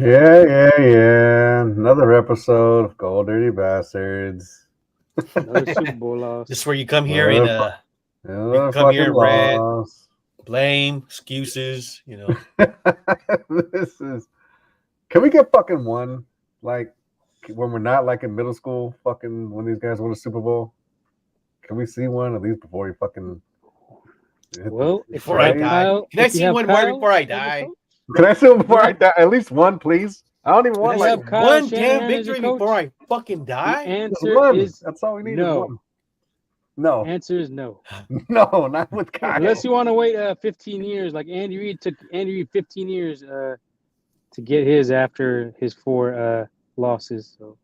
Yeah. Another episode of Gold Dirty Bastards. Another Super Bowl loss. This is where you come here and Another come here fucking and rant, loss. blame, excuses. This is. Can we get fucking one? Like when we're not like in middle school, fucking when these guys win a Super Bowl. Can we see one at least before you fucking? Well, before I die, can I see one right before I die? Can I see one before I die? At least one, please. I don't even want like one damn victory before I fucking die. The answer is that's all we need. No. Is one. No. Answer is no. No, not with Kyle. Unless you want to wait 15 years, like Andy Reid took 15 years to get his after his 4 losses. So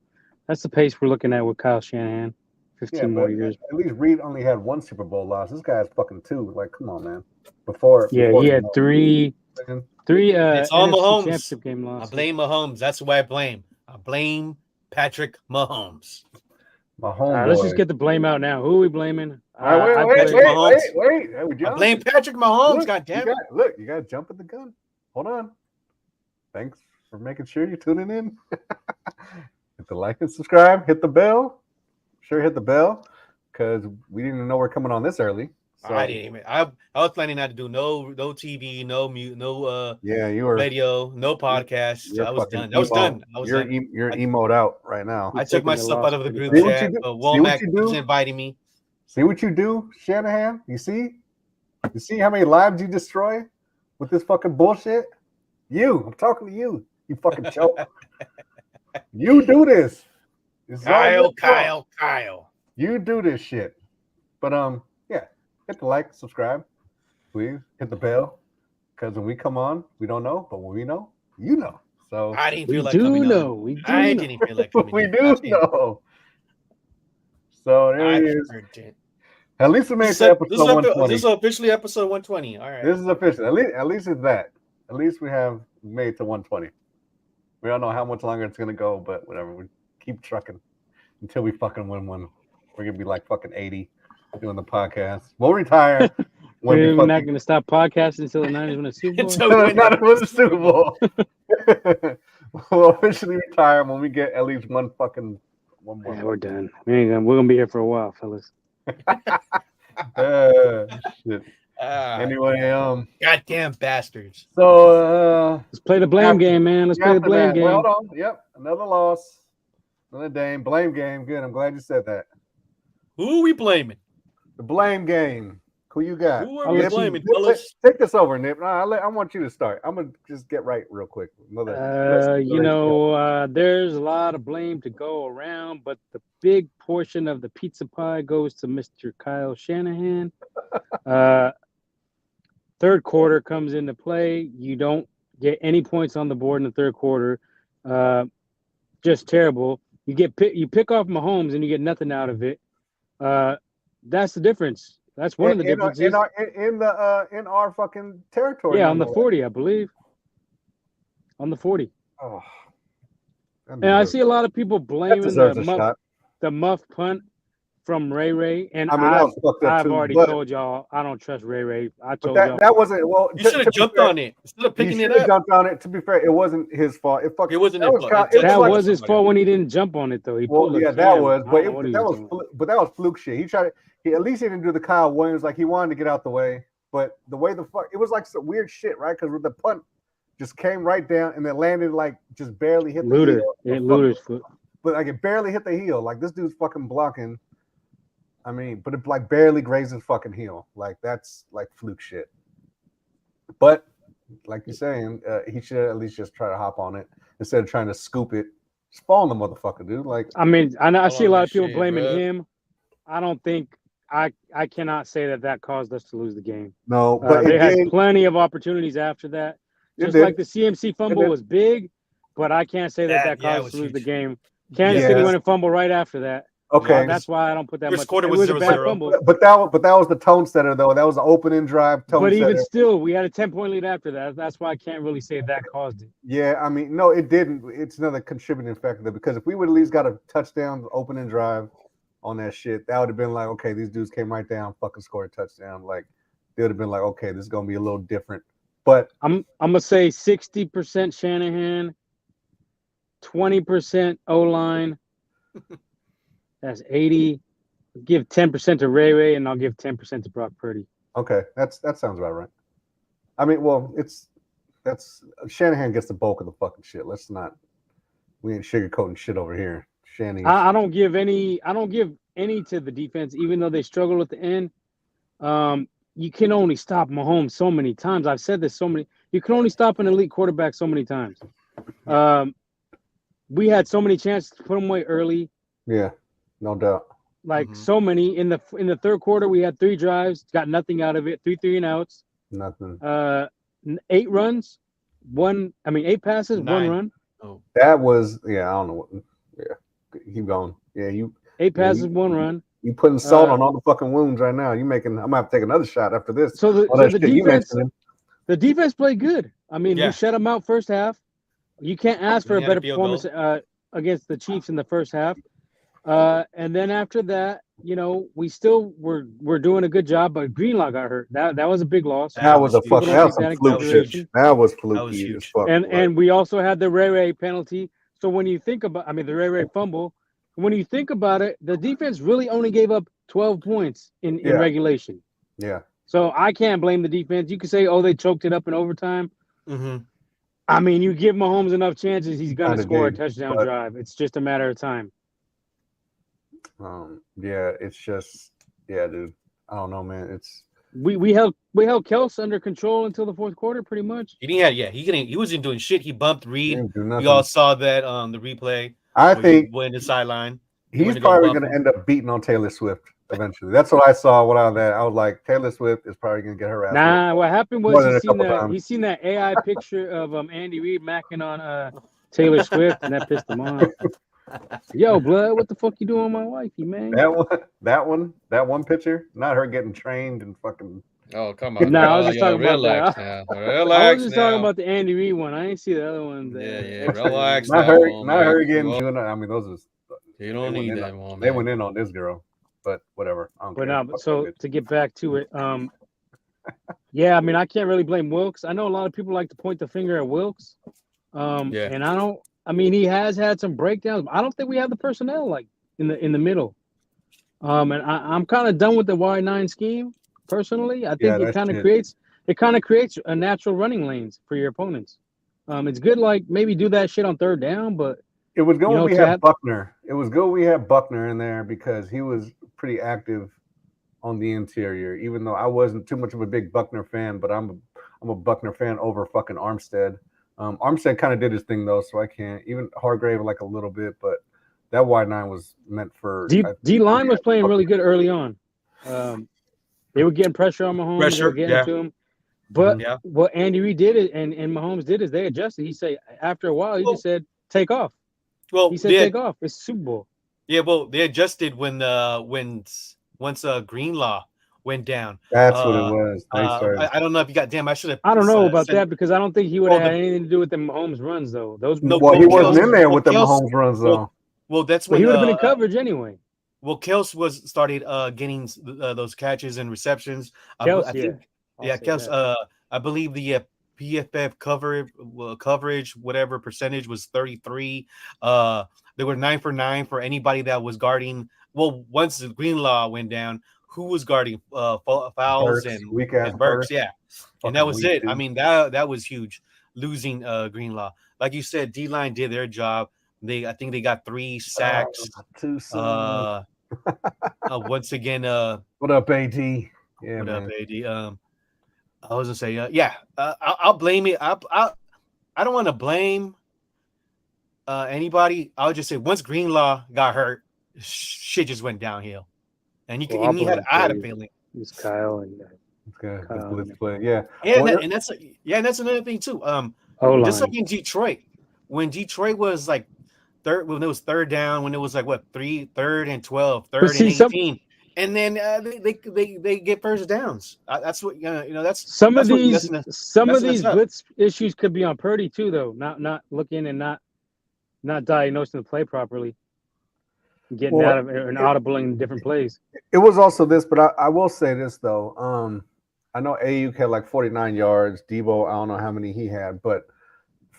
that's the pace we're looking at with Kyle Shanahan. 15 more years. At least Reid only had 1 Super Bowl loss. This guy's fucking 2. Like, come on, man. He had 3. It's all NFC Mahomes. Championship game losses. I blame Mahomes. That's who I blame. I blame Patrick Mahomes. Let's just get the blame out now. Who are we blaming? Wait. I blame Patrick Mahomes. Look, God damn it! Look, you got to jump at the gun. Hold on. Thanks for making sure you're tuning in. Hit the like and subscribe. Hit the bell. Sure, hit the bell because we didn't even know we're coming on this early. So. I didn't even. I was planning not to do no TV, no mute, no you were radio, no podcast. So I was done. You're emoed out right now. I took myself out of the group chat. Womack was inviting me. See what you do, Shanahan? You see how many lives you destroy with this fucking bullshit? I'm talking to you. You fucking choke. You do this. Kyle. You do this shit. But hit the like, subscribe, please. Hit the bell, because when we come on, we don't know, but when we know, you know. So I didn't feel like coming on. We do I know. didn't feel like coming we do know. So there it is. At least we made it to episode 120. This is officially episode 120. All right. This is official. At least it's that. At least we have made it to 120. We don't know how much longer it's gonna go, but whatever. We keep trucking until we fucking win one. We're gonna be like fucking 80 doing the podcast. We'll retire. We're not gonna stop podcasting until the Niners win a Super Bowl. Until the Niners win a Super Bowl. We'll officially retire when we get at least one more. Yeah, we're done. We're gonna be here for a while, fellas. Shit. Anyway, goddamn bastards. So let's play the blame game, man. Let's play the blame game. Well, hold on. Yep, another loss. Another blame game. Good. I'm glad you said that. Who are we blaming? The blame game. Who you got? Who are we blaming? Take this over, Nip. I want you to start. I'm gonna just get right real quick. There's a lot of blame to go around, but the big portion of the pizza pie goes to Mr. Kyle Shanahan. Third quarter comes into play. You don't get any points on the board in the third quarter. Just terrible. You pick off Mahomes and you get nothing out of it. That's the difference. That's one of the differences. In our fucking territory. Yeah, on the 40, I believe. On the 40. Oh. And I see a lot of people blaming the muff punt from Ray. And I've already told y'all I don't trust Ray. I told y'all that wasn't you should have jumped on it instead of picking it up. Jumped on it. To be fair, it wasn't his fault. It wasn't his fault. That was his fault when he didn't jump on it though. That was fluke shit. He tried to. At least he didn't do the Kyle Williams, like he wanted to get out the way. But the way it was like some weird shit, right? Because with the punt just came right down and then landed like just barely hit the heel. Luder's foot. But like it barely hit the heel. Like this dude's fucking blocking. I mean, but it like barely grazed his fucking heel. Like that's like fluke shit. But like you're saying, he should at least just try to hop on it instead of trying to scoop it. Just fall on the motherfucker, dude. Like I mean, I see a lot of people blaming him. I don't think I cannot say that caused us to lose the game. No, but they had plenty of opportunities after that. Just like the CMC fumble was big, but I can't say that caused us to lose the game. Kansas City went and fumble right after that. Okay, that's why I don't put that much. First quarter was 0-0. But that was the tone setter though. That was the opening drive tone But setter. even still, we had a 10-point lead after that. That's why I can't really say that caused it. Yeah, I mean, no, it didn't. It's another contributing factor because if we would at least got a touchdown opening drive on that shit, that would have been like, okay, these dudes came right down, fucking scored a touchdown. Like they would have been like, okay, this is gonna be a little different. But I'm gonna say 60% Shanahan, 20% O-line. That's 80. Give 10% to Ray, and I'll give 10% to Brock Purdy. Okay, that sounds about right. I mean, well, that's Shanahan gets the bulk of the fucking shit. We ain't sugarcoating shit over here. I don't give any to the defense, even though they struggle at the end. You can only stop Mahomes so many times. I've said this so many. You can only stop an elite quarterback so many times. We had so many chances to put him away early. Yeah, no doubt. Like so many in the third quarter, we had 3 drives, got nothing out of it. 3 and outs. Nothing. 8 runs, 8 passes, 9. 1 run. Oh, that was I don't know what. Yeah, keep going. Yeah, 8 passes, 1 run. You putting salt on all the fucking wounds right now. I'm gonna have to take another shot after this. So the defense played good. I mean, we shut them out first half. You can't ask for a better performance against the Chiefs in the first half. And then after that, we still were doing a good job, but Greenlaw got hurt. That was a big loss. That was a fucking fluke shit. That was fluky as fuck. And we also had the Ray penalty. So when you think about, the Ray fumble. When you think about it, the defense really only gave up 12 points in regulation. Yeah. So I can't blame the defense. You could say, they choked it up in overtime. Mm-hmm. I mean, you give Mahomes enough chances, he's going to score a touchdown drive. It's just a matter of time. It's just, dude. I don't know, man. It's we held Kels under control until the fourth quarter, pretty much. He wasn't doing shit. He bumped Reed. We all saw that the replay. I think went the sideline. He's probably going to end up beating on Taylor Swift eventually. That's what I saw. Out of that, I was like, Taylor Swift is probably going to get her ass. Nah, what happened was he seen that AI picture of Andy Reid macking on Taylor Swift, and that pissed him off. Yo, blood, what the fuck you doing with my wifey, man? That one picture, not her getting trained and fucking. Oh, come on. No, I was just talking about that. I was just talking about the Andy Reid one. I didn't see the other one. Yeah, relax. Not her getting. I mean, those is. You don't need that one. They went in on this girl, but whatever. So to get back to it, I can't really blame Wilkes. I know a lot of people like to point the finger at Wilkes. And I don't. I mean, he has had some breakdowns. But I don't think we have the personnel like in the middle. And I'm kind of done with the Y9 scheme. Personally, I think it kind of creates a natural running lanes for your opponents. It's good, like maybe do that shit on third down, but it was good we had Buckner. It was good we had Buckner in there because he was pretty active on the interior. Even though I wasn't too much of a big Buckner fan, but I'm a Buckner fan over fucking Armstead. Armstead kind of did his thing though, so I can't. Even Hargrave like a little bit, but that Y9 was meant for D line was playing really good early on. They were getting pressure on Mahomes. They were getting to him. But what Andy Reid did and Mahomes did is they adjusted. He said after a while, he just said, take off. Well, he said take off. It's Super Bowl. Yeah, well, they adjusted once Greenlaw went down. That's what it was. I don't know if you got I should have. I don't know about that because I don't think he would have had anything to do with the Mahomes runs though. He wasn't in there with the Mahomes runs though. Well, that's when he would have been in coverage anyway. Well, Kels started getting those catches and receptions. Kels. I believe the PFF coverage, whatever percentage was 33. They were 9 for 9 for anybody that was guarding. Well, once the Greenlaw went down, who was guarding fouls Burks, and Burks? Yeah, and that was it. I mean, that was huge. Losing Greenlaw, like you said, D-line did their job. I think they got 3 sacks. Too soon. Once again, what up, AD? Yeah, what man. up, AD? I was gonna say, I'll blame it. I don't want to blame anybody. I'll just say once Greenlaw got hurt, shit just went downhill, and I had a feeling. It's Kyle and and that's another thing too. Just like in Detroit, when Detroit was like when it was third down, when it was like third and 12, third and 18. And then they get first downs. That's what That's some of these blitz issues could be on Purdy too, though. Not looking and not diagnosing the play properly, getting out of and audibling in different plays. It was also this, but I will say this though. I know Ayuk had like 49 yards. Debo, I don't know how many he had, but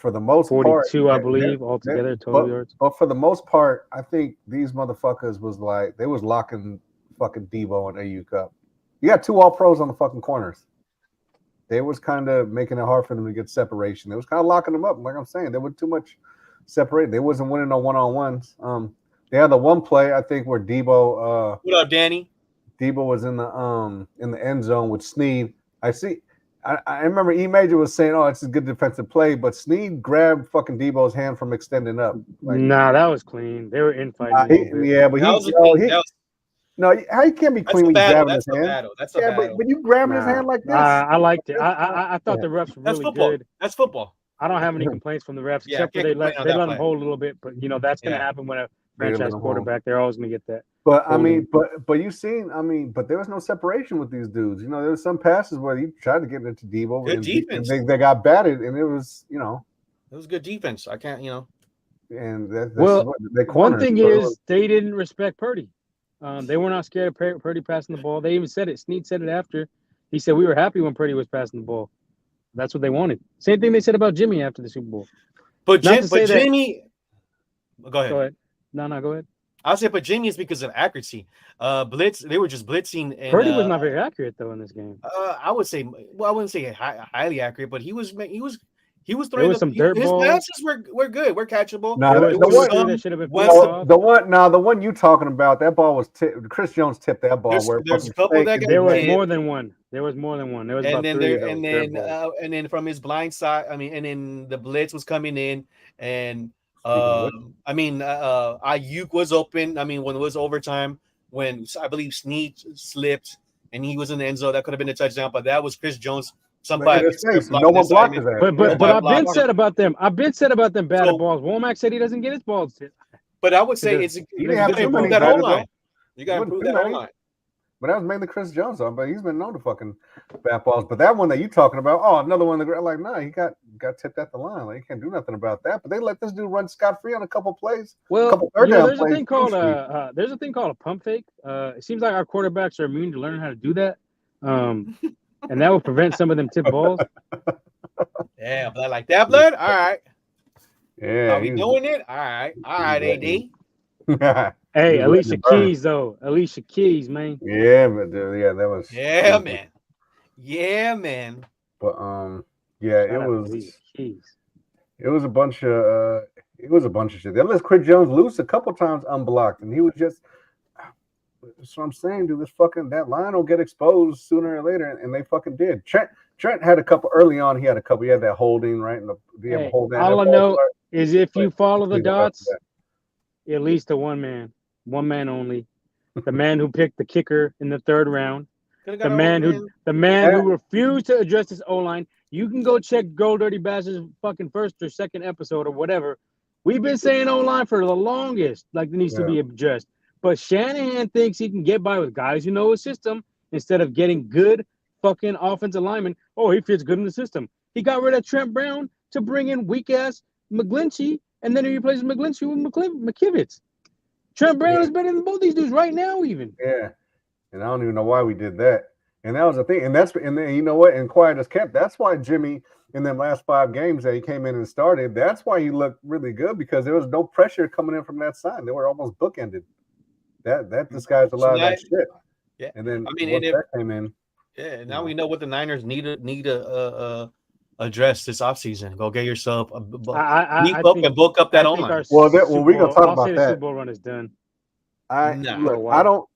for the most 42, part, I believe, altogether total yards. But for the most part, I think these motherfuckers was like they was locking fucking Debo and AU up. You got 2 All-Pros on the fucking corners. They was kind of making it hard for them to get separation. They was kind of locking them up. Like I'm saying, they were too much separated. They wasn't winning no one-on-ones. They had the one play I think where Debo. What up, Danny? Debo was in the end zone with Snead. I remember E Major was saying, "Oh, it's a good defensive play," but Snead grabbed fucking Debo's hand from extending up. Like, nah, that was clean. They were infighting. Yeah, but no, how you can't be clean when you grabbing his hand? That's a battle. But you grabbing his hand like this. I liked it. I thought the refs were really good. That's football. I don't have any complaints from the refs, except for they let them hold a little bit. But that's going to happen when a franchise quarterback. They're always going to get that. But I mean, but you've seen. I mean, but there was no separation with these dudes. You know, there was some passes where you tried to get into Debo, good defense. And they got batted, and it was it was good defense. I can't And that's one thing is they didn't respect Purdy. They were not scared of Purdy passing the ball. They even said it. Snead said it after. He said we were happy when Purdy was passing the ball. That's what they wanted. Same thing they said about Jimmy after the Super Bowl. But Jimmy, go ahead. No, go ahead. I'll say, but Jimmy is because of accuracy. Blitz, they were just blitzing. And, Purdy was not very accurate though in this game. I would say, I wouldn't say highly accurate, but he was throwing some dirt balls. His passes were good. We're catchable. No, the one you talking about, that ball was tipped. Chris Jones tipped that ball. There's a couple that there was more than one. There was about three. And then from his blind side, and then the blitz was coming in, and Ayuk was open. When it was overtime, when I believe Snead slipped and he was in the end zone, that could have been a touchdown. But that was Chris Jones. Somebody, no one blocked his ass. But I've been said about them. Batted balls. Womack said he doesn't get his balls hit. But I would say you got to improve that O-line. You got to improve that O-line. But that was mainly Chris Jones, but he's been known to fucking bat balls. But that one that you talking about, another one that he got tipped at the line. Like, you can't do nothing about that. But they let this dude run scot-free on a couple plays. Well, there's a thing called a pump fake. It seems like our quarterbacks are immune to learning how to do that. And that will prevent some of them tip balls. Yeah, blood like that, blood. All right. Yeah, are we doing it? All right, AD. Hey, Alicia Keys, though. Alicia Keys, man. Yeah, but that was. Yeah, man. Yeah, man. But it was a bunch of shit. They let Chris Jones loose a couple times unblocked, and he was just. That's what I'm saying, dude. That line will get exposed sooner or later, and they fucking did. Trent had a couple early on. He had that holding right, and all I know is if you follow the dots, at least to one man only, the man who picked the kicker in the third round, the man who refused to address his O-line. You can go check Gold Dirty Bastards' fucking first or second episode or whatever. We've been saying O-line for the longest, like it needs to be addressed. But Shanahan thinks he can get by with guys who know his system instead of getting good fucking offensive linemen. Oh, he fits good in the system. He got rid of Trent Brown to bring in weak-ass McGlinchey, and then he replaces McGlinchey with McKivitz. Trent Brown is better than both these dudes right now, even. Yeah, and I don't even know why we did that. And that was the thing. And then you know what? And quiet as kept. That's why Jimmy, in them last 5 games that he came in and started, that's why he looked really good, because there was no pressure coming in from that side. They were almost bookended. That disguised a lot of that shit. Yeah, and then that came in. Yeah, now we know what the Niners need to address this offseason. Go get yourself and bulk up that online. We're gonna talk about that. The Super Bowl run is done. I don't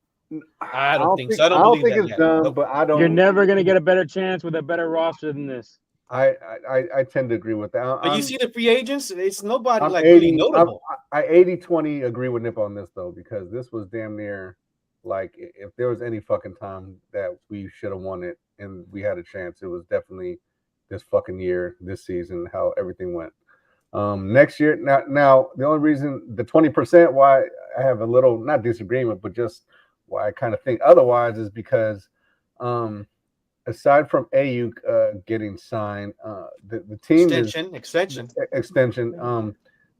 think so. I don't think it's done, but I don't. You're never gonna get a better chance with a better roster than this. I tend to agree with that. But you see the free agents, it's nobody really notable. I 80-20 agree with Nip on this though, because this was damn near like if there was any fucking time that we should have won it and we had a chance, it was definitely this fucking year, this season, how everything went. Next year, now the only reason the 20% why I have a little not disagreement, but just why I kind of think otherwise is because aside from Ayuk getting signed, the team extension.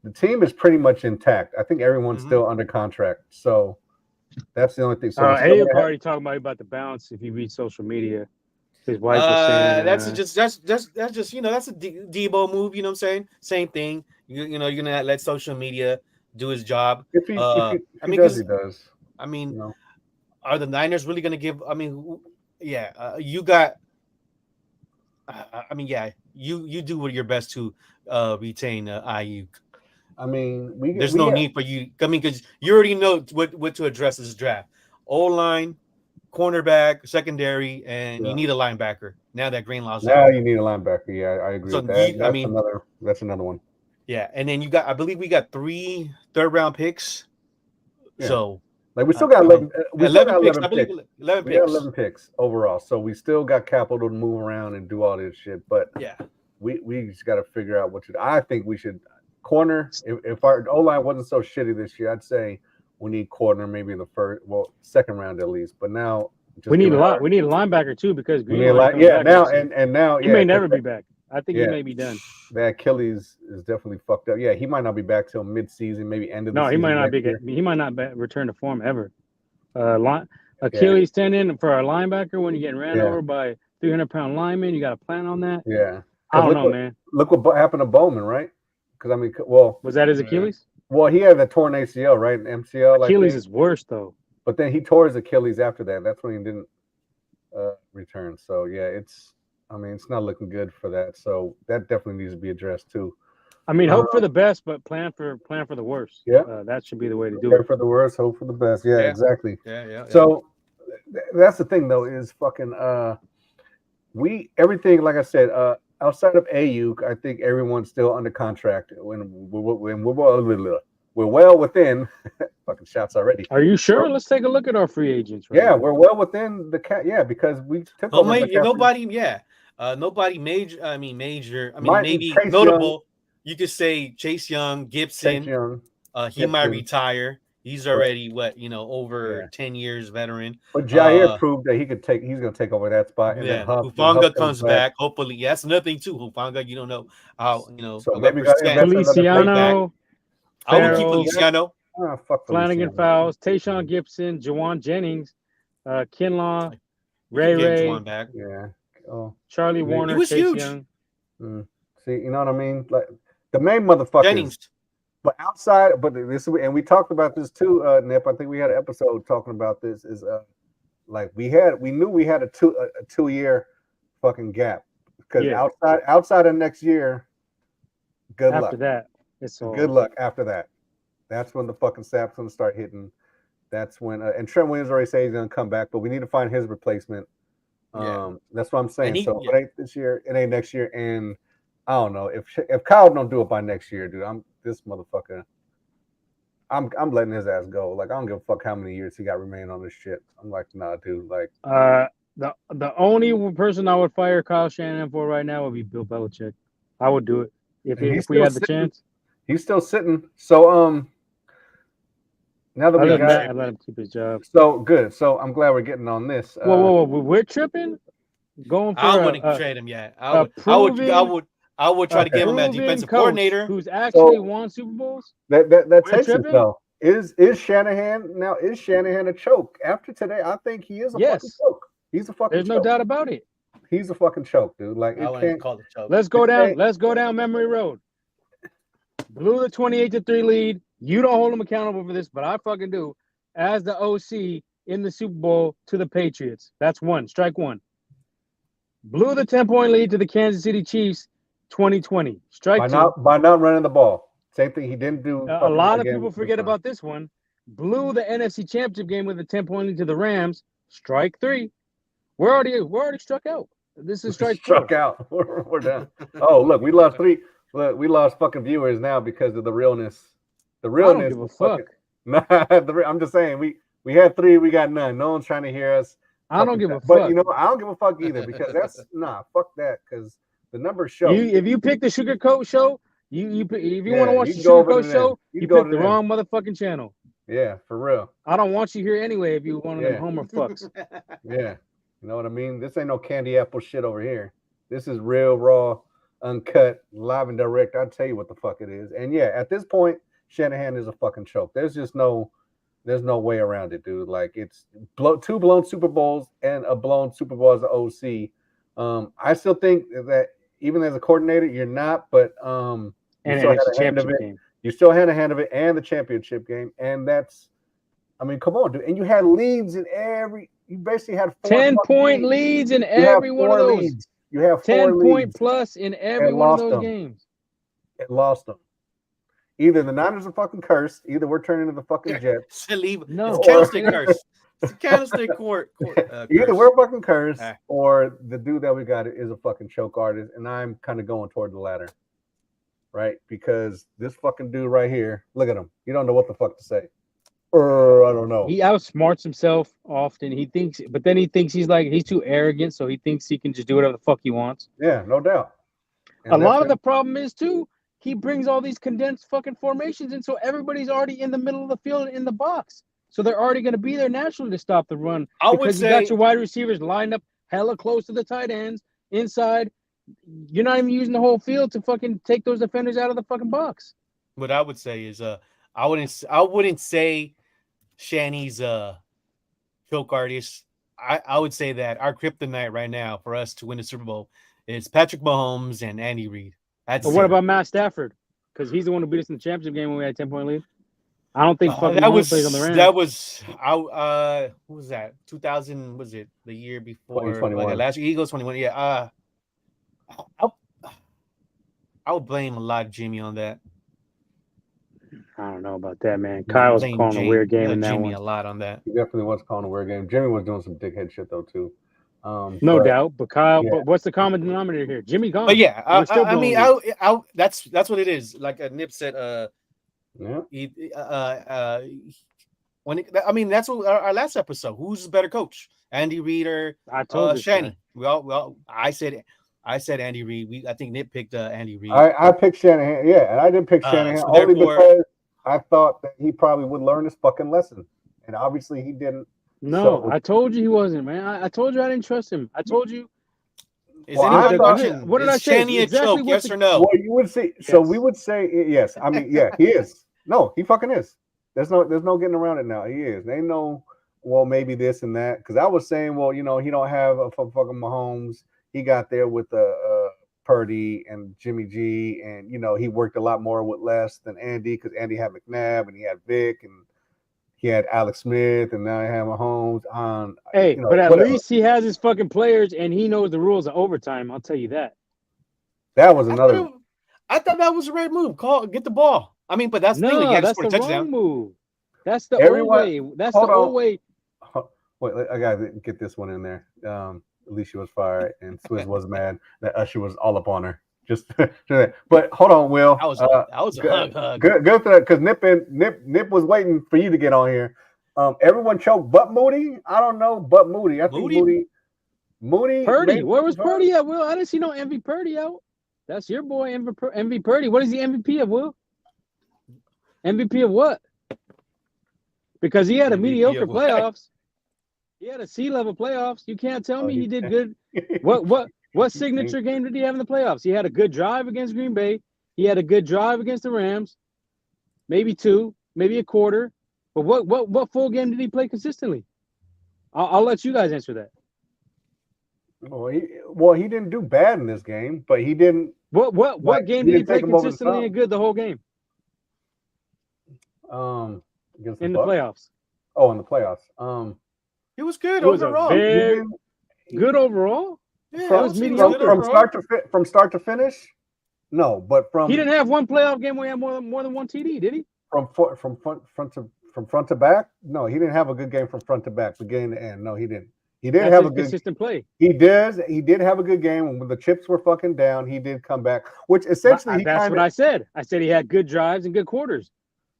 The team is pretty much intact. I think everyone's still under contract, so that's the only thing. So Ayuk already talking about the bounce if you read social media. His wife was saying that's just that's that's a Debo move. You know what I'm saying? Same thing. You're gonna let social media do his job. If he does, he does. I mean, are the Niners really gonna give? I mean, you got. I mean, you do your best to retain Ayuk. I mean, there's no need for you. I mean, because you already know what to address this draft: O-line, cornerback, secondary, and you need a linebacker. Now that Greenlaw's out. Now you need a linebacker. Yeah, I agree with that. That's another one. Yeah, and then I believe we got 3 third-round picks. Yeah. So like we still got 11. We still got 11 picks. 11 picks. We got 11 picks overall. So we still got capital to move around and do all this shit. But we just got to figure out what to do. I think we should corner. If our O-line wasn't so shitty this year, I'd say we need corner maybe in the second round at least. But now we need a lot. We need a linebacker too because now he may never be back. I think he may be done. The Achilles is definitely fucked up. Yeah, he might not be back till mid-season, maybe end of the season. No, he might not be. He might not return to form ever. Achilles tendon for a linebacker when you're getting ran over by 300-pound linemen. You got to plan on that. Yeah, I don't know, man. Look what happened to Bowman, right? Because I mean, was that his Achilles? Well, he had the torn ACL, right? MCL. Achilles is worse though. But then he tore his Achilles after that. That's when he didn't return. So yeah, it's not looking good for that. So that definitely needs to be addressed too. I mean, hope for the best, but plan for the worst. Yeah, that should be the way to do it. Prepare for the worst, hope for the best. Yeah, exactly. Yeah. So that's the thing, though, is fucking everything. Like I said, outside of Ayuk, I think everyone's still under contract. When we're well within. Fucking shots already. Are you sure? Let's take a look at our free agents. Right now. We're well within the cap. Yeah, because we took over. Nobody major. I mean, maybe notable. Young. You could say Chase Young, Gibson. He might retire. He's already over 10 years veteran. But Jair proved that he's going to take over that spot. And then Hufanga comes back. Hopefully, that's another thing too. Hufanga, you don't know how So maybe Feliciano. I would keep Feliciano. Flanagan Fowles, Tayshaun Gibson, Jawan Jennings, Kinlaw, Ray. Back. Yeah. Charlie Warner. He was Chase huge. Young. See, you know what I mean? Like the main motherfuckers. Jennings. But outside, and we talked about this too, Nip. I think we had an episode talking about this. Is like we knew we had a 2-year fucking gap because outside of next year, good luck. After that, it's all good luck. After that, that's when the fucking sap's gonna start hitting. That's when and Trent Williams already said he's gonna come back, but we need to find his replacement. That's what I'm saying. It ain't this year, it ain't next year, and I don't know if Kyle don't do it by next year, dude. This motherfucker. I'm letting his ass go. Like I don't give a fuck how many years he got remaining on this shit. I'm like, nah, dude. Like the only person I would fire Kyle Shanahan for right now would be Bill Belichick. I would do it if we had the chance. He's still sitting. So now that we got I'd let him keep his job. So good. So I'm glad we're getting on this. Whoa, we're tripping. Going for I wouldn't trade him yet. I would try to give him a defensive coordinator who's actually won Super Bowls. That takes it though. Is Shanahan now? Is Shanahan a choke after today? I think he is a fucking choke. He's a fucking. There's no doubt about it. He's a fucking choke, dude. Like I wouldn't call it choke. Let's go down memory road. Blew the 28-3 lead. You don't hold him accountable for this, but I fucking do. As the OC in the Super Bowl to the Patriots. That's one. Strike one. Blew the 10-point lead to the Kansas City Chiefs 2020. Strike two. By not running the ball. Same thing he didn't do. A lot of people forget about this one. Blew the NFC Championship game with a 10-point lead to the Rams. Strike three. We're already struck out. This is strike struck out. We're done. Oh, look, we lost three. Look, we lost fucking viewers now because of the realness. The realness. I don't give a fuck. Nah, I'm just saying we had 3, we got none. No one's trying to hear us. I don't give a fuck. But I don't give a fuck either because that's fuck that because the numbers show. If you pick the Sugarcoat Show, if you want to watch the Sugarcoat Show, you pick the wrong motherfucking channel. Yeah, for real. I don't want you here anyway if you want them Homer fucks. Yeah. You know what I mean? This ain't no candy apple shit over here. This is real, raw, uncut, live and direct. I'll tell you what the fuck it is. And yeah, at this point, Shanahan is a fucking choke. There's no way around it, dude. Like it's 2 blown Super Bowls and a blown Super Bowl as an OC I still think that even as a coordinator, you're not, but you And still had it's a a hand of championship it. game. You still had a hand of it, and the championship game, and that's. I mean, come on, dude. And you had leads in every. You basically had 10-point leads in every one of those. Leads. You have 10-point plus in every one of those games. And lost them. Either the Niners are fucking cursed. Either we're turning into the fucking Jets. No, candlestick curse. It's a candlestick court. Either we're fucking cursed, or the dude that we got is a fucking choke artist, and I'm kind of going toward the latter, right? Because this fucking dude right here, look at him. You don't know what the fuck to say. I don't know. He outsmarts himself often. He thinks, but then he thinks he's too arrogant, so he thinks he can just do whatever the fuck he wants. Yeah, no doubt. And a lot of the problem is too, he brings all these condensed fucking formations in, so everybody's already in the middle of the field in the box. So they're already going to be there naturally to stop the run. Because you got your wide receivers lined up hella close to the tight ends inside. You're not even using the whole field to fucking take those defenders out of the fucking box. What I would say is, I wouldn't say Shanny's choke artist. I would say that our kryptonite right now for us to win the Super Bowl is Patrick Mahomes and Andy Reid. But what about Matt Stafford? Because he's the one who beat us in the championship game when we had a 10-point lead. I don't think fucking Mahomes plays on the Rams. That was who was that? 2000 was it the year before? 2021. Like last year, Eagles 21. Yeah. I would blame a lot of Jimmy on that. I don't know about that, man. Kyle's calling a weird game in that Jimmy one. A lot on that. He definitely was calling a weird game. Jimmy was doing some dickhead shit though too. No doubt, but Kyle. Yeah. But what's the common denominator here? Jimmy gone. But yeah, I mean, that's what it is. Like Nip said. That's what our last episode. Who's the better coach, Andy Reid or Shanny? I said Andy Reid. I think Nip picked Andy Reid. I picked Shanahan. Yeah, and I didn't pick Shanahan only because I thought that he probably would learn his fucking lesson, and obviously he didn't. No, I told you he wasn't, man. I told you I didn't trust him. I told you. Is anybody watching? What did I say? Shanny a choke? Yes or no? Well, you would say. Yes. So we would say yes. I mean, yeah, he is. No, he fucking is. There's no getting around it now. He is. They know. Well, maybe this and that. Because I was saying, well, he don't have a fucking Mahomes. He got there with Purdy and Jimmy G, and he worked a lot more with less than Andy because Andy had McNabb and he had Vic and he had Alex Smith, and now he had Mahomes on. Hey, but at least he has his fucking players and he knows the rules of overtime. I'll tell you that. That was another. I thought that was the right move. Get the ball. I mean, but that's the thing. That's the wrong move. That's the old way. That's the old way. Wait, I gotta get this one in there. Alicia was fired and Swizz was mad that Usher was all up on her. But hold on, Will. I was a hug. Good for that because Nip was waiting for you to get on here. Everyone choked but Moody. I don't know, but Moody. I think Moody. Purdy. Where was Purdy at, Will? I didn't see no MVP Purdy out. That's your boy, MVP Purdy. What is the MVP of, Will? MVP of what? Because he had a mediocre playoffs. He had a C-level playoffs. You can't tell me he did good. What signature game did he have in the playoffs? He had a good drive against Green Bay. He had a good drive against the Rams. Maybe two, maybe a quarter. But what full game did he play consistently? I'll let you guys answer that. Well, he didn't do bad in this game, but he didn't. What game did he play consistently and good the whole game? Against in the playoffs. Oh, in the playoffs. He was good overall. Good overall. Yeah, from start to finish. No, but he didn't have one playoff game where he had more than one TD, did he? From front to back? No, he didn't have a good game from front to back, beginning to end. No, he didn't. He did have a good consistent play. He did have a good game when the chips were fucking down. He did come back, which essentially that's what I said. I said he had good drives and good quarters.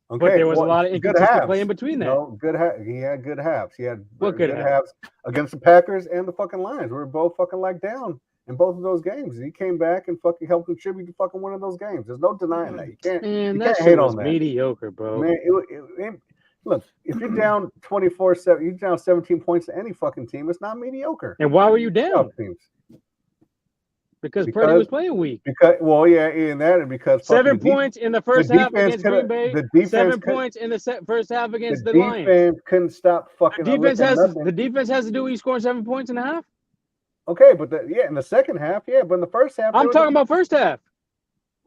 Okay, but there was a lot of inconsistent play in between that. No, he had good halves. He had good halves against the Packers and the fucking Lions. We were both fucking down in both of those games. He came back and fucking helped contribute to fucking one of those games. There's no denying that. You can't hate on that. Mediocre, bro. Man, look, if you're down 24-7, you're down 17 points to any fucking team. It's not mediocre. And why were you down? Because Purdy was playing weak. Because 7 points in the first half against Green Bay. 7 points in the first half against the Lions. The defense couldn't stop fucking. The defense has to do. You scoring 7 points in a half. Okay, but in the second half, but in the first half, I'm talking about first half.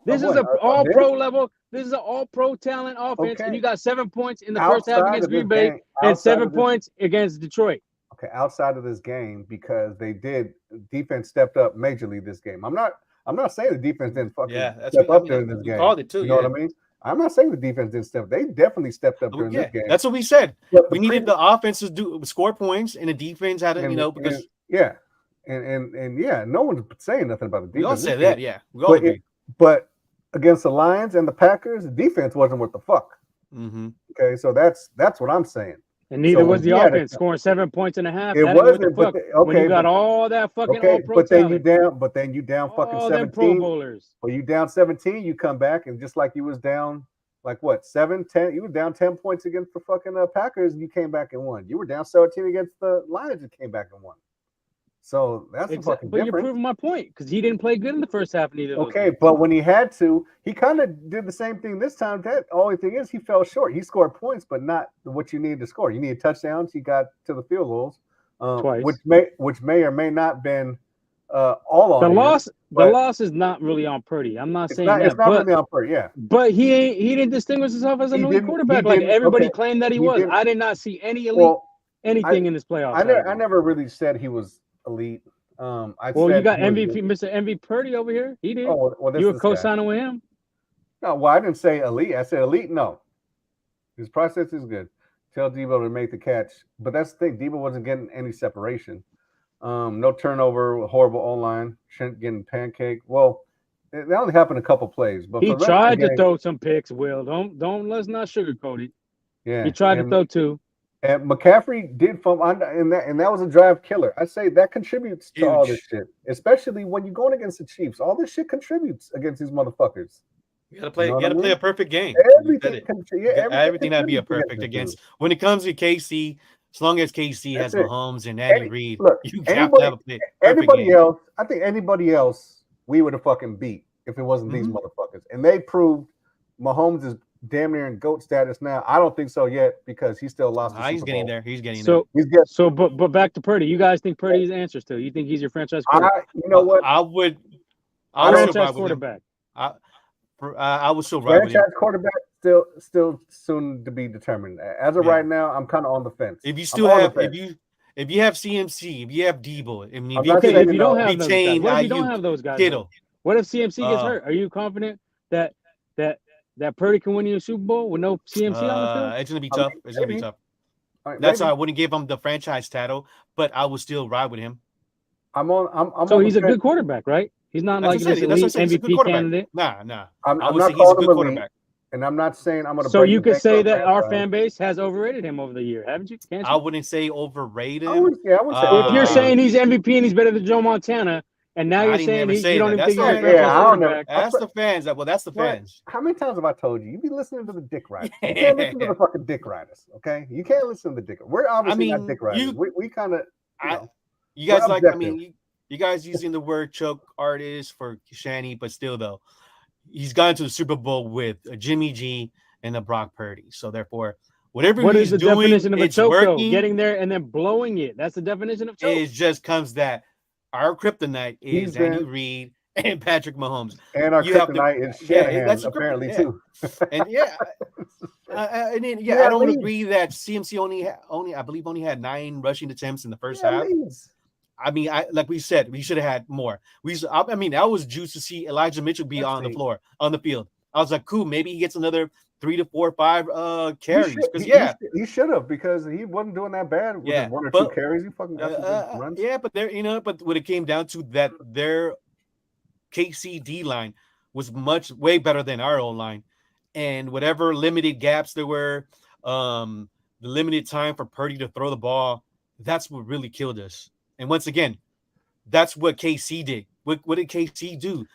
This is an all-pro level. This is an all-pro talent offense, and you got 7 points in the first half against Green Bay and 7 points against Detroit. Okay, outside of this game, because defense stepped up majorly this game. I'm not saying the defense didn't fucking step up during this game. Called it too. You know what I mean? I'm not saying the defense didn't step. They definitely stepped up during this game. That's what we said. We needed the offense to score points, and the defense had to, because no one's saying nothing about the defense. We all say that, we all agree. But against the Lions and the Packers, the defense wasn't worth the fuck. Mm-hmm. Okay, so that's what I'm saying. And neither was the offense, scoring 7 points and a half. It wasn't. When you got all that fucking all-pro talent. But then you down fucking 17. Pro bowlers. Well, you down 17, you come back, and just like you was down, like what, 7, 10? You were down 10 points against the fucking Packers, and you came back and won. You were down 17 against the Lions and came back and won. So that's the fucking difference. But you're proving my point, because he didn't play good in the first half of either of those games. But when he had to, he kind of did the same thing this time. That only thing is he fell short. He scored points, but not what you need to score. You need touchdowns. He got to the field goals, twice, which may or may not been all on the loss. The loss is not really on Purdy. I'm not saying that. It's not really on Purdy. Yeah, but he didn't distinguish himself as an elite quarterback like everybody claimed that he was. I did not see any elite anything in this playoff. I never really said he was elite. You got MVP, Mr. MVP Purdy over here. He did. You were co-signing with him. No, well, I didn't say elite. I said elite. No, his process is good. Tell Debo to make the catch, but that's the thing. Debo wasn't getting any separation. No turnover. Horrible O-line. Trent getting pancake. Well, that only happened a couple plays, but he tried to throw some picks. Will let's not sugarcoat it. Yeah, he tried to throw two. And McCaffrey did and that was a drive killer. I say that contributes to all this shit, especially when you're going against the Chiefs. All this shit contributes against these motherfuckers. You gotta play. You gotta play a perfect game. Everything had to be a perfect against. When it comes to KC, as long as KC has Mahomes and Andy Reid, you have to have a play. Anybody else? I think anybody else we would have fucking beat if it wasn't these motherfuckers. And they proved Mahomes is damn near in GOAT status now. I don't think so yet because he still lost. He's getting there. He's getting there. But back to Purdy. You guys think Purdy's answer still? You think he's your franchise quarterback? You know what? I would. Franchise quarterback. I would still ride with him. Franchise quarterback still soon to be determined. As of right now, I'm kind of on the fence. If you still have, if you have CMC, if you have Debo, I mean, if you don't have those guys, what if you don't have those guys? Kittle. What if CMC gets hurt? Are you confident that Purdy can win you a Super Bowl with no CMC on the field? It's gonna be tough. It's gonna be tough. That's why I wouldn't give him the franchise title, but I would still ride with him. So he's a good quarterback, right? He's not like this elite MVP candidate. Nah. I would say he's a good quarterback. And I'm not saying I'm gonna. So you could say that our fan base has overrated him over the year, haven't you? Can't you? I wouldn't say overrated. I would say if you're saying he's MVP and he's better than Joe Montana, and now you're saying you don't even think he's I don't know. That's the fans. Well, that's the fans. How many times have I told you? You be listening to the dick riders. You can't listen to the fucking dick riders. Okay, you can't listen to the dick. We're obviously not dick riders. We kind of. You guys like. I mean, you guys using the word choke artist for Shanny, but still though, he's gone to the Super Bowl with Jimmy G and a Brock Purdy. So therefore, whatever he's doing, definition of a choke, working. Getting there and then blowing it. That's the definition of choke. It just comes that our kryptonite is Andy Reid and Patrick Mahomes. And our kryptonite is Shanahan, apparently too. And I don't agree that CMC only I believe only had 9 rushing attempts in the first half. I mean, like we said, we should have had more. I mean, that was juice to see Elijah Mitchell be on the field. I was like, cool, maybe he gets another 3 to 4 or 5 carries. He should have because he wasn't doing that bad with 1 or 2 carries. He fucking runs. Yeah, but but when it came down to that, their KCD line was way better than our own line, and whatever limited gaps there were, the limited time for Purdy to throw the ball, that's what really killed us. And once again, that's what KC did. What did KC do?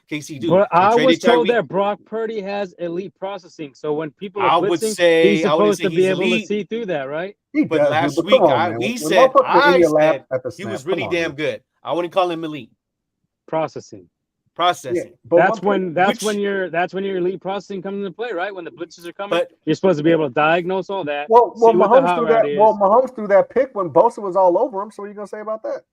Well, I was told that Brock Purdy has elite processing. So when people are blitzing, he's supposed to be able to see through that, right? But last week, I said he was really damn good. I wouldn't call him elite. Processing. Yeah, that's when your elite processing comes into play, right? When the blitzes are coming, you're supposed to be able to diagnose all that. Mahomes threw that pick when Bosa was all over him. So what are you gonna say about that?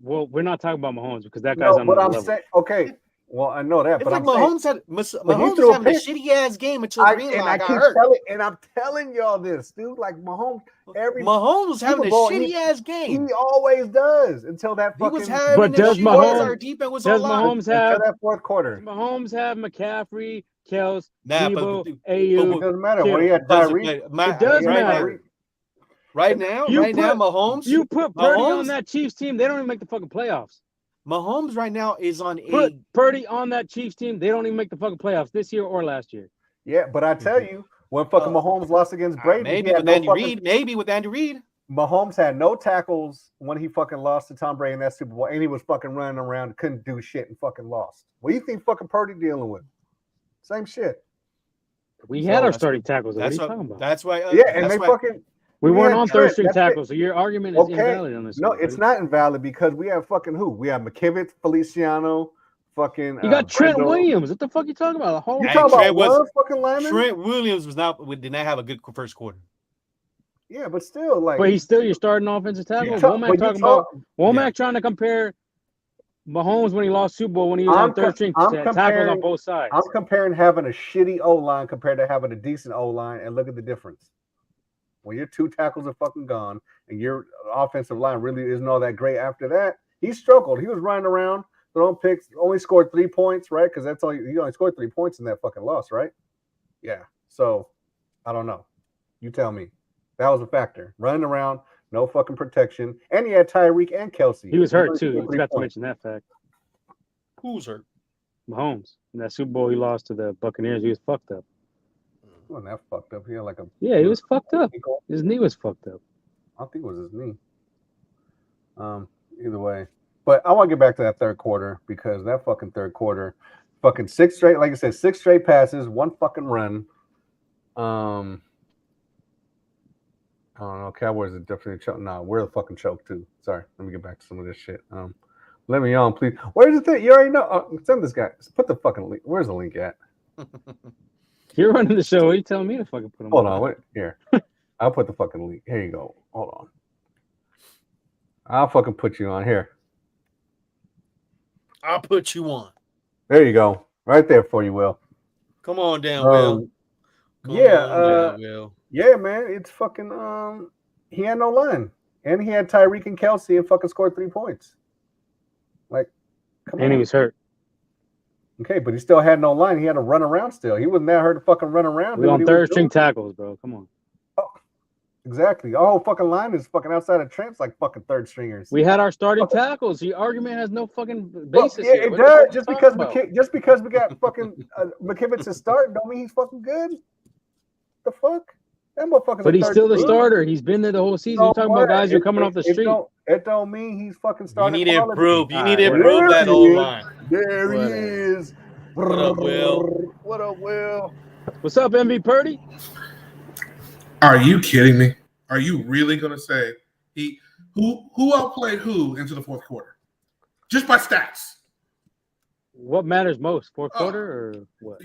Well, we're not talking about Mahomes because that guy's on but another I'm level. saying, okay, well, I know that, It's but like I'm Mahomes saying, Mahomes was having a shitty ass game until Greenlaw got hurt. I'm telling y'all this, dude. Like Mahomes, Mahomes was having a shitty ass game. He always does until that fucking. He was having a shitty ass. Our defense was on lock. Mahomes have that fourth quarter? Does Mahomes have McCaffrey, Kels, Nah, Debo, but Ayu? it doesn't matter. When he had Tyreek, it does matter. Right now, Mahomes. You put Purdy on that Chiefs team, they don't even make the fucking playoffs. Mahomes right now is on Put Purdy on that Chiefs team, they don't even make the fucking playoffs this year or last year. Yeah, but I tell you, when fucking Mahomes lost against Brady, maybe with Andy Reid, Mahomes had no tackles when he fucking lost to Tom Brady in that Super Bowl, and he was fucking running around, couldn't do shit, and fucking lost. What do you think fucking Purdy dealing with? Same shit. We had our starting tackles. What are you talking about? That's why. We weren't on third string tackles, so your argument is invalid on this. No, it's not invalid because we have fucking who? We have McKivitz, Feliciano, fucking. You got Trent Williams. What the fuck you talking about? You talking about fucking lineman? Trent Williams did not have a good first quarter. Yeah, but still, like. But he's still your starting offensive tackle. Womack trying to compare Mahomes when he lost Super Bowl when he was on third string tackles on both sides. I'm comparing having a shitty O-line compared to having a decent O-line, and look at the difference. When your two tackles are fucking gone and your offensive line really isn't all that great after that, he struggled. He was running around, throwing picks, only scored 3 points, right? Because that's all he only scored 3 points in that fucking loss, right? Yeah. So I don't know. You tell me. That was a factor. Running around, no fucking protection, and he had Tyreek and Kelsey. He was hurt too. You forgot to mention that fact. Who's hurt? Mahomes. In that Super Bowl he lost to the Buccaneers, he was fucked up. He wasn't that fucked up. He had like a he was fucked up. His knee was fucked up. I think it was his knee. Either way. But I want to get back to that third quarter because that fucking third quarter, fucking 6 straight, like I said, 6 straight passes, 1 fucking run. I don't know. Cowboys are definitely choke. Nah, we're the fucking choke too. Sorry. Let me get back to some of this shit. Let me on, please. Where's the thing? You already know. Send this guy. Put the fucking link. Where's the link at? You're running the show. What are you telling me to fucking put them Hold on. Wait, here. I'll put the fucking link. Here you go. Hold on. I'll fucking put you on here. I'll put you on. There you go. Right there for you, Will. Come on down, Will. Yeah, man. It's fucking he had no line. And he had Tyreek and Kelsey and fucking scored 3 points. Like, come on. And he was hurt. Okay, but he still had no line. He had to run around still. He wasn't that hurt to fucking run around. We're on third string tackles, bro. Come on. Oh, exactly. Our whole fucking line is fucking outside of Trent's like fucking third stringers. We had our starting tackles. The argument has no fucking basis. Yeah, it does. Just because we got fucking McKivitz is starting, don't mean he's fucking good. The fuck? That motherfucker's but he's still the starter. He's been there the whole season. You're talking about guys who are coming off the street. It don't mean he's fucking starting. You need to improve. You need to improve that old line. There he is. What up, Will? What up, Will? What's up, MV Purdy? Are you kidding me? Are you really gonna say who outplayed who into the fourth quarter? Just by stats. What matters most, fourth quarter or what?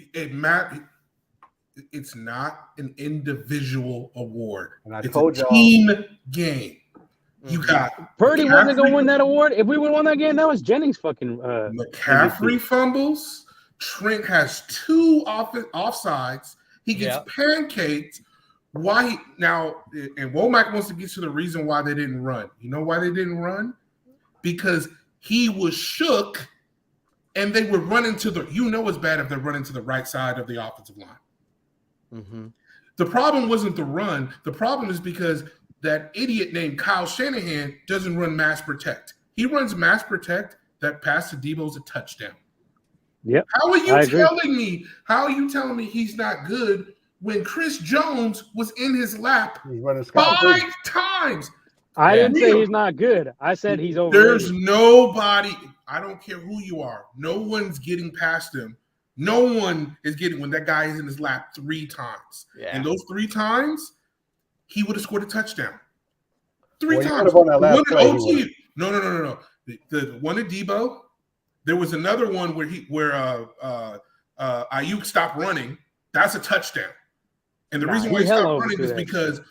It's not an individual award. And it's a team game. You got Purdy wasn't gonna win that award. If we would have won that game, that was Jennings fucking McCaffrey fumbles. Trent has 2 offsides. He gets pancaked. Why now? And Womack wants to get to the reason why they didn't run. You know why they didn't run? Because he was shook, and they were running to the. You know it's bad if they're running to the right side of the offensive line. Mm-hmm. The problem wasn't the run. The problem is because that idiot named Kyle Shanahan doesn't run mass protect. He runs mass protect. That pass to Debo's a touchdown. Yep. How are you telling me? How are you telling me he's not good when Chris Jones was in his lap 5 times? I didn't say he's not good. I said he's over. There's nobody. I don't care who you are. No one's getting past him. No one is getting when that guy is in his lap 3 times. Yeah. And those 3 times, he would have scored a touchdown. 3 times. On that last play, No. The one at Debo. There was another one where Ayuk stopped running. That's a touchdown. And the reason why he stopped running is because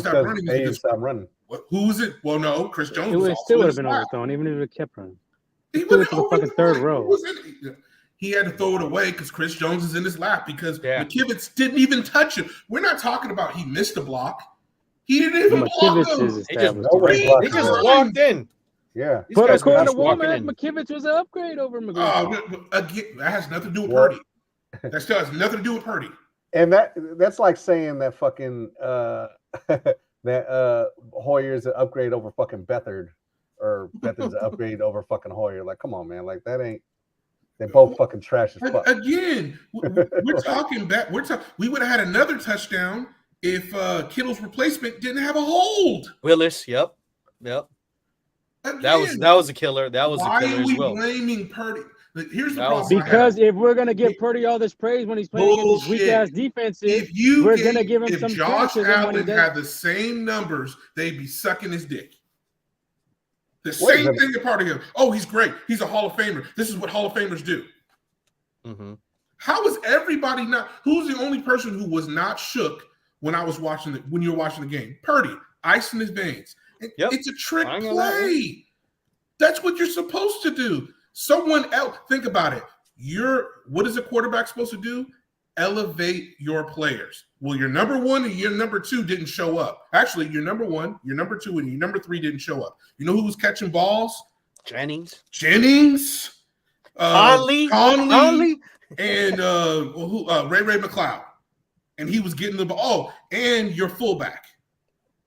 stopped running. Who was it? Well, no, Chris Jones. It still would have been overthrown, even if it kept running. He threw it to the fucking third row. He had to throw it away because Chris Jones is in his lap because McKivitz didn't even touch it. We're not talking about he missed a block. He didn't even block him. He just walked in. Yeah. But according to Womack, McKivitz was an upgrade over McGregor. Again, that has nothing to do with Purdy. That still has nothing to do with Purdy. And that's like saying that fucking that Hoyer's an upgrade over fucking Beathard, or Beathard's an upgrade over fucking Hoyer. Like, come on, man. Like, that ain't. They both fucking trash as fuck. Again, we're talking back. We would have had another touchdown if Kittle's replacement didn't have a hold. Willis, yep. Again, that was a killer. That was a killer as well. Why are we blaming Purdy? Here's the problem. Because if we're gonna give Purdy all this praise when he's playing against weak ass defenses, we're gonna give him some. If Josh Allen had the same numbers, they'd be sucking his dick. The same thing a part of him. Oh, he's great. He's a Hall of Famer. This is what Hall of Famers do. Mm-hmm. How is everybody not? Who's the only person who was not shook when I was watching when you were watching the game? Purdy, ice in his veins. It's a trick play. That's what you're supposed to do. Someone else, think about it. What is a quarterback supposed to do? Elevate your players. Well, your number one and your number two didn't show up. Actually, your number one, your number two, and your number three didn't show up. You know who was catching balls? Jennings, Conley, and Ray McLeod. And he was getting the ball. Oh, and your fullback.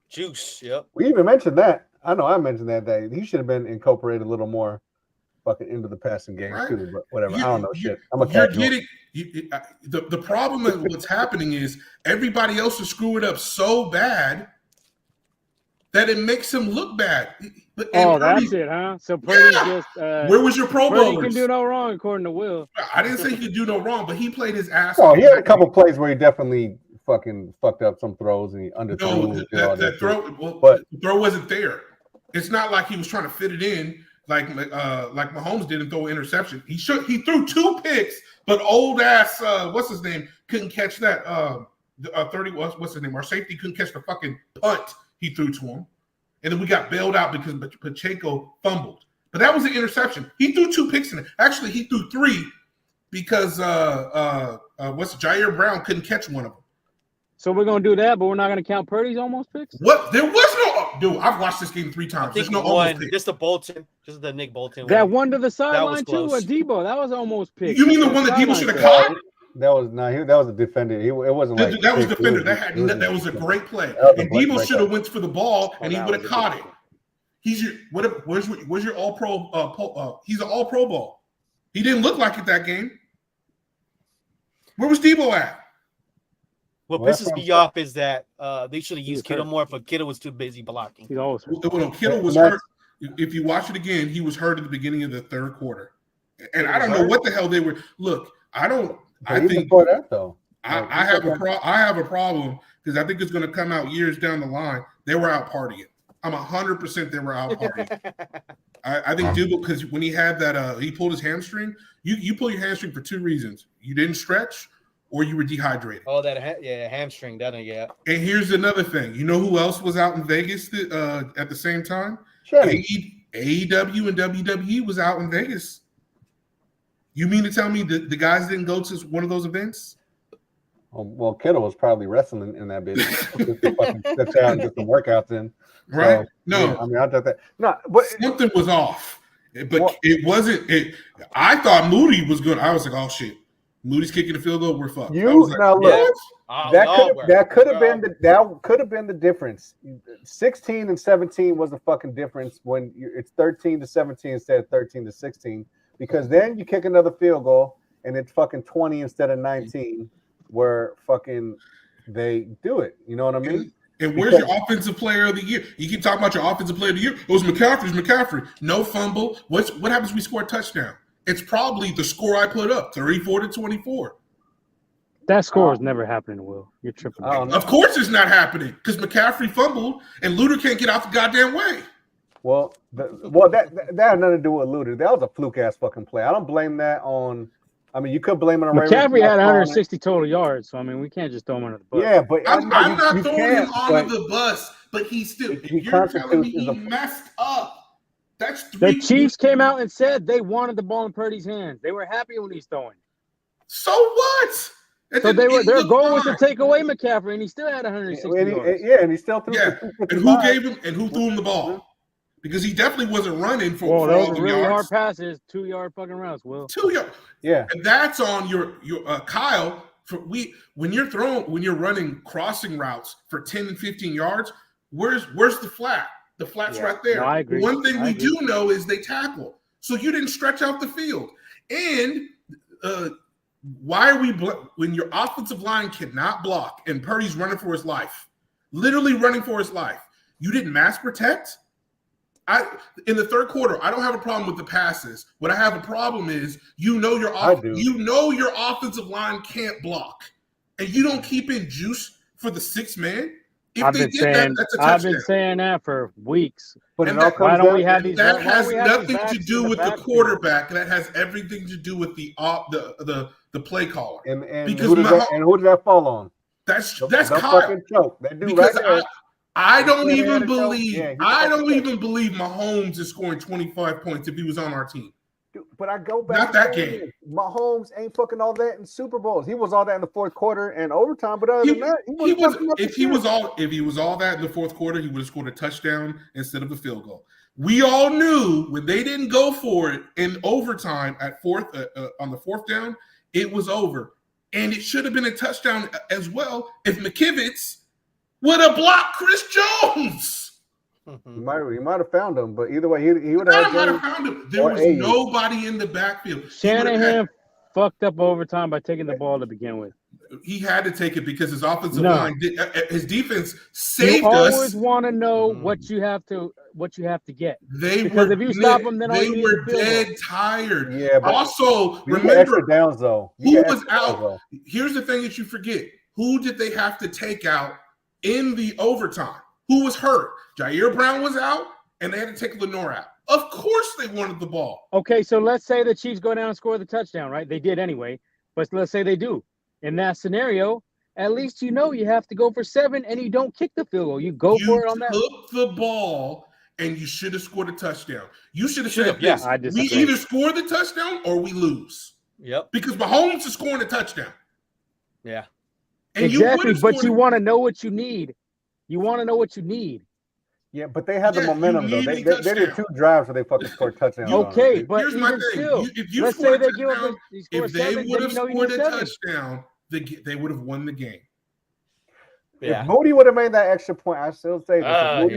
Juice, yep. We even mentioned that. I know I mentioned that he should have been incorporated a little more fucking into the passing game too, but whatever. I don't know shit. I'm a casual. The problem with what's happening is everybody else is screwing up so bad that it makes him look bad. That's it, huh? So Purdy just where was your Pro Bowlers? He can do no wrong according to Will. I didn't say he could do no wrong, but he played his ass off. Oh, he had a couple plays where he definitely fucking fucked up some throws and he underthrew. The throw wasn't there. It's not like he was trying to fit it in like Mahomes didn't throw an interception. He threw 2 picks, but old ass what's his name couldn't catch that 30 what's his name? Our safety couldn't catch the fucking punt he threw to him. And then we got bailed out because Pacheco fumbled. But that was an interception. He threw 2 picks in it. Actually, he threw 3 because Jair Brown couldn't catch one of them. So we're gonna do that, but we're not gonna count Purdy's almost picks? What? There was no dude. I've watched this game 3 times. There's no almost pick. Just the Bolton, just the Nick Bolton. That one to the sideline too, or Debo. That was almost picked. You mean the one that Debo should have caught? That was a defender. It wasn't like that was defender. That was a great play. And Debo should have went for the ball and he would have caught it. Where's your all pro? He's an all pro ball. He didn't look like it that game. Where was Debo at? What pisses me off is that they should have used Kittle more, but Kittle was too busy blocking. He's always hurt. Well, Kittle was hurt. If you watch it again, he was hurt at the beginning of the 3rd quarter. And I don't know what the hell they were. Look, I think before that though. I have a problem because I think it's going to come out years down the line. They were out partying. I'm 100% they were out partying. I think Debo, because when he had that, he pulled his hamstring. You pull your hamstring for 2 reasons. You didn't stretch, or you were dehydrated. Oh, hamstring, yeah. And here's another thing. You know who else was out in Vegas at the same time? AEW and WWE was out in Vegas. You mean to tell me the guys didn't go to one of those events? Well, Kittle was probably wrestling in that bitch. Just to fucking stretch out and get some workouts in. Right? So, no. Yeah, I mean, I thought that. No, but something was off. But it wasn't. I thought Moody was good. I was like, oh, shit. Moody's kicking the field goal. We're fucked. That could have been the difference. 16 and 17 was the fucking difference when it's 13-17 instead of 13-16. Because then you kick another field goal and it's fucking 20 instead of 19, where fucking they do it. You know what I mean? And where's your offensive player of the year? You keep talking about your offensive player of the year. It was McCaffrey. No fumble. What happens if we score a touchdown? It's probably the score I put up, 34-24. That score is never happening, Will. You're tripping. Of course it's not happening because McCaffrey fumbled and Luter can't get out the goddamn way. Well, that had nothing to do with Luter. That was a fluke ass fucking play. I don't blame that on I mean, you could blame it on McCaffrey had 160 total yards, so I mean, we can't just throw him under the bus. Yeah, but I'm not throwing him under the bus, but he still. If you're telling me he messed up, that's three. The Chiefs came out and said they wanted the ball in Purdy's hands. They were happy when he's throwing. So what? So their goal was to take away McCaffrey, and he still had 160 yards. Yeah, and he still threw. Yeah, and who gave him and who threw him the ball? Because he definitely wasn't running for. Well, those were really hard passes, 2-yard fucking routes. Will 2 yards. Yeah, and that's on your Kyle. When you're running crossing routes for 10 and 15 yards, where's the flat? The flat's right there. No, I agree. One thing we do know is they tackle, so you didn't stretch out the field. And why are we when your offensive line cannot block and Purdy's running for his life, literally running for his life? You didn't mass protect. In the third quarter, I don't have a problem with the passes. What I have a problem is your offensive line can't block, and you don't keep in juice for the sixth man. I've been saying that for weeks. But why don't we have these? That has nothing to do with the quarterback. That has everything to do with the play caller. And who does that fall on? That's Kyle. They do because right I don't even believe Mahomes is scoring 25 points if he was on our team. Dude, but I go back. Not that game. Mahomes ain't fucking all that in Super Bowls. He was all that in the fourth quarter and overtime. But other than that, if he was all that in the fourth quarter, he would have scored a touchdown instead of a field goal. We all knew when they didn't go for it in overtime at on the fourth down, it was over, and it should have been a touchdown as well if McKivitz would have blocked Chris Jones. He might have found him, but either way, he would have found him. There was nobody in the backfield. Shanahan fucked up overtime by taking the ball to begin with. He had to take it because his offensive line, his defense saved us. You always want to know what you have to get. If you stop them, then they were dead tired. Yeah. Also, remember downs though. Who was out? Here's the thing that you forget: who did they have to take out in the overtime? Who was hurt? Jair Brown was out, and they had to take Lenore out. Of course they wanted the ball. Okay, so let's say the Chiefs go down and score the touchdown, right? They did anyway, but let's say they do. In that scenario, at least you have to go for 7, and you don't kick the field goal. You go for it on that. You took the ball, and you should have scored a touchdown. You should have said this. We either score the touchdown or we lose. Yep. Because Mahomes is scoring a touchdown. Yeah. And exactly, but you want to know what you need. You want to know what you need. Yeah, but they had the momentum though. They did 2 drives where they fucking scored touchdowns. Okay, but here's my thing. Still, Let's say they give up. If they would have scored a touchdown, they would have won the game. Yeah. If Moody would have made that extra point, I still say this. I think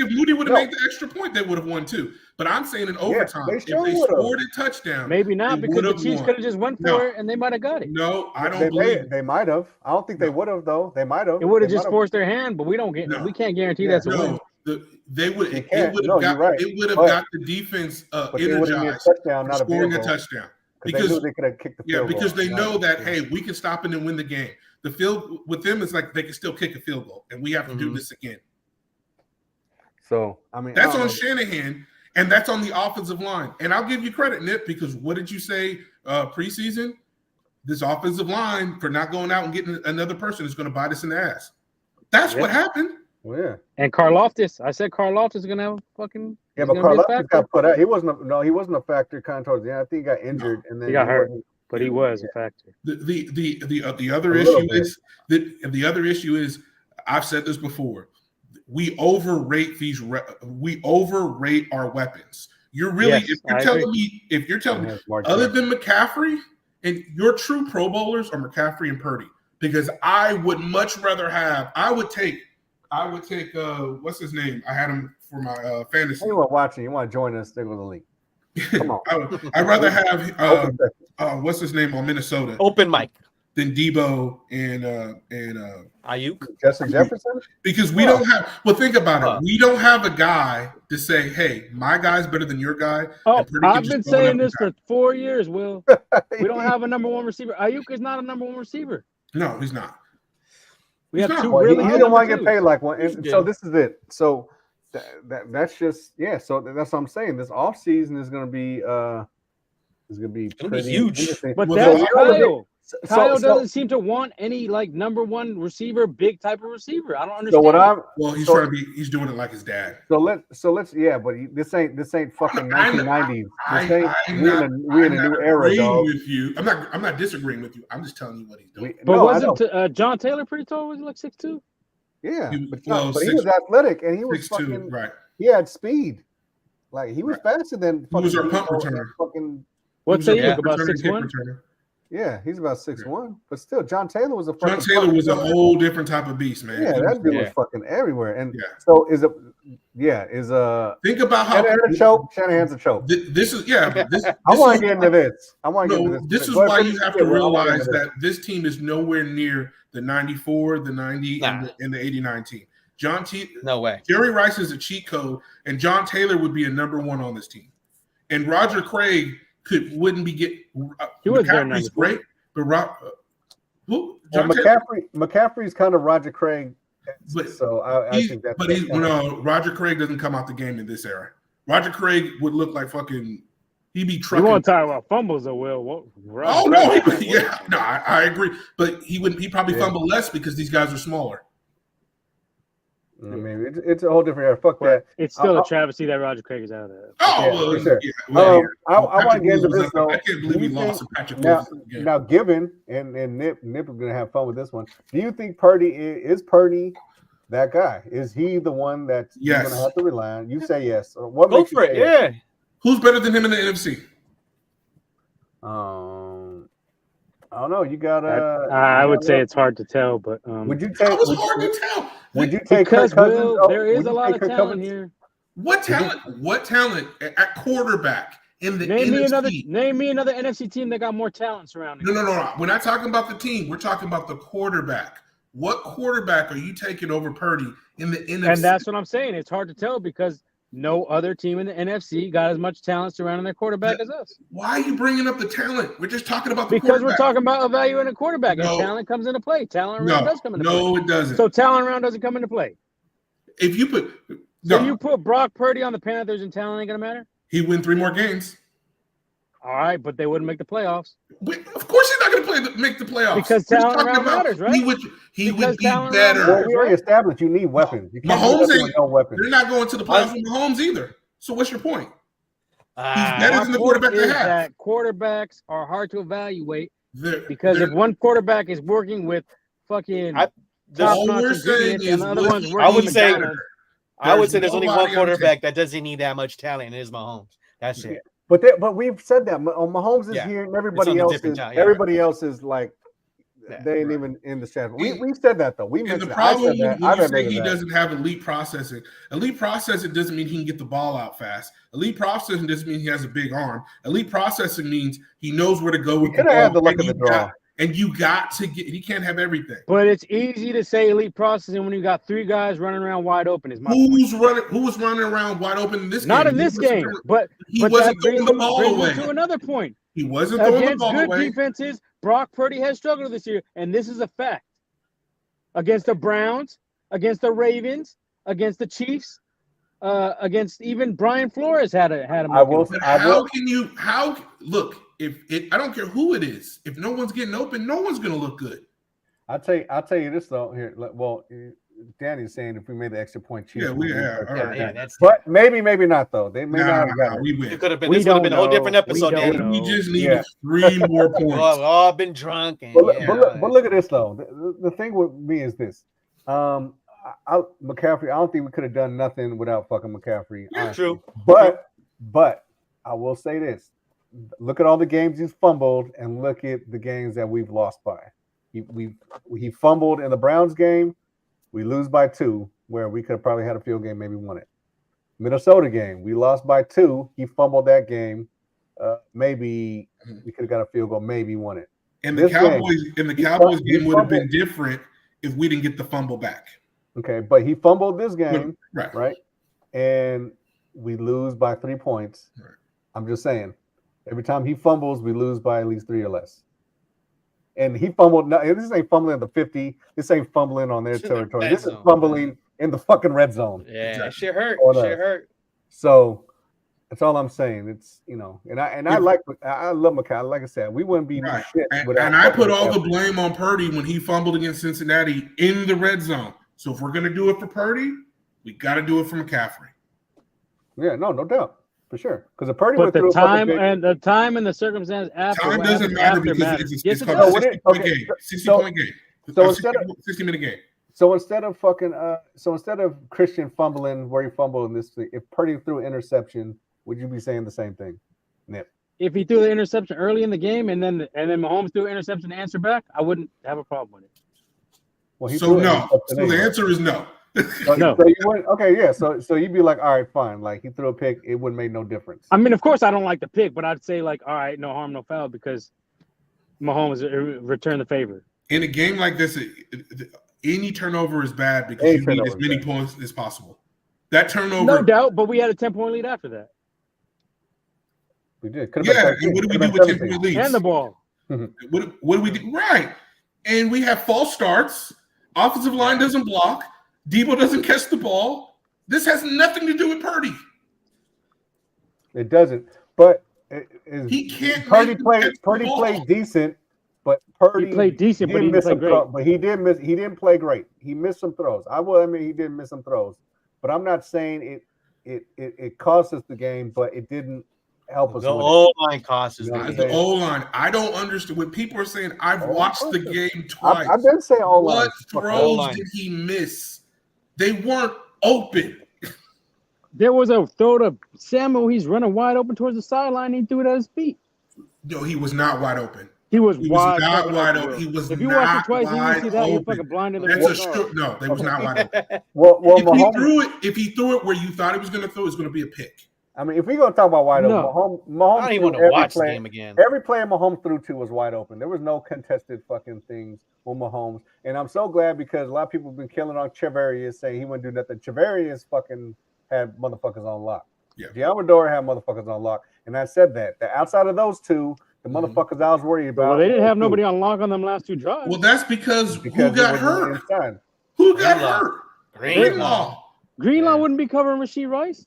if Moody would have made the extra point, they would have won too. But I'm saying in overtime, if they scored a touchdown, maybe not because the Chiefs could have just went for it and they might have got it. No, I don't believe they might have. I don't think they would have though. They might have. It would have just forced their hand, but we can't guarantee that's a win. They would. It would have got the defense energized for scoring a touchdown. Because they could have kicked the field goal. Because they know that we can stop it and win the game. The field with them is like they can still kick a field goal, and we have to do this again. So I mean, that's on Shanahan, and that's on the offensive line. And I'll give you credit, Nip, because what did you say preseason? This offensive line for not going out and getting another person is going to bite us in the ass. That's what happened. Well, yeah. And Karlaftis, I said Karlaftis is going to have a fucking. Yeah, but Karlaftis got put out. He wasn't a factor kind of towards the end. I think he got injured and then he got hurt. But he was a factor. The other issue is I've said this before. We overrate our weapons. If you're telling me other than McCaffrey, and your true Pro Bowlers are McCaffrey and Purdy, because I would much rather I would take what's his name? I had him for my fantasy. You want watching? You want to join us? Stick with the link. Come on. I'd rather have what's his name on Minnesota? Open mic. Than Debo and Ayuk. Justin Jefferson? Because we don't have think about it. We don't have a guy to say, hey, my guy's better than your guy. I've been saying this for 4 years, Will. We don't have a number 1 receiver. Ayuk is not a number 1 receiver. No, he's not. We have 2 really good. He don't want to get paid like one. And so this is it. So that's just so that's what I'm saying. This offseason is going to be is going to be gonna be huge. But that's Kyle. Kyle doesn't seem to want any like number one receiver, big type of receiver. I don't understand. He's doing it like his dad. So let's but this ain't fucking 1990s. We're in a new era, dog. With you. I'm not disagreeing with you. I'm just telling you what he's doing. But wasn't John Taylor pretty tall? Was he like 6'2"? Yeah, but he was athletic and he was 6'2", fucking right. He had speed. Like he was faster than who was our punt returner? What's he about 6'1"? Yeah, he's about 6'1", but still, John Taylor was a whole different type of beast, man. Yeah, that dude was fucking everywhere. And so think about how Shanahan's a choke. This is I want to get into this. This is why you have to realize that this team is nowhere near the 94, the 90, and the 89 team. No way. Jerry Rice is a cheat code, and John Taylor would be a number one on this team. And Roger Craig wouldn't be getting. He was McCaffrey's great, but McCaffrey's kind of Roger Craig. So I think that's. But Roger Craig doesn't come out the game in this era. Roger Craig would look like fucking. He'd be trucking. You want to talk about fumbles, though, Will? I agree. But he probably fumble less because these guys are smaller. I mean, it's a whole different era. Fuck that. It's still a travesty that Roger Craig is out of there. For sure. I want to get into this though. I can't believe we lost Patrick now, given and Nip is going to have fun with this one. Do you think Purdy is Purdy that guy? Is he the one that you're going to have to rely on? You say yes. What Go for it. Yeah. Who's better than him in the NFC? I don't know. You got I would say it's hard to tell, but would you take? Hard to tell. Would you take because Kirk Cousins? Will, there is a lot of talent here. What talent at quarterback in the NFC? Name me another NFC team that got more talent surrounding. No. We're not talking about the team. We're talking about the quarterback. What quarterback are you taking over Purdy in the NFC? And that's what I'm saying. It's hard to tell because no other team in the NFC got as much talent surrounding their quarterback as us. Why are you bringing up the talent? We're just talking about the because we're talking about evaluating a quarterback, and talent comes into play. Talent round does come into play. No, it doesn't. So talent round doesn't come into play. If you put you put Brock Purdy on the Panthers and talent ain't gonna matter? He win 3 more games. All right, but they wouldn't make the playoffs. Of course he's not going to make the playoffs. Because talent round matters, right? He would be better. Well, we already established you need weapons. You can't Mahomes ain't no weapons. They're not going to the playoffs with Mahomes either. So what's your point? He's better than the quarterback they have. That quarterbacks are hard to evaluate because if one quarterback is working with fucking top-notch ingredients and the other one's working I would say there's only one quarterback that doesn't need that much talent, and it is Mahomes. That's it. But we've said that Mahomes is here, and everybody else is like they ain't even in the chat. We've said that though. We mentioned the problem when you say he doesn't have elite processing. Elite processing doesn't mean he can get the ball out fast. Elite processing doesn't mean he has a big arm. Elite processing means he knows where to go with the ball. Have the luck of the draw. And you got to get. He can't have everything. But it's easy to say elite processing when you got 3 guys running around wide open. Who was running around wide open in this game? Not in this game, but wasn't throwing the ball away. To another point. He wasn't throwing the ball away. Against good defenses, Brock Purdy has struggled this year, and this is a fact. Against the Browns, against the Ravens, against the Chiefs, against even Brian Flores had him. Look? I don't care who it is. If no one's getting open, no one's going to look good. I'll tell you this though. Here, well, Danny's saying if we made the extra point, Chiefs. But maybe not though. They may not have got it. We win. This would have been a whole different episode. We just needed 3 more points. We've all been drunk. But look at this though. The thing with me is this. McCaffrey. I don't think we could have done nothing without fucking McCaffrey. Yeah, true. But I will say this. Look at all the games he's fumbled and look at the games that we've lost by. He fumbled in the Browns game. We lose by 2, where we could have probably had a field game, maybe won it. Minnesota game, we lost by 2. He fumbled that game. Maybe we could have got a field goal, maybe won it. And the Cowboys game would have been different if we didn't get the fumble back. Okay, but he fumbled this game, right? And we lose by 3 points. Right. I'm just saying. Every time he fumbles, we lose by at least 3 or less. And he fumbled. No, this ain't fumbling at the 50. This ain't fumbling on their territory. This is fumbling in the fucking red zone. Yeah, that shit hurt. Shit hurt. So That's all I'm saying. It's and I love McCaffrey. Like I said, we wouldn't be right. shit without. And I put all the blame on Purdy when he fumbled against Cincinnati in the red zone. So if we're gonna do it for Purdy, we got to do it for McCaffrey. Yeah, no doubt. For sure, because the Purdy. But the time and the circumstance after time doesn't matter because it's called a 60-point game. 60-point game. So instead of 60-minute game. So instead of Christian fumbling where he fumbled in this, if Purdy threw an interception, would you be saying the same thing, Nip? If he threw the interception early in the game and then Mahomes threw an interception to answer back, I wouldn't have a problem with it. Well, so no. So the answer is no. No. So you wouldn't, okay, yeah. So you'd be like, all right, fine. Like he threw a pick, it wouldn't make no difference. I mean, of course, I don't like the pick, but I'd say like, all right, no harm, no foul, because Mahomes returned the favor. In a game like this, any turnover is bad because you need as many points as possible. That turnover, no doubt, but we had a 10-point lead after that. We did. And what do we do with 10-point leads? And the ball. What do we do? Right. And we have false starts. Offensive line doesn't block. Debo doesn't catch the ball. This has nothing to do with Purdy. It doesn't. But he can't. Purdy played decent, but Purdy played decent, but he didn't play great. But he didn't play great. He missed some throws. I will admit he didn't miss some throws. But I'm not saying it cost us the game, but it didn't help us. The O-line cost us. The O-line. I don't understand when people are saying I've watched the game twice. I've been saying O-line. What throws did he miss? They weren't open. There was a throw to Samuel. He's running wide open towards the sideline. He threw it at his feet. No, he was not wide open. He was not wide open. He was if you not watch it twice, wide you see that open. you're fucking blinded. No, they was not wide open. Well, if he threw it where you thought he was going to throw, it's going to be a pick. I mean, if we're going to talk about wide open, Mahomes I don't even want to watch the game again. Every player Mahomes threw to was wide open. There was no contested fucking things with Mahomes. And I'm so glad because a lot of people have been killing on Chevarius saying he wouldn't do nothing. Chevarius fucking had motherfuckers on lock. Yeah. Giamador had motherfuckers on lock. And I said that. Outside of those two, the motherfuckers I was worried about. Well, they didn't have nobody on lock on them last two drives. Well, that's because who got hurt? Who got hurt? Greenlaw. Greenlaw wouldn't be covering Rashee Rice.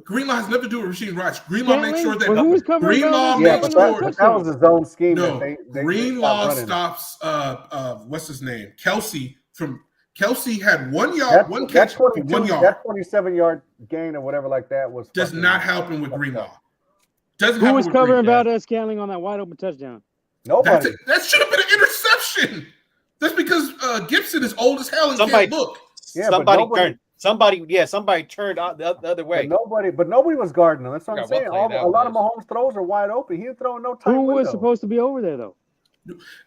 Greenlaw has nothing to do with Rashee Rice. Greenlaw makes sure that who was covering Greenlaw makes sure that was his own scheme. No, Greenlaw stops what's his name? Kelsey had 1 yard, one catch, 1 yard. That 27-yard gain or whatever like that was does not help him with Greenlaw. Who was covering Valdez-Scantling on that wide open touchdown? Nobody. That should have been an interception. That's because Gibson is old as hell and can't look. Yeah, somebody turned out the other way. But nobody was guarding him. That's what I'm saying. A lot of Mahomes throws are wide open. He didn't throw no tight window. Who was supposed to be over there though?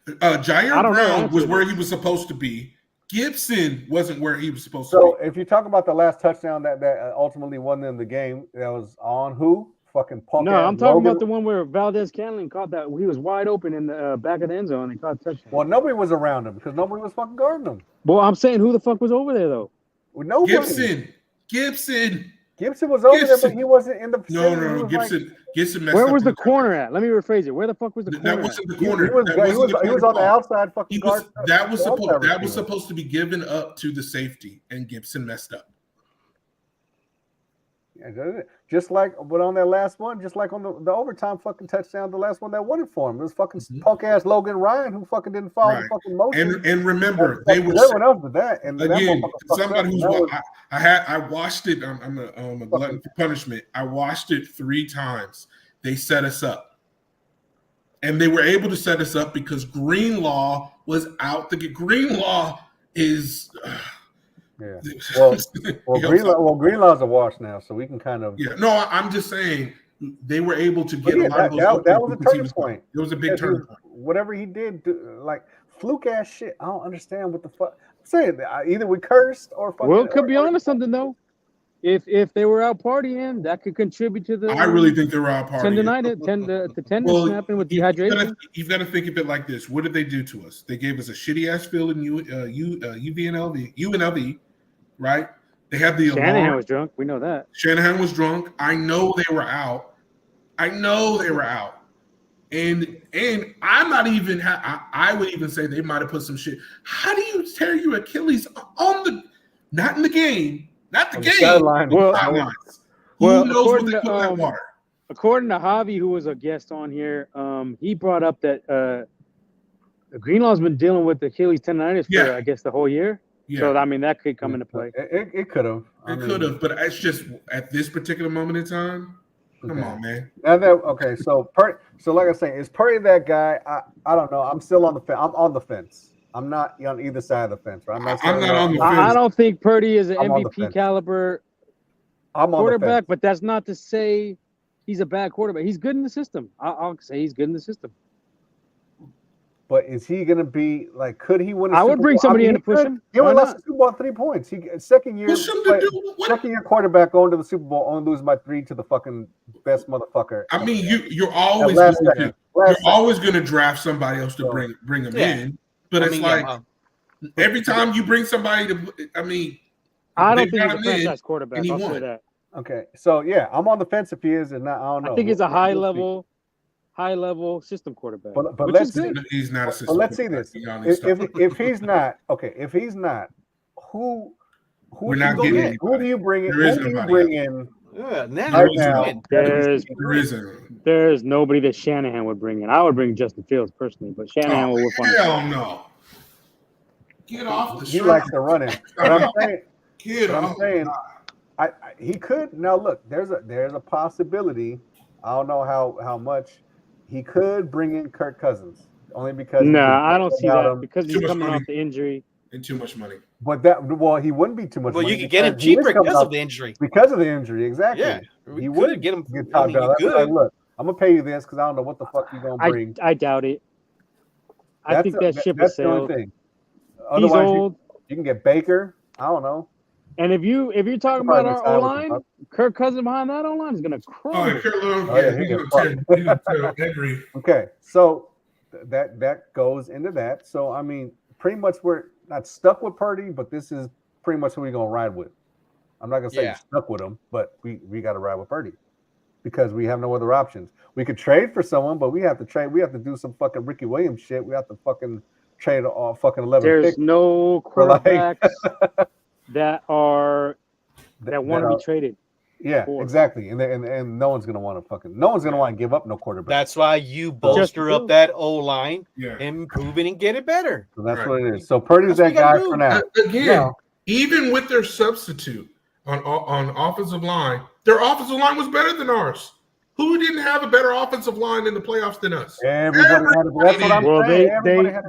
Jair Brown was where he was supposed to be. Gibson wasn't where he was supposed to be. So if you talk about the last touchdown that ultimately won them the game, that was on who? Fucking punk. No, I'm talking about the one where Valdez-Scantling caught that. He was wide open in the back of the end zone and caught a touchdown. Well, nobody was around him because nobody was fucking guarding him. Well, I'm saying who the fuck was over there though? Nobody. Gibson was over there, but he wasn't in the. No. Gibson messed Where up. was the corner at? Let me rephrase it. Where the fuck was the corner? That wasn't the corner. He was on the outside fucking guard. That was supposed to be given up to the safety, and Gibson messed up. Yeah, just like but on that last one, just like on the overtime fucking touchdown, the last one that won it for him. It was fucking punk ass Logan Ryan who fucking didn't follow the fucking motion. And remember, they were everyone else did that. And again, somebody who's I watched it. I'm a glutton for punishment. I watched it 3 times. They set us up, and they were able to set us up because Greenlaw was out. Greenlaw is. Yeah. Well, Greenlaw's a wash now, so we can kind of. Yeah. No, I'm just saying they were able to get a lot of those. That was a turning point. It was a big turning point. Whatever he did, like fluke ass shit. I don't understand what the fuck. I'm saying either we cursed or fucking. Well, it could be onto something though. If they were out partying, that could contribute to the. I really think they were out partying. The tendon snapping with dehydration. You've got to think of it like this. What did they do to us? They gave us a shitty ass field in UNLV, right? They had the Shanahan alarm. was drunk. We know that. Shanahan was drunk. I know they were out. And I'm not even. I would even say they might have put some shit. How do you tear your Achilles not in the game? Not the game. Sideline. Who knows what they put in that water? according to Javi, who was a guest on here, he brought up that Greenlaw's been dealing with Achilles tendonitis for I guess the whole year. Yeah. So I mean that could come into play. It could have. It could have, but it's just at this particular moment in time. Come on, man. Now that okay, so like I say, is Purdy that guy? I don't know. I'm still on the fence. I'm on the fence. I'm not on either side of the fence. Right? I'm not on the fence. I don't think Purdy is an MVP caliber quarterback, but that's not to say he's a bad quarterback. He's good in the system. I'll say he's good in the system. But is he going to be like? Could he win? I would bring somebody in to push him. He only lost the Super Bowl 3 points. He second year quarterback going to the Super Bowl, only losing by 3 to the fucking best motherfucker. I mean, you're always going to draft somebody else to bring him in, but it's every time you bring somebody to, I don't think he's a franchise quarterback. I'll say that. Okay, so I'm on the fence if he is, and not, I don't know. I think he's a high level system quarterback. But let's see. He's not a system. But let's see this. If he's not, who do you bring in? Who do you bring in? Right now, there's nobody that Shanahan would bring in. I would bring Justin Fields personally, but Shanahan will work on it. Hell no. Get off the He likes to run it. But I'm saying, he could. Now look, there's a possibility. I don't know how much. He could bring in Kirk Cousins only because. I don't see that because he's coming off the injury and too much money. But he wouldn't be too much. Well, you could get him cheaper because of the injury. Because of the injury, exactly. Yeah, he would get him. Top dollar. Like, look, I'm gonna pay you this because I don't know what the fuck you're gonna bring. I doubt it. I think that ship is sailed. Thing. He's old. You can get Baker. I don't know. And if you're talking about our O-line, Kirk Cousins behind that O-line is going to crumble. Okay, so that goes into that. So, I mean, pretty much we're not stuck with Purdy, but this is pretty much who we're going to ride with. I'm not going to say stuck with him, but we got to ride with Purdy because we have no other options. We could trade for someone, but we have to trade. We have to do some fucking Ricky Williams shit. We have to fucking trade all fucking 11 There's picks. No quarterbacks that want to be traded. Yeah, exactly. And no one's gonna want to give up no quarterback. That's why you bolster up that O line and improve it and get it better. So that's what it is. So Purdy's that guy for now. Again, even with their substitute on offensive line, their offensive line was better than ours. Who didn't have a better offensive line in the playoffs than us?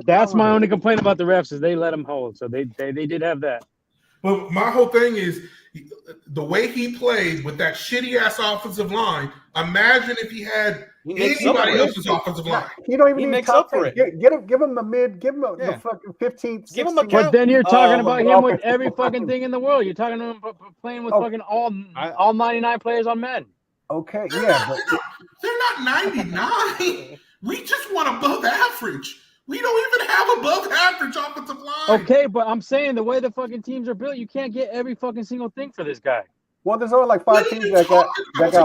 That's my only complaint about the refs is they let them hold. So they did have that. But my whole thing is the way he played with that shitty ass offensive line. Imagine if he had anybody else's offensive line. He don't even need top 10. Give him the mid. Give him the fucking 15th. Give him a. But then you're talking about him with every fucking thing in the world. You're talking about him playing with fucking all 99 players on men. Okay, they're not 99. We just want above average. We don't even have above average offensive line. Okay, but I'm saying the way the fucking teams are built, you can't get every fucking single thing for this guy. Well, there's only like 5 teams that got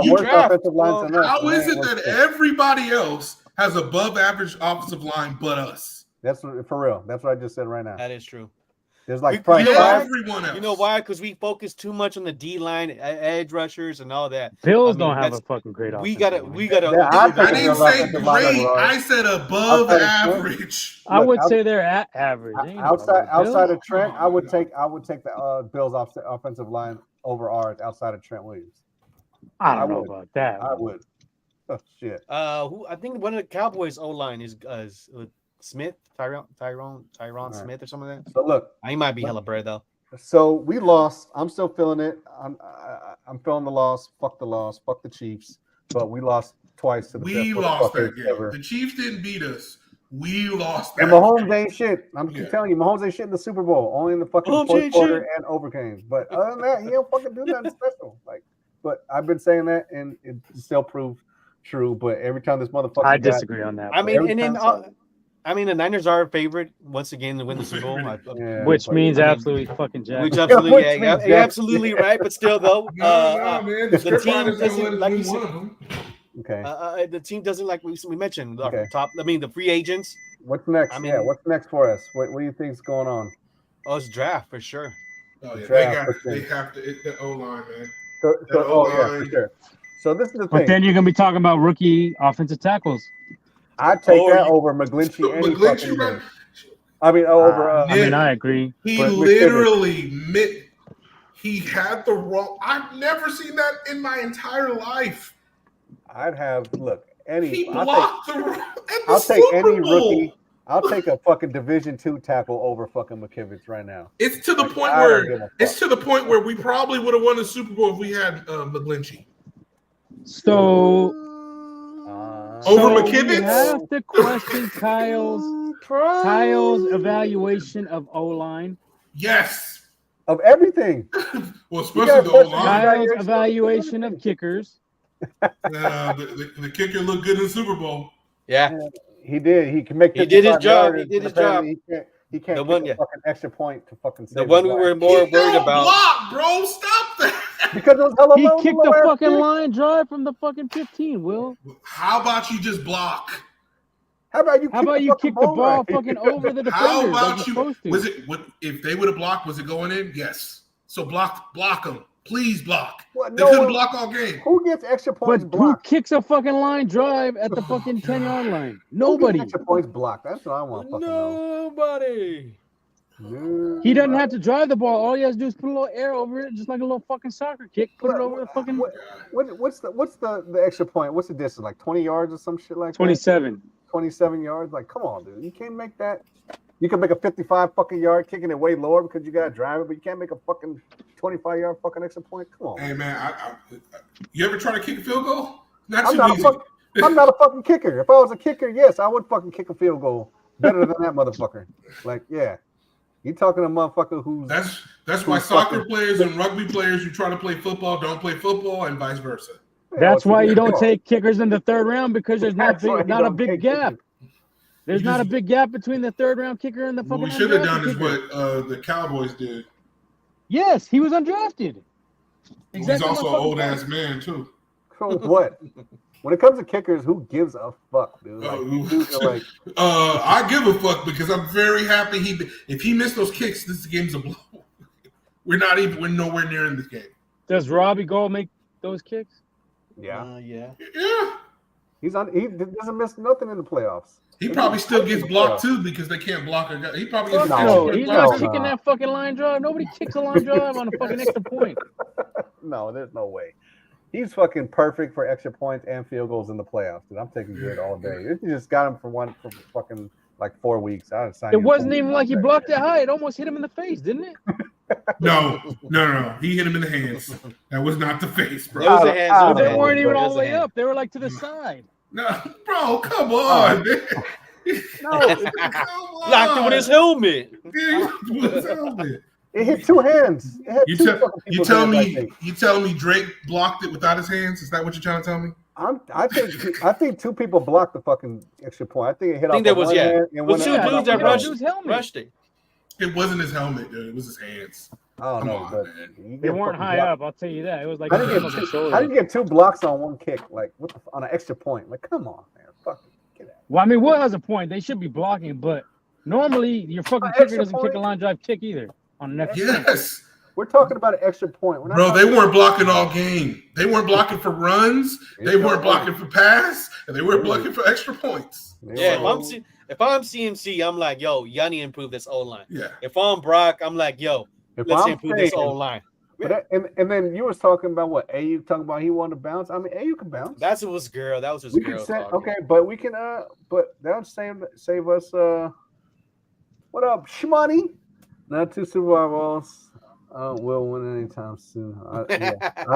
worse offensive lines than us. How is it that everybody else has above average offensive line but us? That's for real. That's what I just said right now. That is true. There's like probably everyone else. You know why? Because we focus too much on the D line, edge rushers, and all that. Bills don't have a fucking great offense. We gotta. I didn't say great. I said above average. I would say they're at average. Outside of Trent, I would take the Bills offensive line over ours. Outside of Trent Williams, I don't know about that. I would. Oh shit. Who I think one of the Cowboys O line is Smith, Tyron Smith or something like that. So look, he might be hella bread though. So we lost. I'm still feeling it. I'm feeling the loss. Fuck the loss. Fuck the Chiefs. But we lost twice to the We lost that game. Ever. The Chiefs didn't beat us. We lost that. And Mahomes ain't shit. I'm telling you, Mahomes ain't shit in the Super Bowl. Only in the fucking fourth quarter and overgames. But other than that, he don't fucking do nothing special. But I've been saying that, and it still proved true. But every time this motherfucker, I disagree on that. I mean, and then. The Niners are a favorite once again to win the Super Bowl, which means absolutely fucking jack. Which absolutely, you're absolutely right. But still, though, the team doesn't like you said. Okay. The team doesn't like we mentioned. Top. I mean, the free agents. What's next? What's next for us? What do you think's going on? Oh, it's draft for sure. Oh yeah, they have to. It's the O line, man. For sure. So this is the But thing. then you're gonna be talking about rookie offensive tackles. I'd take that over McGlinchey any fucking day. I mean, over. I agree. He literally he had the wrong. I've never seen that in my entire life. I'd have any. He blocked I'll take any rookie. I'll take a fucking Division II tackle over fucking McKivitz right now. It's to the point where we probably would have won the Super Bowl if we had McGlinchey. So over McKivitz? We have to question Kyle's evaluation of O-line. Yes. Of everything. Well, especially the O-line. Kyle's evaluation of kickers. The kicker looked good in the Super Bowl. Yeah. He did. He can make. He did his job. He did his job. He can't the one, fucking extra point to fucking save the one we were more worried about. Block, bro. Stop that. Because it was hella he kicked the fucking line drive from the fucking 15. Will. How about you just block? How about you kick the ball fucking over the defender? How about you? Was it? If they would have blocked, was it going in? Yes. So block them. Please block. They couldn't block all game. Who gets extra points Who blocked? kicks a fucking line drive at the fucking 10-yard line? Nobody. Who gets extra points blocked? That's what I want to fucking know. Nobody. He doesn't have to drive the ball. All he has to do is put a little air over it, just like a little fucking soccer kick. Put it over the fucking. What's the extra point? What's the distance? Like 20 yards or some shit like 27. that? 27 yards. Like, come on, dude. You can't make that. You can make a 55 fucking yard kicking it way lower because you got to drive it, but you can't make a fucking 25-yard fucking extra point. Come on. Hey, man, you ever try to kick a field goal? I'm not a fucking kicker. If I was a kicker, yes, I would fucking kick a field goal better than that motherfucker. Like, yeah. You talking to a motherfucker who's... That's why soccer players and rugby players who try to play football don't play football and vice versa. That's why you don't take kickers in the third round because there's not a big gap. There's not a big gap between the third-round kicker and the fucking. What we should have done is what the Cowboys did. Yes, he was undrafted. Exactly. He's also an old-ass man, too. So what? When it comes to kickers, who gives a fuck, dude? I give a fuck because I'm very happy if he missed those kicks, this game's a blow. We're nowhere near in this game. Does Robbie Gould make those kicks? Yeah. Yeah. He doesn't miss nothing in the playoffs. He probably still gets blocked too because they can't block a guy. He probably gets he's not kicking that fucking line drive. Nobody kicks a line drive on a fucking extra point. No, there's no way. He's fucking perfect for extra points and field goals in the playoffs, dude. I'm taking good all day. You just got him for fucking like 4 weeks. It wasn't even like he blocked it high. It almost hit him in the face, didn't it? No. He hit him in the hands. That was not the face, bro. They weren't even all the way up. They were like to the side. No, bro, come on, man. Locked it with his helmet. It hit 2 hands. You telling me Drake blocked it without his hands? Is that what you're trying to tell me? I think 2 people blocked the fucking extra point. I think it hit off. That was hand that rushed it. It wasn't his helmet, dude. It was his hands. I don't know, but they weren't high up. I'll tell you that. It was like I didn't get 2 blocks on 1 kick, like on an extra point. Like, come on, man, fuck. Get out. Well, I mean, Will has a point. They should be blocking, but normally your fucking kicker doesn't kick a line drive kick either on an extra point. Yes. We're talking about an extra point. Bro, they weren't blocking all game. They weren't blocking for runs. They weren't blocking for pass, and they weren't blocking for extra points. Yeah, if I'm CMC, I'm like, yo, y'all need to improve this O-line. Yeah. If I'm Brock, I'm like, yo, let's improve this O-line. But and then you was talking about what AU talking about. He wanted to bounce. I mean, AU can bounce. That was girl. That was his girl. Okay, but we can. But that would save us. What up, Shmoney? Not 2 Super Bowls. Will win anytime soon. I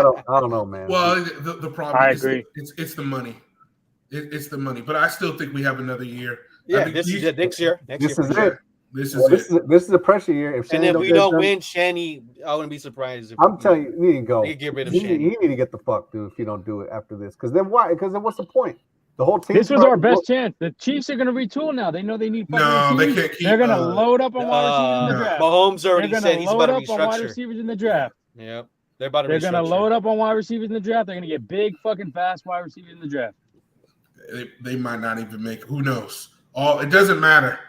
don't know, man. Well, the problem. I agree. It's the money. It's the money. But I still think we have another year. Yeah, this is it. Next year. This is it. This is a pressure year. And if we don't win, Shanny, I wouldn't be surprised. I'm telling you, you need to go. You get rid of Shanny. You need to get the fuck, dude. If you don't do it after this, because then why? Because then what's the point? The whole team. This was our best chance. The Chiefs are going to retool now. They know they need. No, they can't keep. They're going to load up on wide receivers in the draft. Mahomes already said he's about to restructure. They're going to load up on wide receivers in the draft. Yep, they're about to. They're going to load up on wide receivers in the draft. They're going to get big, fucking fast wide receivers in the draft. They might not even make. Who knows? It doesn't matter.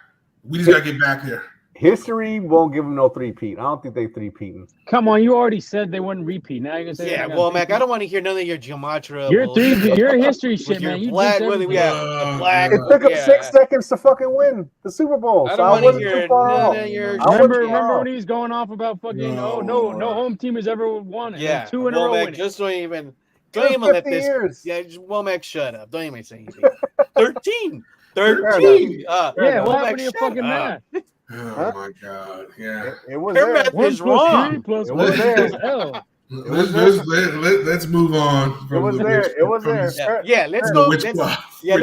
We just got to get back there. History won't give them no three-peat. I don't think they three-peating. Come on, you already said they wouldn't repeat. Now you're gonna say Womack, I don't want to hear none of your gematria. Your history shit, man. You black, jinxed everything. the black. It took them 6 seconds to fucking win the Super Bowl. I don't want to hear none of your. Remember when he's going off about fucking no home team has ever won it. Yeah, 2 in a row. Womack, just don't even let this. Years. Yeah, Womack, shut up. Don't even say anything. 13. Yeah, what happened to your fucking math? Oh my god! Yeah, it was Your there. math is wrong. 3 plus it was there. L. Let's move on. It was there. It was there. Yeah, let's go. Let's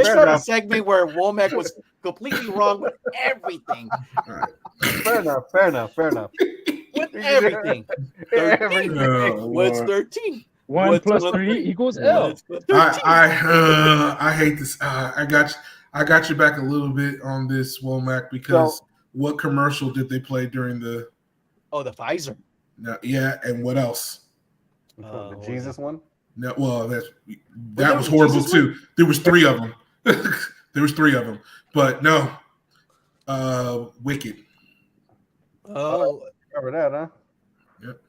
start a segment where Womack was completely wrong with everything. Fair enough. With everything. 13. What's 13? 1 plus 3 equals L. I hate this. I got you back a little bit on this, Womack, because what commercial did they play during the? Oh, the Pfizer. No, yeah, and what else? The Jesus one. No, well, that was horrible too. There was 3 of them. But no, Wicked. Oh, remember that, huh? Yep.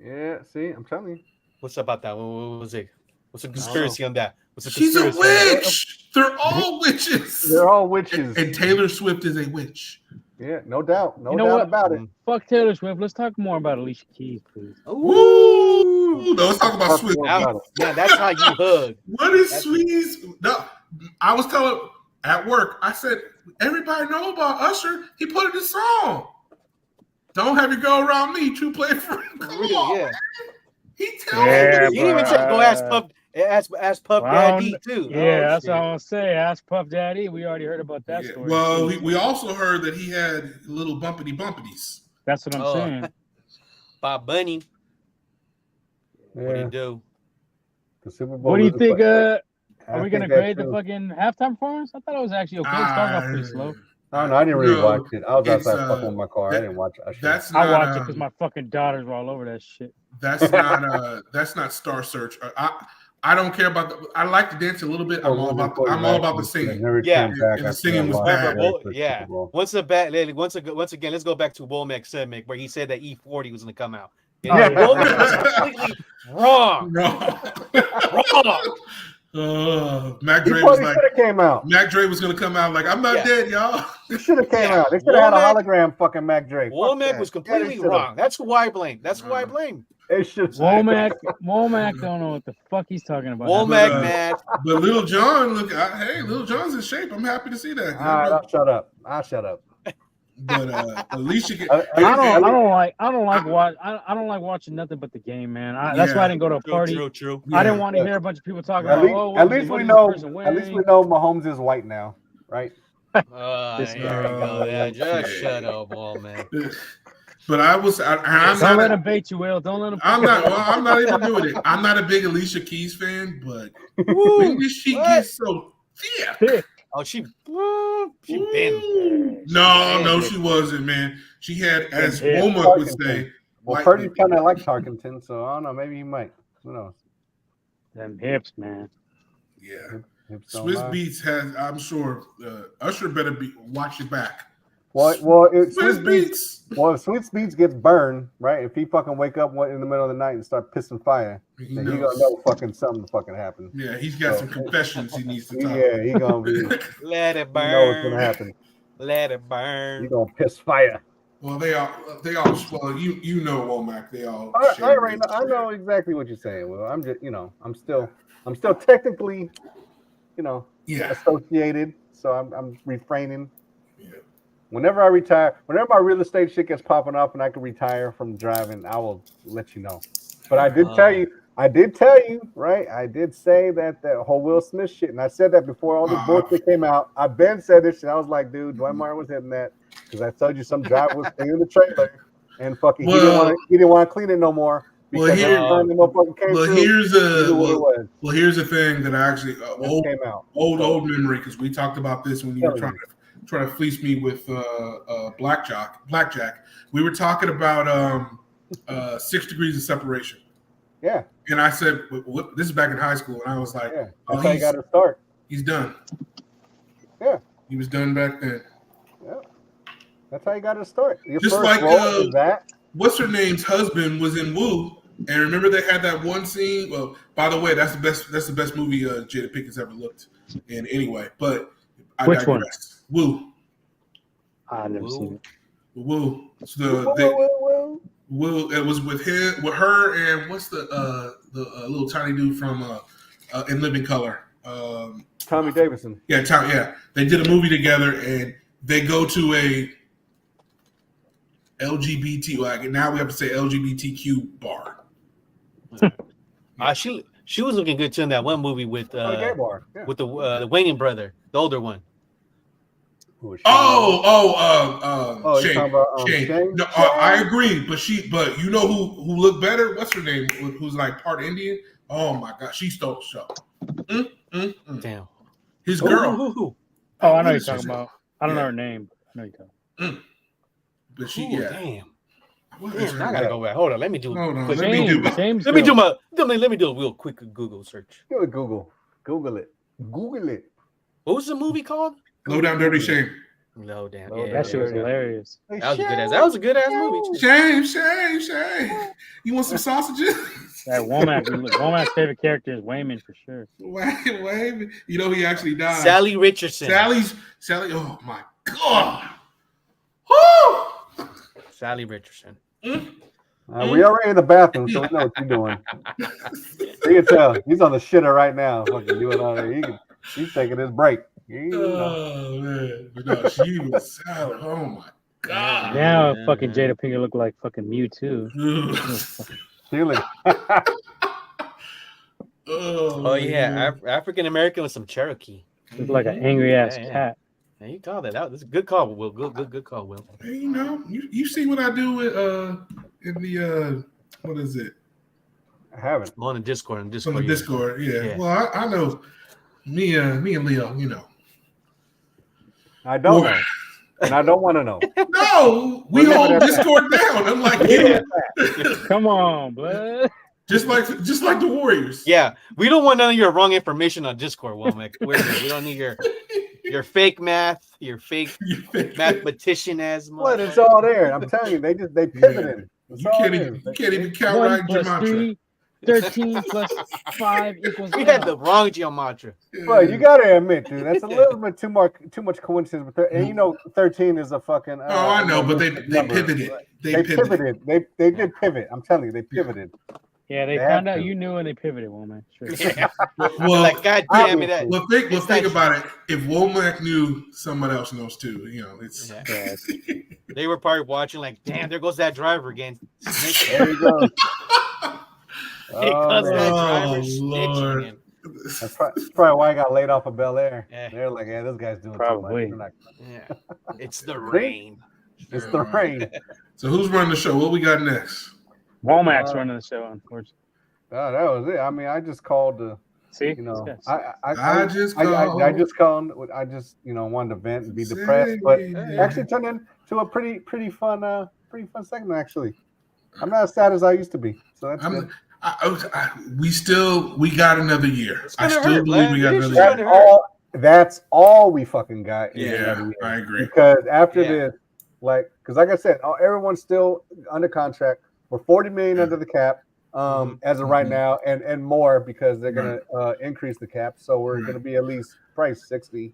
Yeah. See, I'm telling you. What's about that? What was it? What's the conspiracy on that? She's a witch. They're all witches. They're all witches. And Taylor Swift is a witch. Yeah, no doubt. No doubt about it. Fuck Taylor Swift. Let's talk more about Alicia Keys, please. Ooh. No, let's talk about Swift. Yeah, that's how you hug. What is Sweet's? No, I was telling at work, I said, everybody know about Usher. He put in his song. Don't have you go around me, true play friend. Come on, man. He tells me. He didn't even say go ask Puff Daddy too. Yeah, that's what I was gonna say. Ask Puff Daddy. We already heard about that story. Well, we also heard that he had little bumpities. That's what I'm saying. Bob Bunny. What do you do? The Super Bowl. What do you think? Are we gonna grade the fucking halftime performance? I thought it was actually okay. It started off pretty slow. I don't know. I didn't really watch it. I was outside fucking with my car. I didn't watch it. I watched it because my fucking daughters were all over that shit. That's not Star Search. I don't care about the. I like to dance a little bit. I'm all about the singing. Yeah, and the singing was bad. Yeah. Once again, let's go back to Womack's segment where he said that E40 was going to come out. Womack was completely wrong. Mac Dre was like, came out. Mac Dre was going to come out like, I'm not dead, y'all. He should have came out. They should have had a hologram fucking Mac Dre. Womack was completely wrong. That's who I blame. Womack don't know what the fuck he's talking about. Womack mad. But Little John, Little John's in shape. I'm happy to see that. All right, I'll shut up. But Alicia, I don't like watching nothing but the game, man. That's why I didn't go to a party. True. I didn't want to hear a bunch of people talking about. At least we know Mahomes is white now, right? There you go. Yeah, just shut up, ball man. But I'm don't let him bait you, Will. Don't let him. I'm not even doing it. I'm not a big Alicia Keys fan, but when did she get so thick? Oh, she been. No, she wasn't, man. She had, as Womack would say. Well, Purdy kind of likes Tarkenton, so I don't know. Maybe he might. Who knows? Them hips, man. Yeah. Swiss Beats has. I'm sure Usher better watch it back. Well, if Swiss Beats gets burned, right? If he fucking wake up in the middle of the night and start pissing fire, then he gonna know fucking something fucking happen. Yeah, he's got some confessions he needs to talk. Yeah, he gonna be. Let it burn. You know what's gonna happen. Let it burn. He gonna piss fire. Well, they all. Well, you know, Womack. They all. I know exactly what you're saying. Well, I'm just, I'm still technically, associated. So I'm refraining. Yeah. Whenever I retire, whenever my real estate shit gets popping up and I can retire from driving, I will let you know. But I did tell you, right? I did say that whole Will Smith shit, and I said that before all this bullshit came out. I've been said this shit. I was like, dude, Dwight Martin was hitting that because I told you some driver was in the trailer and fucking he didn't want to clean it no more. Because here's the thing that I actually old memory, because we talked about this when you were trying to fleece me with blackjack. We were talking about 6 degrees of separation. Yeah. And I said, this is back in high school, and I was like, that's how you got to start. He's done. Yeah. He was done back then. Yeah. That's how you got to start. Your Just first like role is that. What's her name's husband was in Woo, and remember they had that one scene. Well, by the way, that's the best movie Jada Pinkett's ever looked in. Anyway, but I Which digress. Woo. I've never seen it. Woo. So Woo. It was with her, and what's the little tiny dude from In Living Color? Tommy Davidson. Yeah, Tommy. Yeah, they did a movie together, and they go to a LGBT. Like now we have to say LGBTQ bar. She was looking good too in that one movie with with the Wayne brother, the older one. Shane. Shane? No, I agree, but you know who looked better? What's her name? Who's like part Indian? Oh my God, she stole the show. Damn, his girl. Oh, I know you're talking about. I don't know her name. I know you're talking. But she, damn. I gotta go back. Hold on, let me do. Hold on, let me do a real quick Google search. Do it, Google it. What was the movie called? Low Down Dirty Shame. Low Down. That shit was hilarious. That was a good ass movie. Shame. You want some sausages? That Womack's favorite character is Wayman for sure. Wayman. You know he actually died. Sally Richardson. Sally. Oh my God. Woo! Sally Richardson. We already in the bathroom, so we know what you're doing. You can tell he's on the shitter right now. Fucking doing all that. He's taking his break. Oh man, but no, she was salad. Oh my God. Now fucking Jada Pinkett look like fucking Mewtwo. Feeling. Oh yeah, African American with some Cherokee. Look like an angry ass cat. Yeah, you called that out. That's a good call, Will. Good call, Will. Hey, you know, you see what I do with in the what is it? I haven't. On the Discord. On the Discord, yeah. Well, I know me and Leo, you know. I don't know. And I don't want to know. No, we hold Discord down. I'm like, yeah. Come on, bud. Just like the Warriors. Yeah, we don't want none of your wrong information on Discord, Womack. We don't need your fake math, your fake mathematician as much. What? It's all there. I'm telling you, they pivoted. You can't even count right gematria. 13 plus 5 equals. We had the wrong gematria. Well, you gotta admit, dude, that's a little bit too much coincidence. And you know, 13 is a fucking. I know, but they pivoted. They pivoted. They did pivot. I'm telling you, they pivoted. Yeah, they found out you knew and they pivoted, Womack. Sure. Yeah. Well, like, God damn it. Well, think about it. If Womack knew, someone else knows too. You know, it's. Yeah. They were probably watching, like, damn, there goes that driver again. There you go. Lord. That's probably why I got laid off of Bel Air. Yeah. They're like, yeah, this guy's doing probably. Too much. Yeah. It's the rain. It's the rain. So who's running the show? What we got next? Womack's running the show, unfortunately. Oh, that was it. I mean, I just called to see. You know, I just called. I just wanted to vent and be depressed, but actually turned into a pretty fun segment. Actually, I'm not as sad as I used to be. So that's good. We got another year. I still believe we got another year. That's all we fucking got. Yeah, I agree. Because after this, like I said, everyone's still under contract. We're $40 million under the cap as of right now, and more because they're gonna increase the cap. So we're gonna be at least price 60.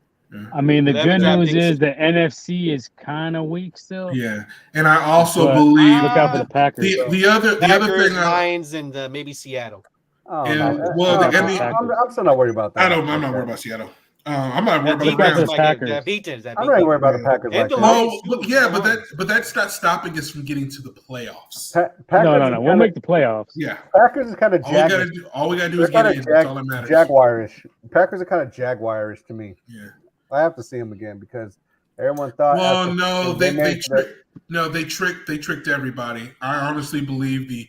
I mean, the good news is the NFC is kind of weak still. Yeah, and I also believe look out for the Packers. The other thing, Lions, and maybe Seattle. I'm still not worried about that. I'm not worried about Seattle. I'm not worried about the Packers. I'm not worried about the Packers. But that's not stopping us from getting to the playoffs. No. We'll make the playoffs. Yeah. Packers is kind of all we gotta do is get in. That's all that matters. Jaguarish. Packers are kind of Jaguarish to me. Yeah. I have to see them again because everyone thought. Well, no, they tricked everybody. I honestly believe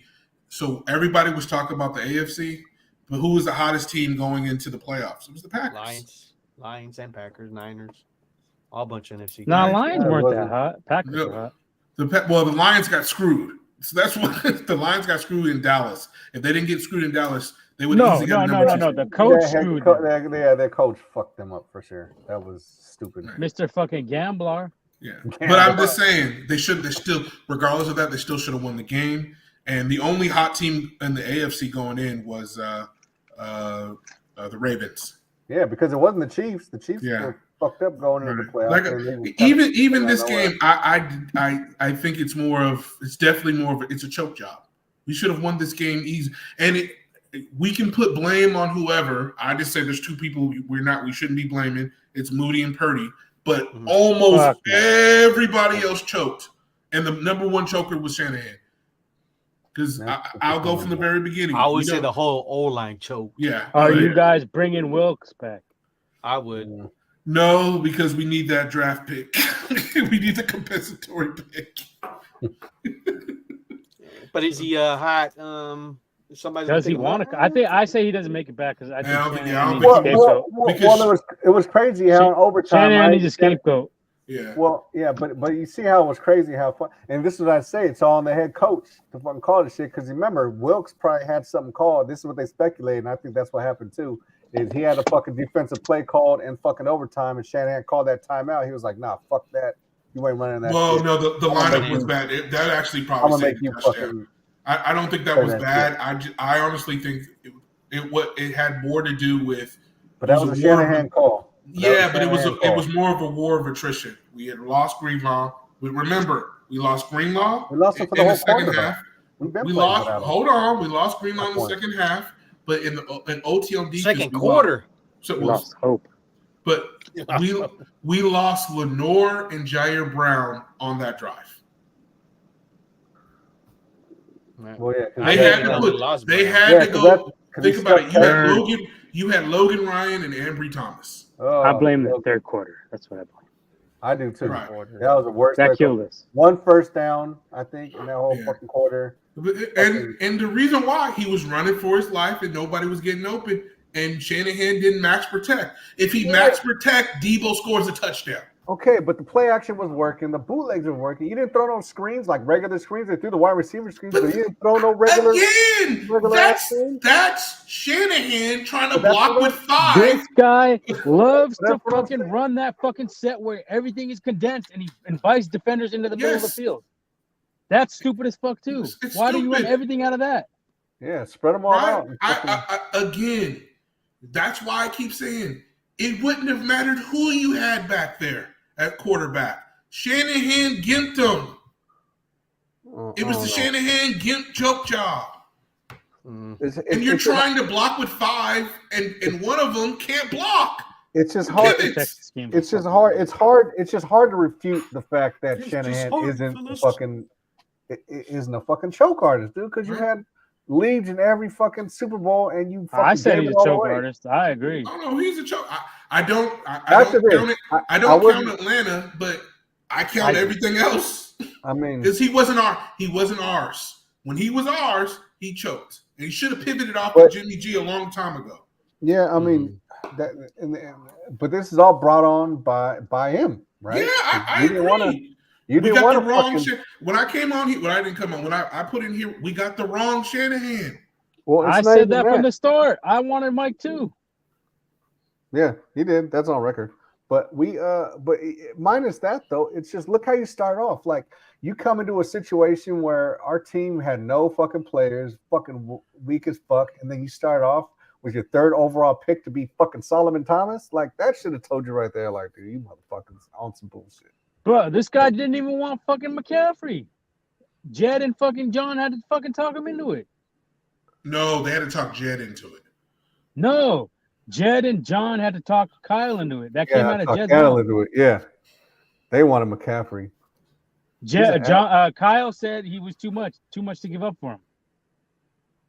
so everybody was talking about the AFC, but who was the hottest team going into the playoffs? It was the Packers. Lions and Packers, Niners, all bunch of NFC. No, Lions weren't that hot. Packers were hot. The Lions got screwed. So that's what the Lions got screwed in Dallas. If they didn't get screwed in Dallas, they would easily get No. The coach screwed them. Their coach fucked them up for sure. That was stupid. Mr. fucking Gambler. Yeah, but I'm just saying they still, regardless of that, they still should have won the game. And the only hot team in the AFC going in was the Ravens. Yeah, because it wasn't the Chiefs. The Chiefs were fucked up going into the playoffs. Like even this game, I think it's definitely more of it's a choke job. We should have won this game easy, and we can put blame on whoever. I just say there's two people we shouldn't be blaming. It's Moody and Purdy, but almost everybody else choked, and the number one choker was Shanahan. Because I'll go from the very beginning. I would say the whole O-line choke. Yeah. Are you guys bringing Wilkes back? I would. No, because we need that draft pick. We need the compensatory pick. But is he hot? Does he want to? I say he doesn't make it back because I think it was crazy how in overtime. Shanahan needs a scapegoat. Yeah. Well, yeah, but you see how it was crazy how fun, and this is what I say. It's all on the head coach to fucking call this shit because remember Wilkes probably had something called. This is what they speculate, and I think that's what happened too. Is he had a fucking defensive play called in fucking overtime, and Shanahan called that timeout. He was like, "Nah, fuck that. You ain't running that." Well, shit. No, the lineup was bad. That actually probably saved the touchdown. I don't think that was bad. I honestly think it had more to do with. But that was a Shanahan call. Yeah, but it was more of a war of attrition. We had lost Greenlaw. Remember, we lost Greenlaw. We lost him for the whole second half. We lost. Hold on, we lost Greenlaw in the second half, but in OT on defense, second quarter, so we lost hope. But we lost Lenore and Jair Brown on that drive. Well, yeah, they had to go. Think about it. You had Logan Ryan and Ambry Thomas. I blame the third quarter. That's what I blame. I do too. Right. That was the worst. That killed us. One first down, I think, in that whole fucking quarter. And the reason why he was running for his life and nobody was getting open, and Shanahan didn't max protect. If he max protect, Debo scores a touchdown. Okay, but the play action was working. The bootlegs were working. You didn't throw no screens like regular screens. They threw the wide receiver screens, but you didn't throw no regular. That's Shanahan trying to block with 5. This guy loves to fucking run that fucking set where everything is condensed and he invites defenders into the middle of the field. That's stupid as fuck too. Why do you run everything out of that? Yeah, spread them all out. Again, that's why I keep saying it wouldn't have mattered who you had back there at quarterback. Shanahan gimped him. It was the Shanahan gimp choke job. And you're trying to block with 5, and one of them can't block. It's just hard. It's just hard. It's hard to refute the fact that Shanahan isn't a fucking choke artist, dude. Because you had leads in every fucking Super Bowl, and you. I said he's a choke artist. I agree. No, he's a choke. I don't count Atlanta, but I count everything else. I mean, because he wasn't ours. When he was ours, he choked, and he should have pivoted off of Jimmy G a long time ago. Yeah, I mean, but this is all brought on by him, right? Yeah, I agree. You didn't want the wrong when I came on here. When I didn't come on, when I put in here, we got the wrong Shanahan. Well, I said that from the start. I wanted Mike too. Yeah, he did. That's on record. But but minus that though, it's just look how you start off. Like you come into a situation where our team had no fucking players, fucking weak as fuck, and then you start off with your 3rd overall pick to be fucking Solomon Thomas. Like that should have told you right there, like, dude, you motherfuckers on some bullshit. Bro, this guy didn't even want fucking McCaffrey. Jed and fucking John had to fucking talk him into it. No, they had to talk Jed into it. No, Jed and John had to talk Kyle into it. That came out of Jed's Kyle into it. Yeah, they wanted McCaffrey. Kyle said he was too much to give up for him.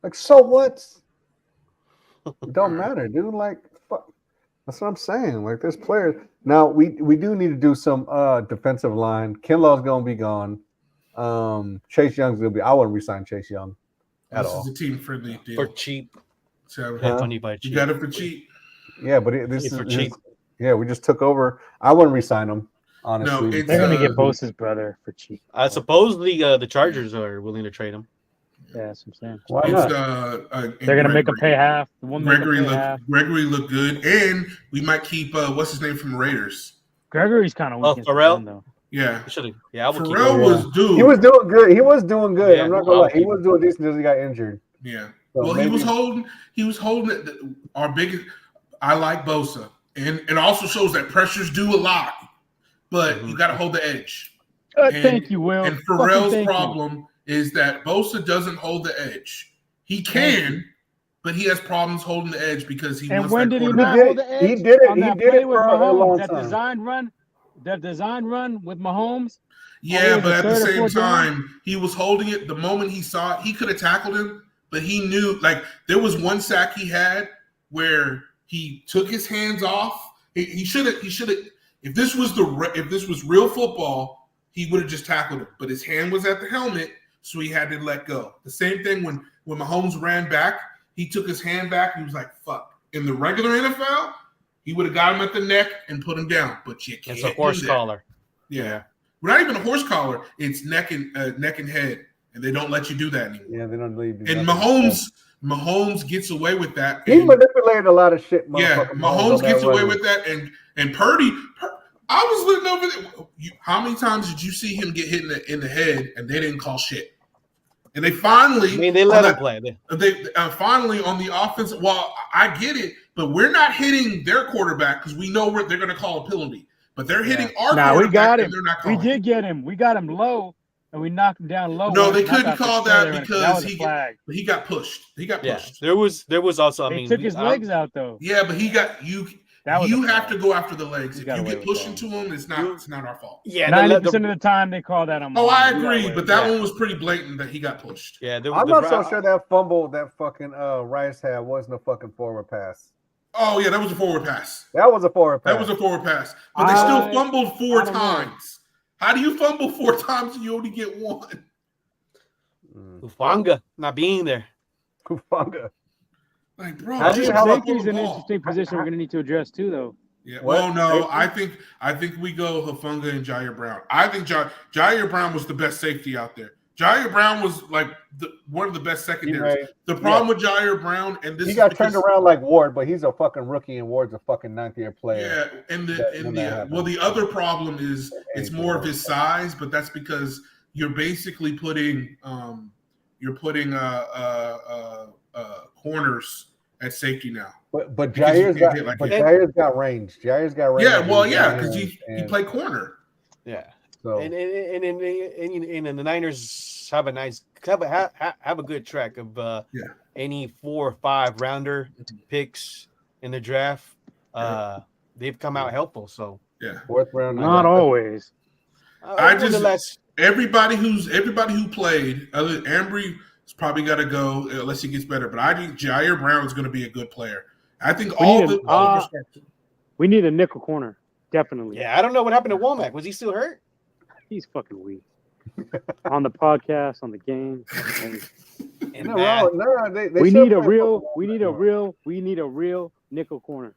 Like, so what? It don't matter, dude. Like, fuck. That's what I'm saying. Like, there's players. Now, we do need to do some defensive line. Kinlaw's going to be gone. Chase Young's going to be – I wouldn't resign Chase Young at all. This is a team-friendly deal. For cheap. So, cheap. You got it for cheap. Yeah, but this is for cheap. We just took over. I wouldn't resign him, honestly. No, they're going to get Bosa's brother for cheap. Supposedly the Chargers are willing to trade him. Yeah, that's what I'm saying. Why not? They're going to make him pay half. Gregory looked good, and we might keep what's his name from the Raiders. Gregory's kind of weak. Farrell? Yeah. Yeah, I would keep Pharrell him. was dude. He was doing good. He was doing good. Yeah, I'm not gonna lie. He was doing decent until he got injured. Yeah. So Well, maybe, he was holding it. Our biggest. I like Bosa, and it also shows that pressures do a lot, but you got to hold the edge. Thank you, Will. And Pharrell's problem is that Bosa doesn't hold the edge. He can, but he has problems holding the edge because he. And wants when that did he quarterback. not hold the edge? He did it. On He that did play it with for a long Mahomes, time. that design run with Mahomes. Yeah, but at the third or same fourth down? time, he was holding it. The moment he saw it, he could have tackled him, but he knew. Like there was one sack he had where he took his hands off. He should have. If this was real football, he would have just tackled him. But his hand was at the helmet, so he had to let go. The same thing when Mahomes ran back, he took his hand back. He was like, "Fuck." In the regular NFL, he would have got him at the neck and put him down. But you can't. It's a horse collar. Yeah. Not even a horse collar. It's neck and head, and they don't let you do that anymore. Yeah, they don't leave. And Mahomes gets away with that. He manipulated a lot of shit. Yeah, Mahomes gets away with that, and Purdy. I was living over there. How many times did you see him get hit in the head, and they didn't call shit? And they finally, they let him play. They finally on the offense. Well, I get it, but we're not hitting their quarterback because we know they're going to call a penalty. But they're hitting our quarterback. We got him. And they're not we calling. did get him. We got him low, and we knocked him down low. No, they couldn't call that because he got pushed. He got Yeah, pushed. there was also. They took his legs out though. Yeah, but he got you. You have to go after the legs. If you get pushed into him, it's not our fault. Yeah, 90% of the time they call that on. Oh, I agree, but that one was pretty blatant that he got pushed. Yeah, I'm not so sure that fumble that fucking Rice had wasn't a fucking forward pass. Oh yeah, that was a forward pass. That was a forward pass. That was a forward pass. But they still fumbled 4 times. How do you fumble 4 times and you only get 1? Hufanga not being there. Hufanga. Like, bro, safety's an interesting position we're gonna need to address too, though. Yeah. Well, no, I think we go Hufanga and Jair Brown. I think Jair Brown was the best safety out there. Jair Brown was like one of the best secondaries. Right. The problem with Jair Brown, and this he got turned around like Ward, but he's a fucking rookie, and Ward's a fucking 9th-year player. Yeah, and the other problem is it's more of his size, but that's because you're basically putting corners at safety now. But Jair's got range. Jair's got range. Yeah, well, yeah, because he played corner. Yeah. So and the Niners have a good track of any 4 or 5 rounder picks in the draft. They've come out helpful. So 4th round, not always. Everybody who played other than Ambry has probably got to go unless he gets better. But I think Jair Brown is going to be a good player. I think we need a nickel corner, definitely. Yeah, I don't know what happened to Womack. Was he still hurt? He's fucking weak. On the podcast, on the game. We need a real nickel corner.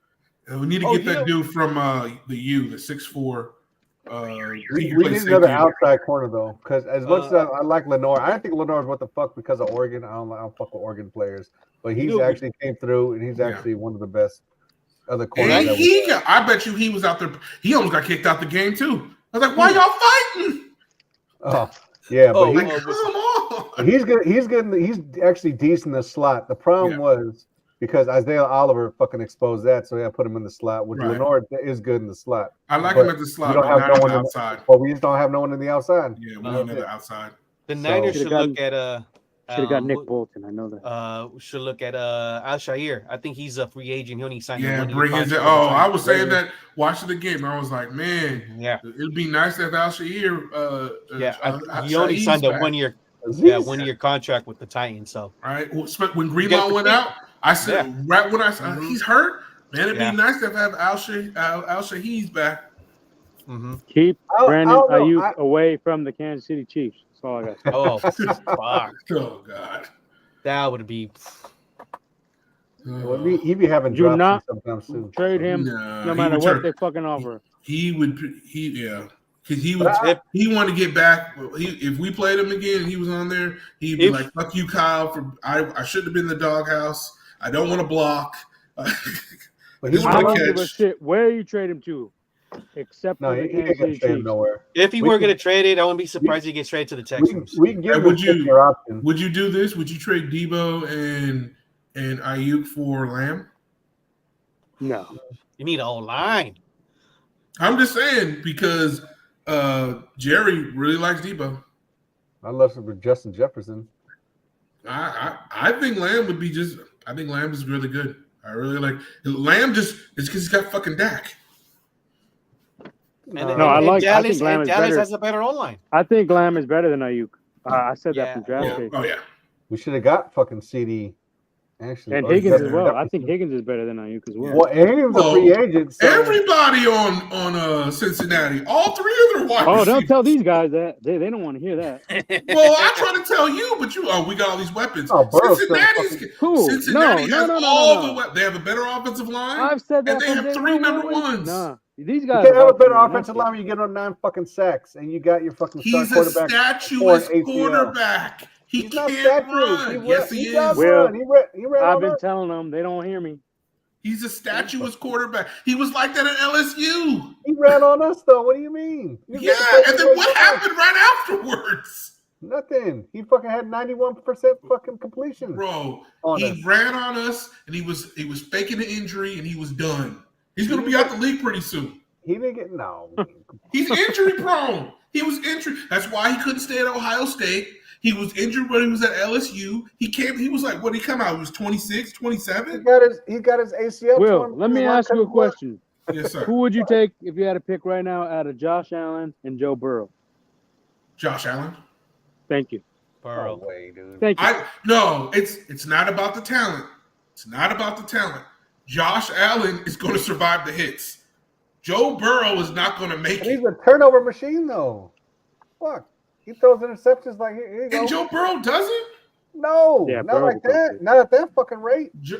We need to get that dude from the 6'4". We need another outside corner though, because as much as I like Lenore, I don't think Lenore is what the fuck because of Oregon. I don't fuck with Oregon players, but he's actually came through and he's actually one of the best other corners. I bet you he was out there. He almost got kicked out the game too. I was like, why y'all fighting? Oh yeah, but come on. He's actually decent in the slot. The problem was because Isaiah Oliver fucking exposed that, so I put him in the slot. Which Lenore is good in the slot. I like him at the slot. We don't have no one outside. Well, we just don't have no one in the outside. Yeah, we don't have the outside. The Niners should look at should have got Nick Bolton. I know that. We should look at Al-Shaair. I think he's a free agent. He only signed. Yeah, bring his. I was saying that watching the game. I was like, man, it'd be nice to have Al-Shaair. He only signed a 1 year. Yeah, 1 year contract with the Titans. So right when Greenlaw went out, I said right when I said he's hurt, man, it'd be nice to have Al-Shaair's back. Mm-hmm. Keep Brandon Ayuk away from the Kansas City Chiefs. That's all I got. Oh, fuck. Oh God, that would be. Well, he'd be having drops sometimes too. Trade him, no matter what they fucking offer. He would, because he wanted to get back. If we played him again and he was on there, he'd be like, "Fuck you, Kyle. I shouldn't have been in the doghouse. I don't want to block." But I don't give a shit where you trade him to. Except No, for the he ain't Kansas gonna City trade Chiefs. nowhere. If he We were can- going to trade it, I wouldn't be surprised if he gets traded to the Texans. We can give And him a fifth-year option. Would you do this? Would you trade Debo and Ayuk for Lamb? No. You need a whole line. I'm just saying because Jerry really likes Debo. I love him with Justin Jefferson. I think Lamb would be just. I think Lamb is really good. I really like Lamb. Just it's because he's got fucking Dak. And, I Dallas, think Lamb is Dallas better. has a better O-line. I think Lamb is better than Ayuk. I said that Yeah. from draft day. Oh yeah. We should have got fucking CD. Actually, And Oh, Higgins yeah. as well. I think Higgins is better than Ayuk as well. Well, Higgins a free agent. So Everybody on Cincinnati, all three of their wide Oh, receivers. don't tell these guys that. They don't want to hear that. Well, I try to tell you, but we got all these weapons. Oh, Burrow's Cincinnati No, has no. all the weapons. They have a better offensive line. I've said that. And they from have day three one. number Wait. ones. Nah, these you guys can't have a better are offensive nothing. line when you get on 9 fucking sacks and you got your fucking He's star a quarterback. statuous ACL. quarterback. He He's not can't statuous. run. Yes, he does is. Well, run. He ran I've on been us. telling them they don't hear me. He's a statuous quarterback. He was like that at LSU. He ran on us though. What do you mean? Yeah, and then what happened right afterwards? Nothing. He fucking had 91% fucking completion. Bro, On he us. ran on us, and he was faking the injury, and he was done. He's going to be out the league pretty soon. He didn't get no. He's injury prone. He was injured. That's why he couldn't stay at Ohio State. He was injured when he was at LSU. He was like, what did he come out? He was 26, 27? He got his ACL. Will, torn. let me ask you a question. Yes, sir. Who would you take if you had to pick right now out of Josh Allen and Joe Burrow? Josh Allen. Thank you. Burrow. No way, dude. Thank you. No, it's not about the talent. It's not about the talent. Josh Allen is going to survive the hits. Joe Burrow is not going to make He's it. a turnover machine though. Fuck. He throws interceptions like here you go. And Joe Burrow doesn't? No, Yeah, not Burrow like will that. do it. Not at that fucking rate. He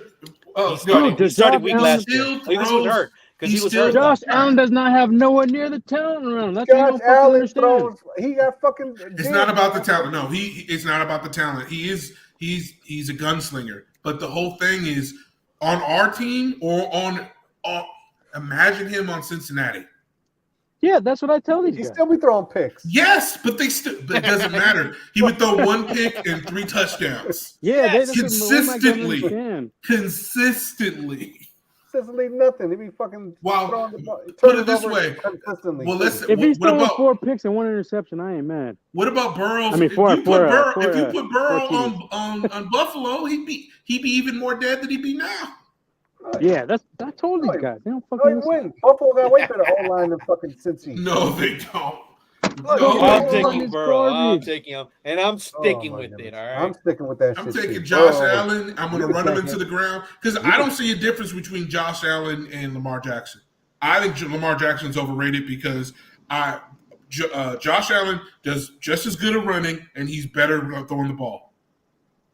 started weak Josh last year. Allen He was hurt because he was hurt. Josh Allen does not have nowhere near the talent around him. That's what you Josh don't fucking Allen understand. throws. He got fucking. It's not about the talent. No, it's not about the talent. He's a gunslinger. But the whole thing is on our team or on imagine him on Cincinnati. Yeah, that's what I tell these He guys. still be throwing picks. Yes, but it doesn't matter. He would throw 1 pick and 3 touchdowns. Yeah, Yes, consistently. Consistently. Consistently nothing. He be fucking. Wow. throwing the ball- Put turning it this over way. Consistently. Well, let's. If he's What throwing about 4 picks and 1 interception, I ain't mad. what about Burrow? I mean, If you put Burrow TDs. on Buffalo, he'd be even more dead than he'd be now. Yeah, I told these guys. They don't No, fucking he listen. win. Buffalo got way better O line than fucking Cincy. No, they don't. Look, No, I'm Oh, taking it's Burrow. I'm garbage. taking him, and I'm sticking my with goodness. it. All right. I'm sticking with that I'm shit. taking too. Josh Burrow. Allen. I'm going to run him into the ground because I don't see a difference between Josh Allen and Lamar Jackson. I think Lamar Jackson's overrated because Josh Allen does just as good at running and he's better throwing the ball.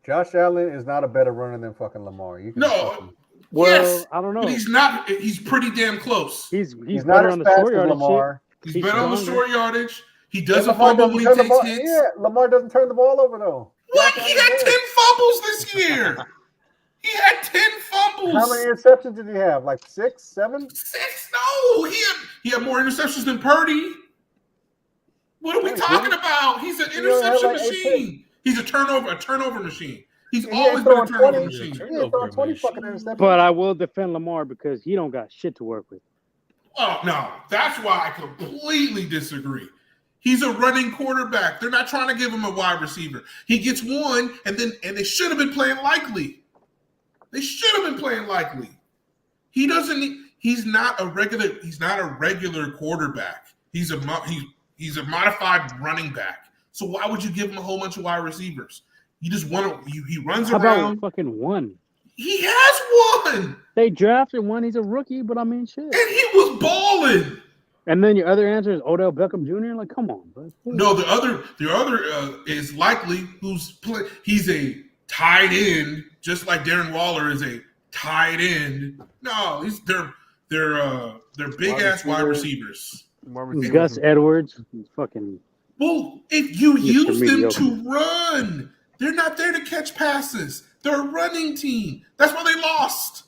Josh Allen is not a better runner than fucking Lamar. You can No, fucking- Well, yes, I don't know. but he's not. He's pretty damn close. He's he's not better as on the fast short as yardage Lamar. He's he's better on the stronger. short yardage. He And doesn't Lamar fumble when he turn the takes ball- hits. Yeah, Lamar doesn't turn the ball over though. What? Josh He Allen had does. 10 fumbles this year. He had 10 fumbles. How many interceptions did he have? Like 6, 7? 6? No, he had more interceptions than Purdy. What are we Yeah, talking dude. about? He's an He only had interception like 8 machine. He's a turnover machine. He's He always ain't been a throwing turnover 20. machine. He ain't throwing 20 fucking interceptions. But I will defend Lamar because he don't got shit to work with. Oh no, that's why I completely disagree. He's a running quarterback. They're not trying to give him a wide receiver. He gets one, and they should have been playing likely. They should have been playing likely. He doesn't. He's not a regular. He's not a regular quarterback. He's a modified running back. So why would you give him a whole bunch of wide receivers? You just want to. He runs How around. about fucking one? He has one, They drafted one. He's a rookie, but I mean, shit. and he was balling. And then your other answer is Odell Beckham Jr. Like, come on, bro. No, the other is likely he's a tight end, just like Darren Waller is a tight end. No, they're big ass wide receivers. Gus Edwards, fucking. Well, if you Mr. use them Mediocre. to run, they're not there to catch passes. They're a running team. That's why they lost.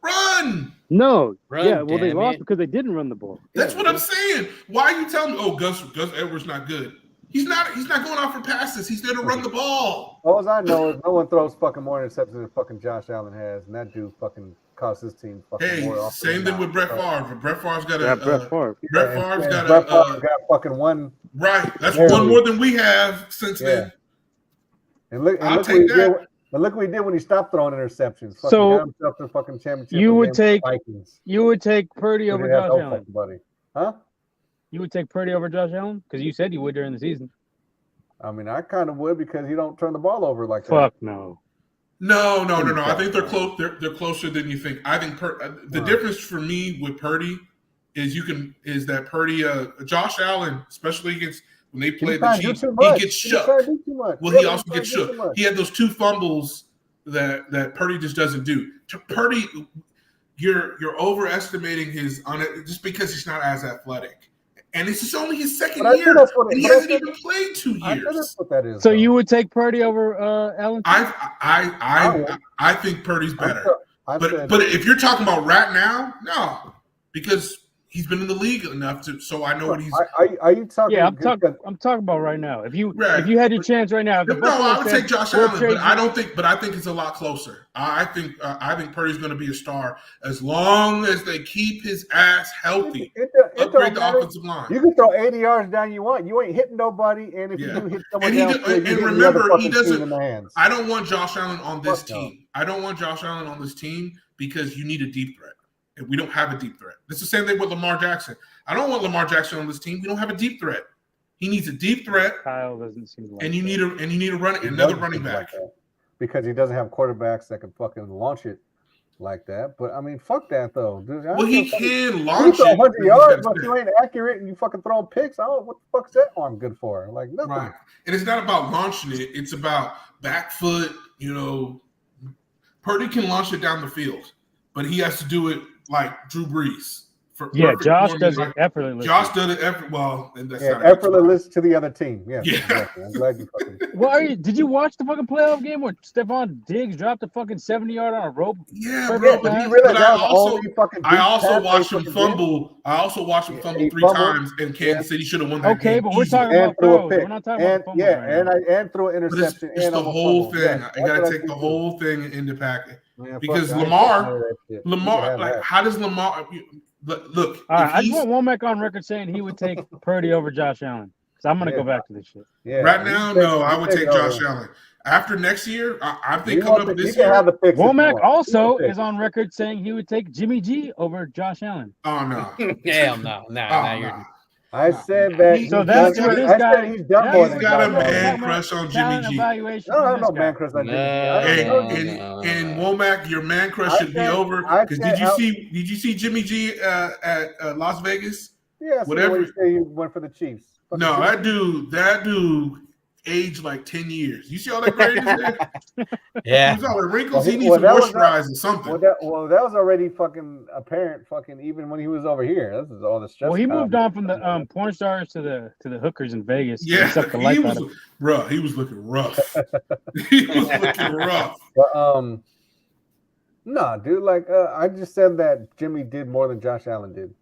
Run. No. Run, yeah, well, they damn lost it. because they didn't run the ball. That's what I'm saying. Why are you telling me? Oh, Gus Edwards not good. He's not going out for passes. He's there to run the ball. All I know is no one throws fucking more interceptions than fucking Josh Allen has, and that dude fucking cost his team fucking more. Hey, same thing with Brett Favre. Brett Favre's got Yeah, Brett Favre. Brett Favre's got Brett Favre got fucking one. Right, that's one more than we have since then. And look what he did. But look what he did when he stopped throwing interceptions. Fucking So got himself to the fucking championship. you would take Vikings. you would take Purdy over Josh Allen, buddy. Huh? You would take Purdy over Josh Allen because you said you would during the season. I mean, I kind of would because he don't turn the ball over like that. Fuck no. No. I think they're close. They're closer than you think. I think the difference for me with Purdy is that Purdy, Josh Allen, especially against when they play the Chiefs, he gets shook. Well, he also gets shook. He had those 2 fumbles that Purdy just doesn't do. To Purdy, you're overestimating his on it just because he's not as athletic. And this is only his second year, and he hasn't even played 2 years. That's what that is. So you would take Purdy over Allen? I think Purdy's better. But if you're talking about right now, no, because he's been in the league enough so I know what he's. Are you talking? Yeah, I'm talking about right now. If you had your chance right now, I would take Josh Allen, but I don't think. But I think it's a lot closer. I think Purdy's going to be a star as long as they keep his ass healthy. Upgrade the offensive line. You can throw 80 yards down you want. You ain't hitting nobody, and if you do hit someone down, and remember, he doesn't. I don't want Josh Allen on this team. I don't want Josh Allen on this team because you need a deep threat. And we don't have a deep threat. It's the same thing with Lamar Jackson. I don't want Lamar Jackson on this team. We don't have a deep threat. He needs a deep threat. Kyle doesn't seem like and you need another running back. Like because he doesn't have quarterbacks that can fucking launch it like that. But I mean, fuck that though, dude. Well, he can launch it. 100 yards, but you ain't accurate and you fucking throwing picks. Oh, what the fuck's that arm good for? Like nothing. Right. And it's not about launching it. It's about back foot. Purdy can launch it down the field, but he has to do it like Drew Brees. Josh does it effortlessly. Josh does it effortless to the other team. Yeah. Exactly. I'm glad you fucking. Did you watch the fucking playoff game where Stephon Diggs dropped a fucking 70-yard on a rope? Yeah, bro. But I also watched him fumble. I also watched him fumble 3 times, and Kansas City should have won that game. Okay, but we're talking about throws. We're not talking about fumble. And throw an interception. It's the whole thing. You got to take the whole thing into packet because Lamar. Like, how does Lamar? Look, all right, I just want Womack on record saying he would take Purdy over Josh Allen. So I'm going to go back to this shit. Yeah, right now, no, I would take Josh Allen. After next year, I think coming up this year. Womack also is on record saying he would take Jimmy G over Josh Allen. Oh, no. Hell no. I said that. So that's where this guy. He's done more than got a man crush on Jimmy G. No man crush on Jimmy G. And Womack, your man crush should be over. Because did you see Jimmy G at Las Vegas? Yeah. Whatever. You say he went for the Chiefs. No, that dude aged like 10 years. You see all that gray in his hair? Yeah. He's all the wrinkles. He needs to moisturize or something. That was already fucking apparent. Fucking even when he was over here, this is all the stress. Well, he moved on from the porn stars to the hookers in Vegas. Yeah, he was looking rough. He was looking rough. But no, dude. Like I just said that Jimmy did more than Josh Allen did.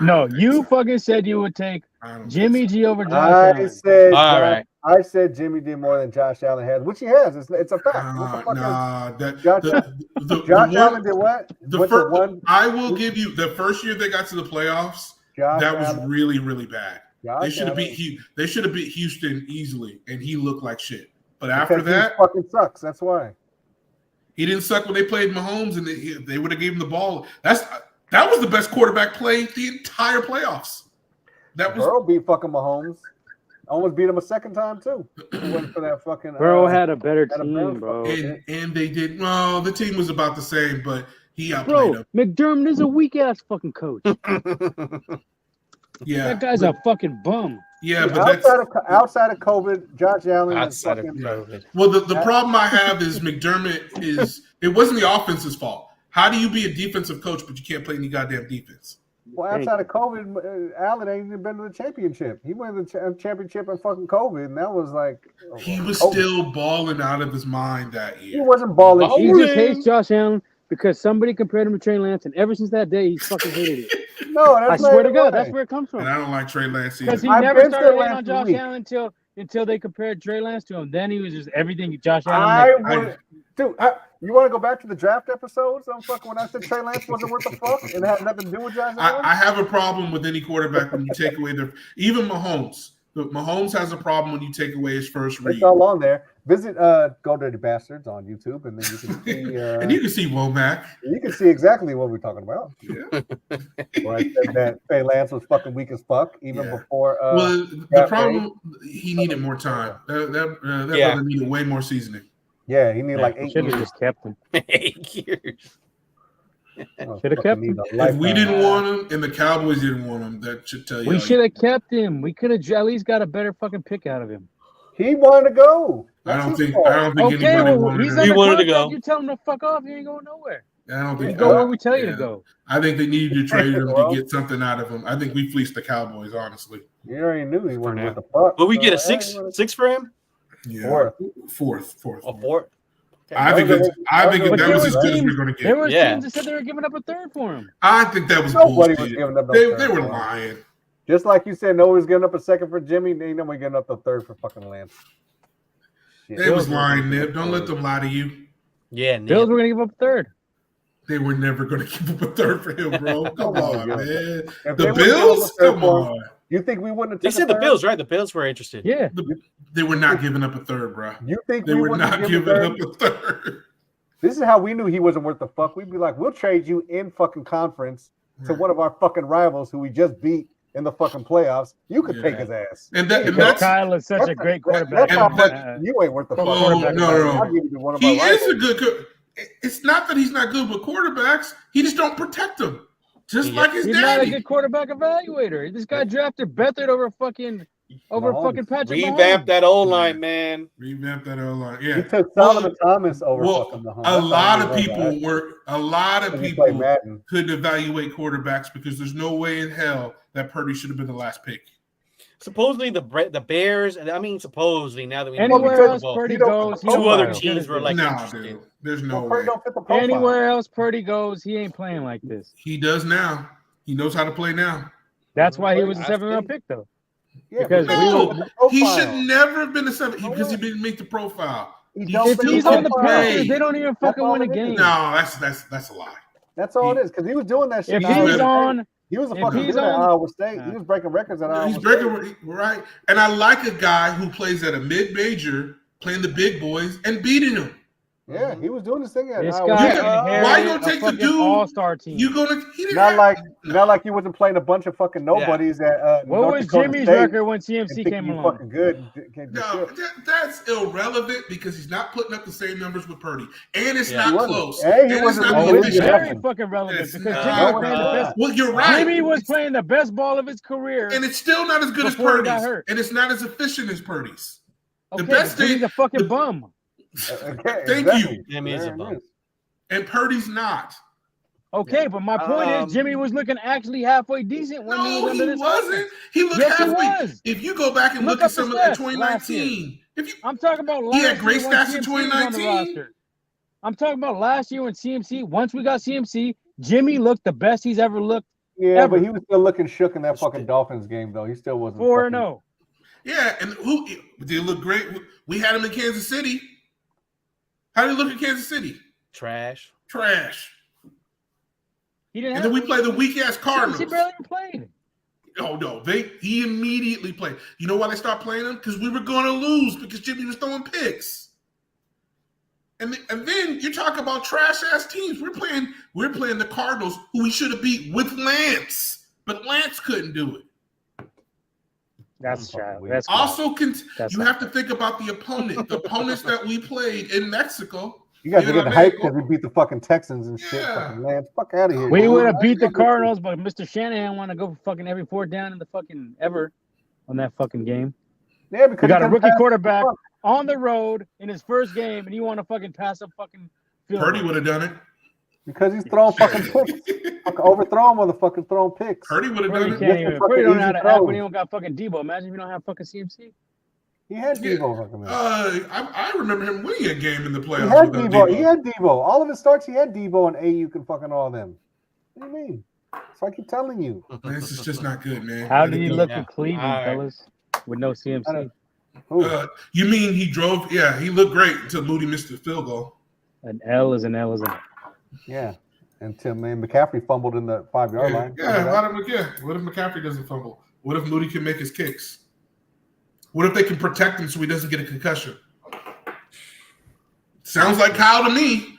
No, you fucking said you would take Jimmy G over Josh Allen. I said Jimmy did more than Josh Allen has, which he has. It's a fact. Josh Allen did what? I will give you the first year they got to the playoffs. That was really, really bad. They should have beat Houston easily, and he looked like shit. But after that, he fucking sucks. That's why he didn't suck when they played Mahomes, and they would have gave him the ball. That was the best quarterback play the entire playoffs. Burrow beat fucking Mahomes. Almost beat him a second time too. Went for that fucking. Burrow had a better team, bro. And they did. Well, the team was about the same, but he outplayed him. McDermott is a weak ass fucking coach. Yeah, that guy's a fucking bum. Yeah, but outside of COVID, Josh Allen. Outside of COVID. Well, the problem I have is McDermott it wasn't the offense's fault. How do you be a defensive coach but you can't play any goddamn defense? Well, outside of COVID, Allen ain't even been to the championship. He went to the championship in fucking COVID, and that was like he was still balling out of his mind that year. He wasn't balling. He just hates Josh Allen because somebody compared him to Trey Lance, and ever since that day, he's fucking hated it. No, I that's swear to God, that's where it comes And from. I don't like Trey Lance either. Because he I've never been started Trey hating on Lance Josh week. Allen until they compared Trey Lance to him. Then he was just everything Josh I Allen. would, dude. You want to go back to the draft episodes? I'm fucking when I said Trey Lance wasn't worth the fuck and it had nothing to do with Josh Allen. I have a problem with any quarterback when you take away their even Mahomes. Mahomes has a problem when you take away his first read. It's all on there. Visit Go Dirty Bastards on YouTube, and then you can see. And you can see Womack. You can see exactly what we're talking about. Yeah. Where I said that Trey Lance was fucking weak as fuck even before. Well, the problem he needed more time. That brother needed way more seasoning. Yeah, he needed like 8 Should have years. just kept him. 8 years. Should have kept him. If we didn't want him and the Cowboys didn't want him, that should tell you. We should have kept him. We could have at least got a better fucking pick out of him. He wanted to go. I don't think Okay, anybody well, wanted he's him. under He wanted to contract. go. You tell him to fuck off. He ain't going nowhere. I don't You think go where we tell you to go. I think they needed to trade him Well, to get something out of him. I think we fleeced the Cowboys, honestly. You already knew he wasn't worth the fuck. Will we get a So, six for him? Yeah, fourth. A fourth? I think But that there was was as good as teams- we're going to There get. were Yeah. teams that said they were giving up a third for him. I think that was Nobody was bullshit. giving up no They third were for him. lying. Just like you said, nobody's giving up a second for Jimmy. Ain't nobody getting up the third for fucking Lance. Shit. They was lying, Nip. Don't let them lie to you. Yeah, Bills were going to give up a third. They were never going to give up a third for him, bro. Come on, man. If they The would've given Bills? up a third Come for him, on. You think we wouldn't have They took said a the third? Bills, right? The Bills were interested. Yeah. They were not giving up a third, bro. You think They we were wouldn't not have giving given up a third. This is how we knew he wasn't worth the fuck. We'd be like, we'll trade you in fucking conference to one of our fucking rivals who we just beat in the fucking playoffs. You could take his ass. And Because that's Kyle is such a great quarterback. That's how And much that- you ain't worth the fuck. Oh, no. I'll give you to one of he my is a rivals. good. It's not that he's not good with quarterbacks. He just don't protect them, just like his He's not a daddy. good quarterback evaluator. This guy drafted Beathard over Mahomes. fucking Patrick Revamp Mahomes. that O line, man. Revamp that line. He Yeah. took Solomon Thomas over Well, fucking Mahomes. a That's lot how of he people was, right? were. A lot of When he played people Madden. couldn't evaluate quarterbacks because there's no way in hell that Purdy should have been the last pick. Supposedly the Bears, and I mean supposedly now that we know Anywhere the else Bowl, Purdy You don't- goes, he two don't other play. teams were like Nah, interested. dude. There's no Well, way. Purdy don't fit the profile. Anywhere else Purdy goes, he ain't playing like this. He does now. He knows how to play now. That's why he was a I 7th-round think- pick, though. Yeah, because but we No, don't fit the he profile. should never have been a 7 because he didn't make the profile. He He don't If fit he's the on the profile. Panthers, they don't even fucking all win a it is. game. No, that's a lie. That's all it is. Because he was doing that shit. If in Iowa he's State. on, He was a if fucking he's dude at on- Iowa State. He was breaking records at Iowa He's State. breaking right, and I like a guy who plays at a mid-major, playing the big boys and beating them. Yeah, he was doing this thing at this Iowa guy State. Why you inherited gonna a take the fucking dude? all-star team. You gonna? He didn't Not have- like no. not like you wasn't playing a bunch of fucking nobodies at What North was Dakota Jimmy's State record when and CMC think came you along? fucking good. Can't do No, shit. that's irrelevant because he's not putting up the same numbers with Purdy, and it's Yeah. not He wasn't. close. Hey, he and it's wasn't not really Oh, Louis it's efficient. very Jackson. fucking relevant It's because not. Jimmy was playing the best. Well, you're right. Jimmy was playing the best ball of his career. and it's still not as good as Before he got Purdy's, hurt. and it's not as efficient as Purdy's. Okay, best but Jimmy's thing- a fucking the- bum. Okay, Thank exactly. you. Jimmy is a There it bum. is. And Purdy's not. Okay, but my point is Jimmy was looking actually halfway decent when he No, was under he this wasn't. offense. He looked Yes, he halfway. was. If you go back and Look look at up the some of stats the last year. 2019, if you I'm talking about last He had year great when stats in CMC was on the 2019. roster. I'm talking about last year when CMC, once we got CMC, Jimmy looked the best he's ever looked. Yeah, Ever. but he was still looking shook in that fucking Dolphins game, though. He still wasn't 4-0. yeah, and who did he look great? We had him in Kansas City. How did he look in Kansas City? Trash. Trash. He didn't And have then we play the weak ass Cardinals. CMC barely even played. Oh no, he immediately played. You know why they stopped playing him? Because we were going to lose because Jimmy was throwing picks. And then you talk about trash ass teams. We're playing the Cardinals, who we should have beat with Lance, but Lance couldn't do it. That's child. That's Also, That's you not have to think about the opponent. The opponents that we played in Mexico. You guys are You know getting what I mean? hyped because we beat the fucking Texans and shit. Yeah. Fucking Lance, fuck out of here. we dude. would have beat the Cardinals, but Mr. Shanahan wanted to go for fucking every fourth down in the fucking ever on that fucking game. Yeah, because We got a he couldn't rookie pass quarterback the fuck. on the road in his first game, and you want to fucking pass a fucking field Purdy goal. would have done it. Because he's throwing fucking picks. Fucking overthrowing motherfucking throwing picks. Purdy would have Purdy done can't it. even. fucking Purdy don't know how easy to act when throws. he don't got fucking Debo. Imagine if you don't have fucking CMC. He had Devo. Fucking I remember him winning a game in the playoffs. He had Devo. He had Devo. All of his starts, he had Devo and Ayuk and fucking all of them. What do you mean? So I keep telling you. Man, this is just not good, man. How did he look in Cleveland, fellas, with no CMC? You mean he drove? Yeah, he looked great until Moody missed the field goal. An L is an L, isn't it? Yeah. Until McCaffrey fumbled in the 5-yard line. Yeah, what if McCaffrey doesn't fumble? What if Moody can make his kicks? What if they can protect him so he doesn't get a concussion? Sounds like Kyle to me.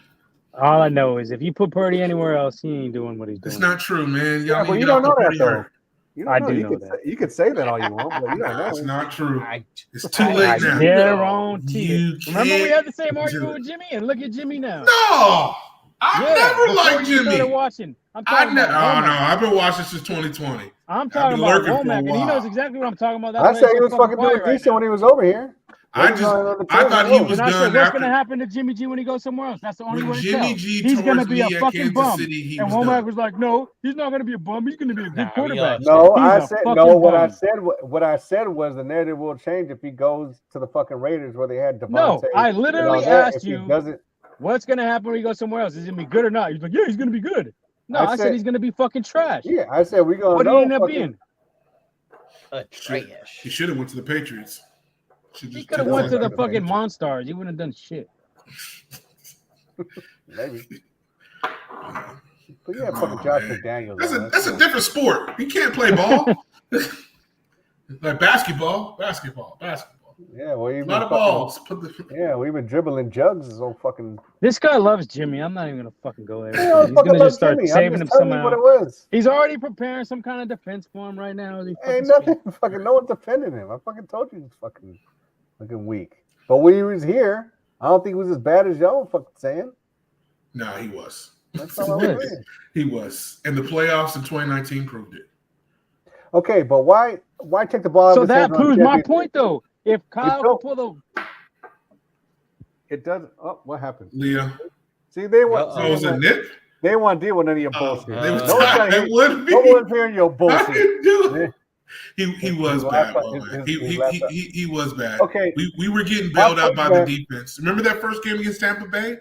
All I know is if you put Purdy anywhere else, he ain't doing what he's doing. It's not true, man. Yeah, but you don't know that, though. I do know that. You could say that all you want, but you don't know. It's not true. It's too late now. Guarantee. Remember we had the same argument with Jimmy, and look at Jimmy now. No, I've never liked Jimmy. Watching. I've been watching since 2020. I'm talking about Womack, and he knows exactly what I'm talking about. I said he was fucking doing decent when he was over here. I thought he was done. What's going to happen to Jimmy G when he goes somewhere else? That's the only way to tell. He's going to be a fucking bum. And Womack was like, "No, he's not going to be a bum. He's going to be a good quarterback." No, I said no. What I said was the narrative will change if he goes to the fucking Raiders where they had Devontae. No, I literally asked you, what's going to happen when he goes somewhere else? Is he going to be good or not? He's like, "Yeah, he's going to be good." No, I said he's going to be fucking trash. Yeah, I said we're going to know. What did he end up being? Trash. He should have went to the Patriots. He could have went to the fucking Monstars. He wouldn't have done shit. Maybe. But yeah, fucking Josh McDaniels. That's a different sport. You can't play ball. Like basketball. Yeah, well, a lot of balls. We've been dribbling jugs. So fucking. This guy loves Jimmy. I'm not even gonna fucking go there. Yeah, he's gonna just start saving him somehow. What it was. He's already preparing some kind of defense for him right now. Ain't nothing. Fucking no one's defending him. I fucking told you he's fucking weak. But when he was here, I don't think he was as bad as y'all fucking saying. No, he was. That's all I was saying. He was, and the playoffs in 2019 proved it. Okay, but why take the ball? So that proves my point, though. If Kyle can pull the, it does. Oh, what happened, Leah? See, they want. So it was a nip. They want to deal with none of your bullshit. No one's hearing your bullshit. He was bad. He was bad. Okay, we were getting bailed out by the defense. Remember that first game against Tampa Bay?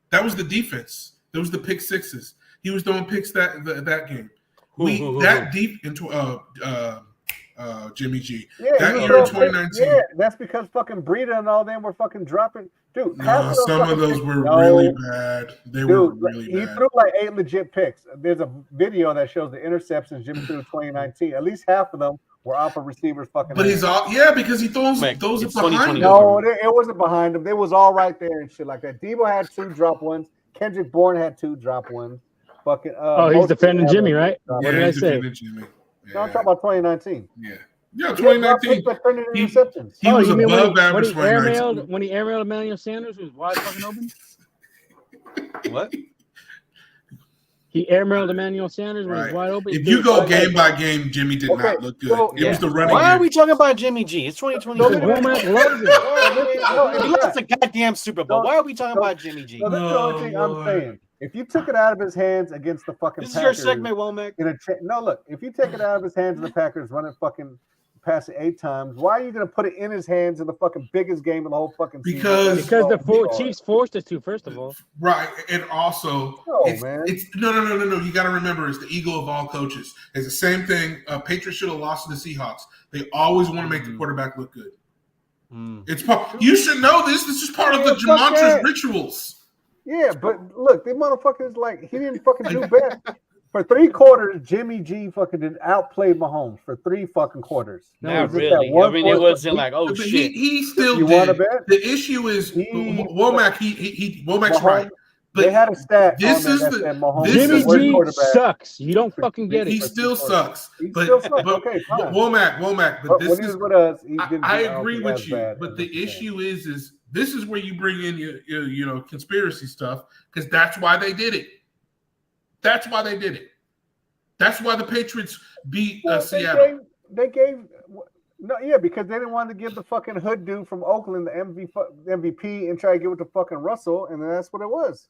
That was the defense. That was the pick sixes. He was throwing picks that game. That deep into Jimmy G. Yeah, that year in 2019. Yeah, that's because fucking Breida and all them were fucking dropping. Dude, some of those were really bad. They were really bad. He threw like 8 legit picks. There's a video that shows the interceptions Jimmy threw in 2019. At least half of them were off of receivers fucking. But he's all because he throws it behind him. No, it wasn't behind him. It was all right there and shit like that. Debo had 2 drop ones. Kendrick Bourne had 2 drop ones. Fucking. He's defending Jimmy, right? What did I say? No, I'm talking about 2019. Yeah, 2019. He was above average. When he airmailed Emmanuel Sanders, was wide fucking open. What? He airmailed Emmanuel Sanders when he was wide open. If you go game by game, Jimmy did not look good. It was the running. Why are we talking about Jimmy G? It's 2024. He lost the goddamn Super Bowl. Why are we talking about Jimmy G? No, that's the only thing I'm saying. If you took it out of his hands against the fucking Packers, is your segment, Womack. No, look, if you take it out of his hands and the Packers running fucking pass it 8 times, why are you going to put it in his hands in the fucking biggest game of the whole fucking season? Because the Chiefs forced us to, first of all. Right, and also, no. You got to remember, it's the ego of all coaches. It's the same thing. Patriots should have lost to the Seahawks. They always want to make the quarterback look good. It's you should know this. This is part of the Jamontra's rituals. Yeah, but look, the motherfuckers he didn't fucking do bad. For 3 quarters, Jimmy G fucking outplayed Mahomes for 3 fucking quarters. Not really. I mean, it wasn't like, oh shit. He still did. The issue is Womack. Womack's right. But they had a stat. Jimmy G sucks. You don't fucking get it. He still sucks. But okay, fine. Womack. But this is with us. I agree with you. But the issue is this is where you bring in your conspiracy stuff because that's why they did it. That's why they did it. That's why the Patriots beat Seattle. They gave because they didn't want to give the fucking hood dude from Oakland the MVP and try to give it to fucking Russell, and that's what it was.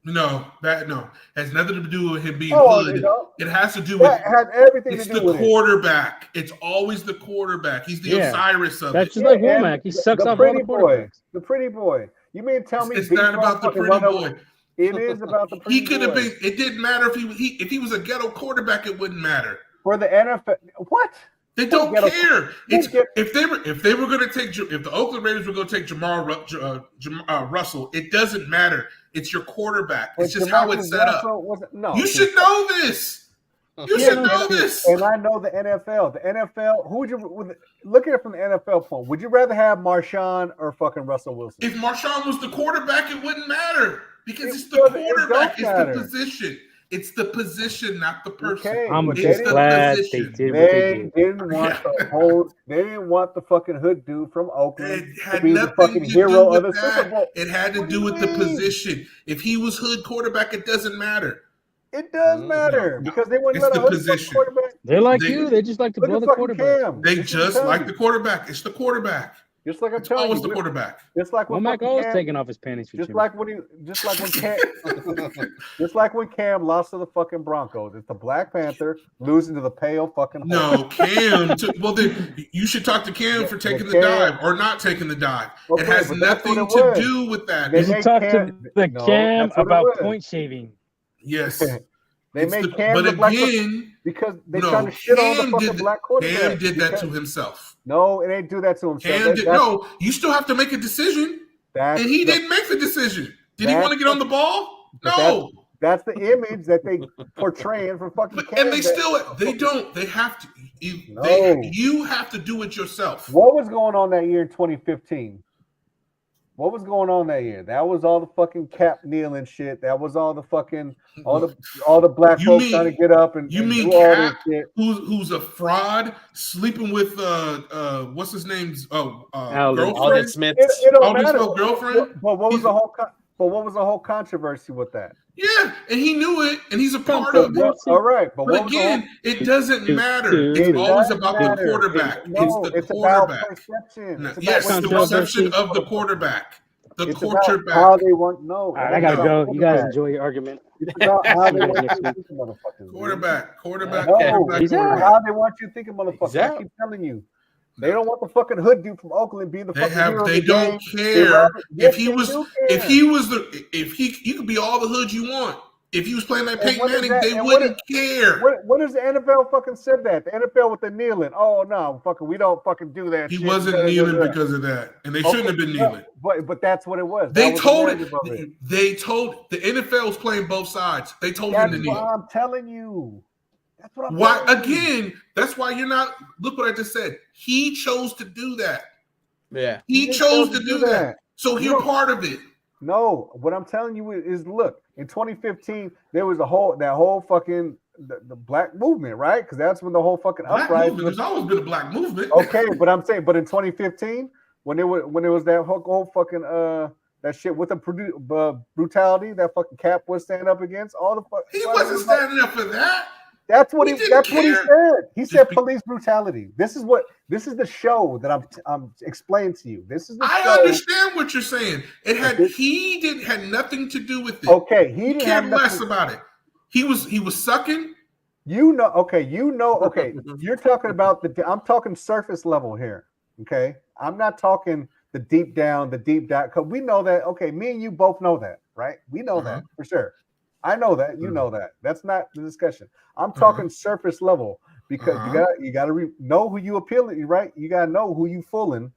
No, has nothing to do with him being hood. It has to do with has everything to do with the quarterback. It's always the quarterback. He's the Osiris of That's just like Womack. He sucks off all the quarterbacks. The pretty boy. You mean tell me it's not about the pretty boy? It is about the pretty boy. He could have been. It didn't matter if he was a ghetto quarterback. It wouldn't matter for the NFL. What? They don't care. If they were going to take, if the Oakland Raiders were going to take Jamal Russell, it doesn't matter. It's your quarterback. It's just how it's set up. You should know this. You should know this. And I know the NFL. The NFL. Who would you look at it from the NFL point? Would you rather have Marshawn or fucking Russell Wilson? If Marshawn was the quarterback, it wouldn't matter because it's the quarterback. It's the position. It's the position, not the person. Okay, I'm just glad they did what they did. They didn't want the fucking hood dude from Oakland. It had nothing to do with that. It had to do with the position. If he was hood quarterback, it doesn't matter. It does matter because they wouldn't let a hood quarterback. They're like you. They just like to blow the quarterback. They just like the quarterback. It's the quarterback. Just like I'm telling you, always the quarterback. Just like when Mac always taking off his panties. Just like when Cam lost to the fucking Broncos. It's the Black Panther losing to the pale fucking. No, Cam. Well, then you should talk to Cam for taking the dive or not taking the dive. Okay, it has nothing to do with that. You should talk to the Cam about point shaving. Yes. They made Cam look like because they trying to shit on the fucking black quarterback. Cam did that to himself. No, it ain't do that to himself. No, you still have to make a decision. And he didn't make the decision. Did he want to get on the ball? No. That's the image that they portraying from fucking Cam. And they don't. They have to. You have to do it yourself. What was going on that year in 2015? What was going on that year? That was all the fucking Cap kneeling shit. That was all the fucking all the black folks trying to get up and you mean do all Cap, this shit. Who's a fraud, sleeping with what's his name's Alden Smith. It don't matter. Girlfriend. But what was the whole controversy with that? Yeah, and he knew it, and he's a part of it. All right, but again, it doesn't matter. It's always about the quarterback. It's the quarterback. Yes, the perception of the quarterback. The quarterback. How they want I gotta go. You guys enjoy your argument. Quarterback. How they want you thinking, motherfucker. I keep telling you. They don't want the fucking hood dude from Oakland being the fucking hero. They don't care. You could be all the hood you want. If he was playing like Peyton Manning, they wouldn't care. What does the NFL fucking said that? The NFL with the kneeling. Oh no, fucking we don't fucking do that. He wasn't kneeling because of that, and they shouldn't have been kneeling. But that's what it was. They told the NFL was playing both sides. They told him to kneel. That's what I'm telling you. That's what I'm why again, that's why you're not look what I just said. He chose to do that. Yeah. He chose to do that. So you're part of it. No, what I'm telling you is look, in 2015, there was that whole fucking the black movement, right? Because that's when the whole fucking uprising. There's always been a black movement. Okay, but I'm saying, in 2015, when it was that whole fucking that shit with the brutality that fucking Cap was standing up against, all the fuck. He wasn't standing up for that. That's what he said. He said police brutality. This is the show that I'm explaining to you. This is the show. I understand what you're saying. He had nothing to do with it. Okay, he cared less about it. He was sucking. Okay. You're talking about I'm talking surface level here. Okay, I'm not talking the deep down, because we know that. Okay, me and you both know that, right? We know that for sure. I know that. You know that. That's not the discussion. I'm talking surface level because you gotta know who you appealing, right? You gotta know who you fooling,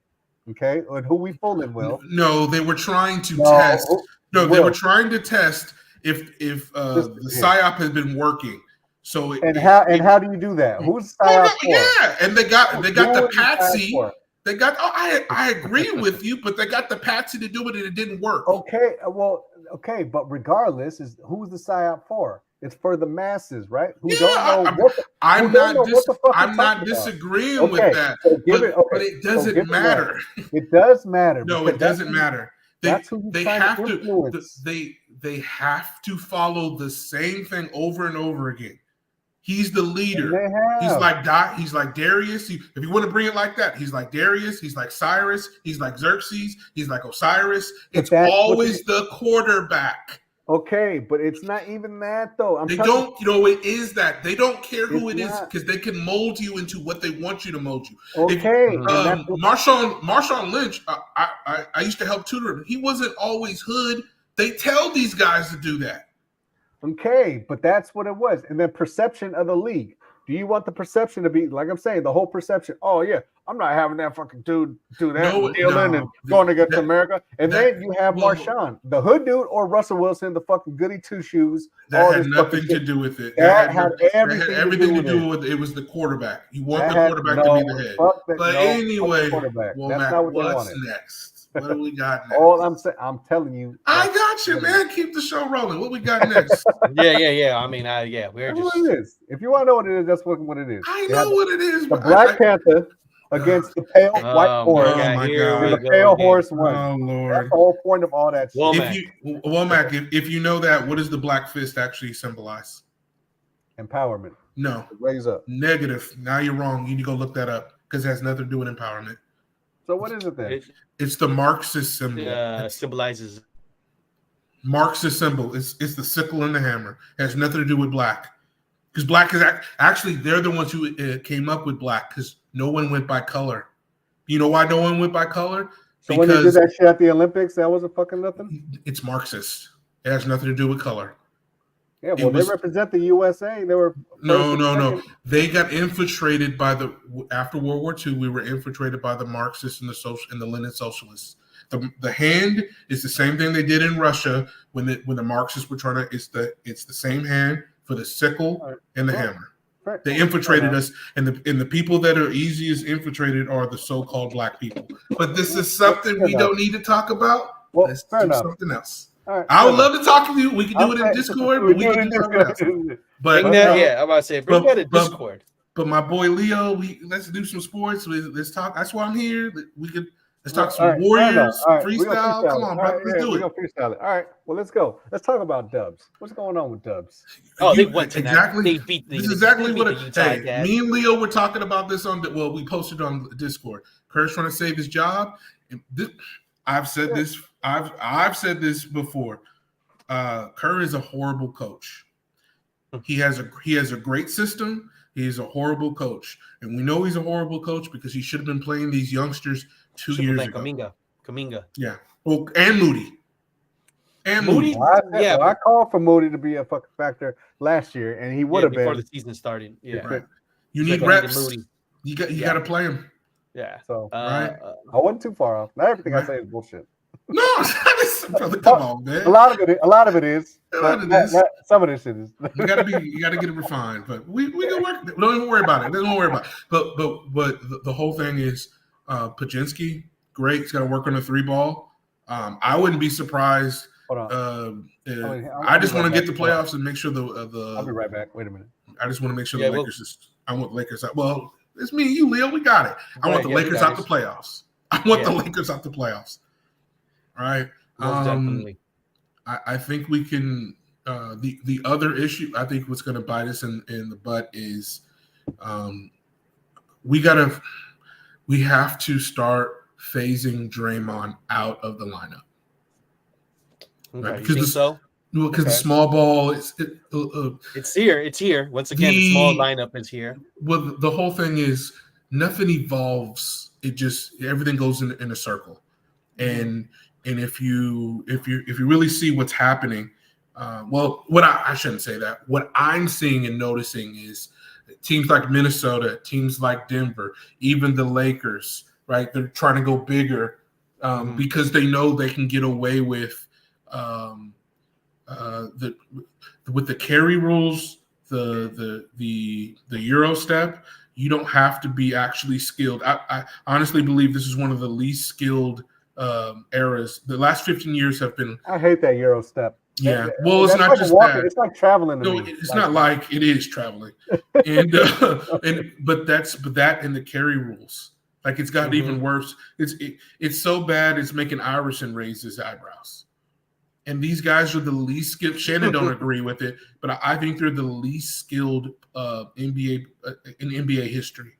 okay, or who we fooling. No, they were trying to test. No, they were trying to test if the psyop has been working. So how do you do that? Who's psyop for? Yeah, and they got the patsy. They got. I agree with you, but they got the patsy to do it, and it didn't work. Okay, but regardless, who's the psyop for? It's for the masses, right? I'm not disagreeing with that, but it doesn't matter. It does matter. No, it doesn't matter. They have to. They have to follow the same thing over and over again. He's the leader. He's like Darius. If you want to bring it like that, he's like Darius. He's like Cyrus. He's like Xerxes. He's like Osiris. It's always the quarterback. Okay, but it's not even that though. They don't, it is that. They don't care who it is not. because they can mold you into what they want you to mold you. Okay. Marshawn Lynch, I used to help tutor him. He wasn't always hood. They tell these guys to do that. Okay, but that's what it was. And then perception of the league. Do you want the perception to be, like I'm saying, the whole perception? Oh, yeah, I'm not having that fucking dude do that and going against America. And then you have Marshawn, the hood dude, or Russell Wilson, the fucking goody two-shoes. That had nothing to do with it. That had everything to do with it. It was the quarterback. You want the quarterback to be the head. But anyway, what's next? What do we got next? All I'm telling you. I got you, man. Keep the show rolling. What we got next? Yeah. I mean, we're just. What it is. If you want to know what it is, that's what it is. I know what it is. The Black Panther against the pale white horse. Oh my God! The pale horse won. Oh Lord! That's the whole point of all that shit. If you know that, what does the black fist actually symbolize? Empowerment. No. Raise up. Negative. Now you're wrong. You need to go look that up because it has nothing to do with empowerment. So what is it then? It's the Marxist symbol. It symbolizes Marxist symbol. It's the sickle and the hammer. It has nothing to do with black. Because black is actually they're the ones who came up with black because no one went by color. You know why no one went by color? So when they did that shit at the Olympics, that wasn't fucking nothing? It's Marxist. It has nothing to do with color. Yeah, well, they represent the USA. They were no. They got infiltrated by after World War II. We were infiltrated by the Marxists and the Lenin socialists. The hand is the same thing they did in Russia when the Marxists were trying to. It's the same hand for the sickle and the hammer. Right. They infiltrated us, and the people that are easiest infiltrated are the so-called black people. But this is something we don't need to talk about. Well, let's do something else. Right, I would love to talk to you. We can do it in Discord, but we can do something else. But I'm about to say bring that in Discord. But my boy Leo, let's do some sports. Let's talk. That's why I'm here. Let's talk some Warriors freestyle. Come on, bro. Let's do it. We're gonna freestyle it. All right. Well, let's go. Let's talk about Dubs. What's going on with Dubs? They went tonight. Exactly. They beat this is exactly what. Me and Leo were talking about this we posted on Discord. Kerr's trying to save his job. And I've said this. I've said this before. Kerr is a horrible coach. He has a great system. He's a horrible coach, and we know he's a horrible coach because he should have been playing these youngsters 2 years ago. Kaminga. Yeah. Well, and Moody. I called for Moody to be a fucking factor last year, and he would have been before the season started. Yeah. Right. You need reps. You got to play him. Yeah. So right. I wasn't too far off. Not everything I say is bullshit. No, brother, come on, man. A lot of it is. Some of this shit is. You gotta get it refined, but we can work. Don't even worry about it. Don't worry about it. But the whole thing is Pajinski, great. He's got to work on the 3-ball. I wouldn't be surprised. Hold on. I just want to get the playoffs and make sure I'll be right back. Wait a minute. I just want to make sure the Lakers. I want the Lakers out. Well, it's me and you, Leo. We got it. I want the Lakers out the playoffs. I want the Lakers out the playoffs. All right. Definitely. I think we can. The other issue, I think, what's going to bite us in the butt is, we have to start phasing Draymond out of the lineup. Okay, right? Because the small ball is it's here. It's here once again. The small lineup is here. Well, the whole thing is nothing evolves. It just everything goes in a circle, and if you really see what's happening, I shouldn't say that. What I'm seeing and noticing is teams like Minnesota, teams like Denver, even the Lakers, right? They're trying to go bigger because they know they can get away with with the carry rules, the Euro step. You don't have to be actually skilled. I honestly believe this is one of the least skilled eras. The last 15 years have been. I hate that Euro step. Yeah, well, it's not just that. It's like traveling. No, it's not like it is traveling, but that and the carry rules. Like it's gotten even worse. It's so bad. It's making Iverson raise his eyebrows. And these guys are the least skilled. Shannon don't agree with it, but I think they're the least skilled NBA in NBA history.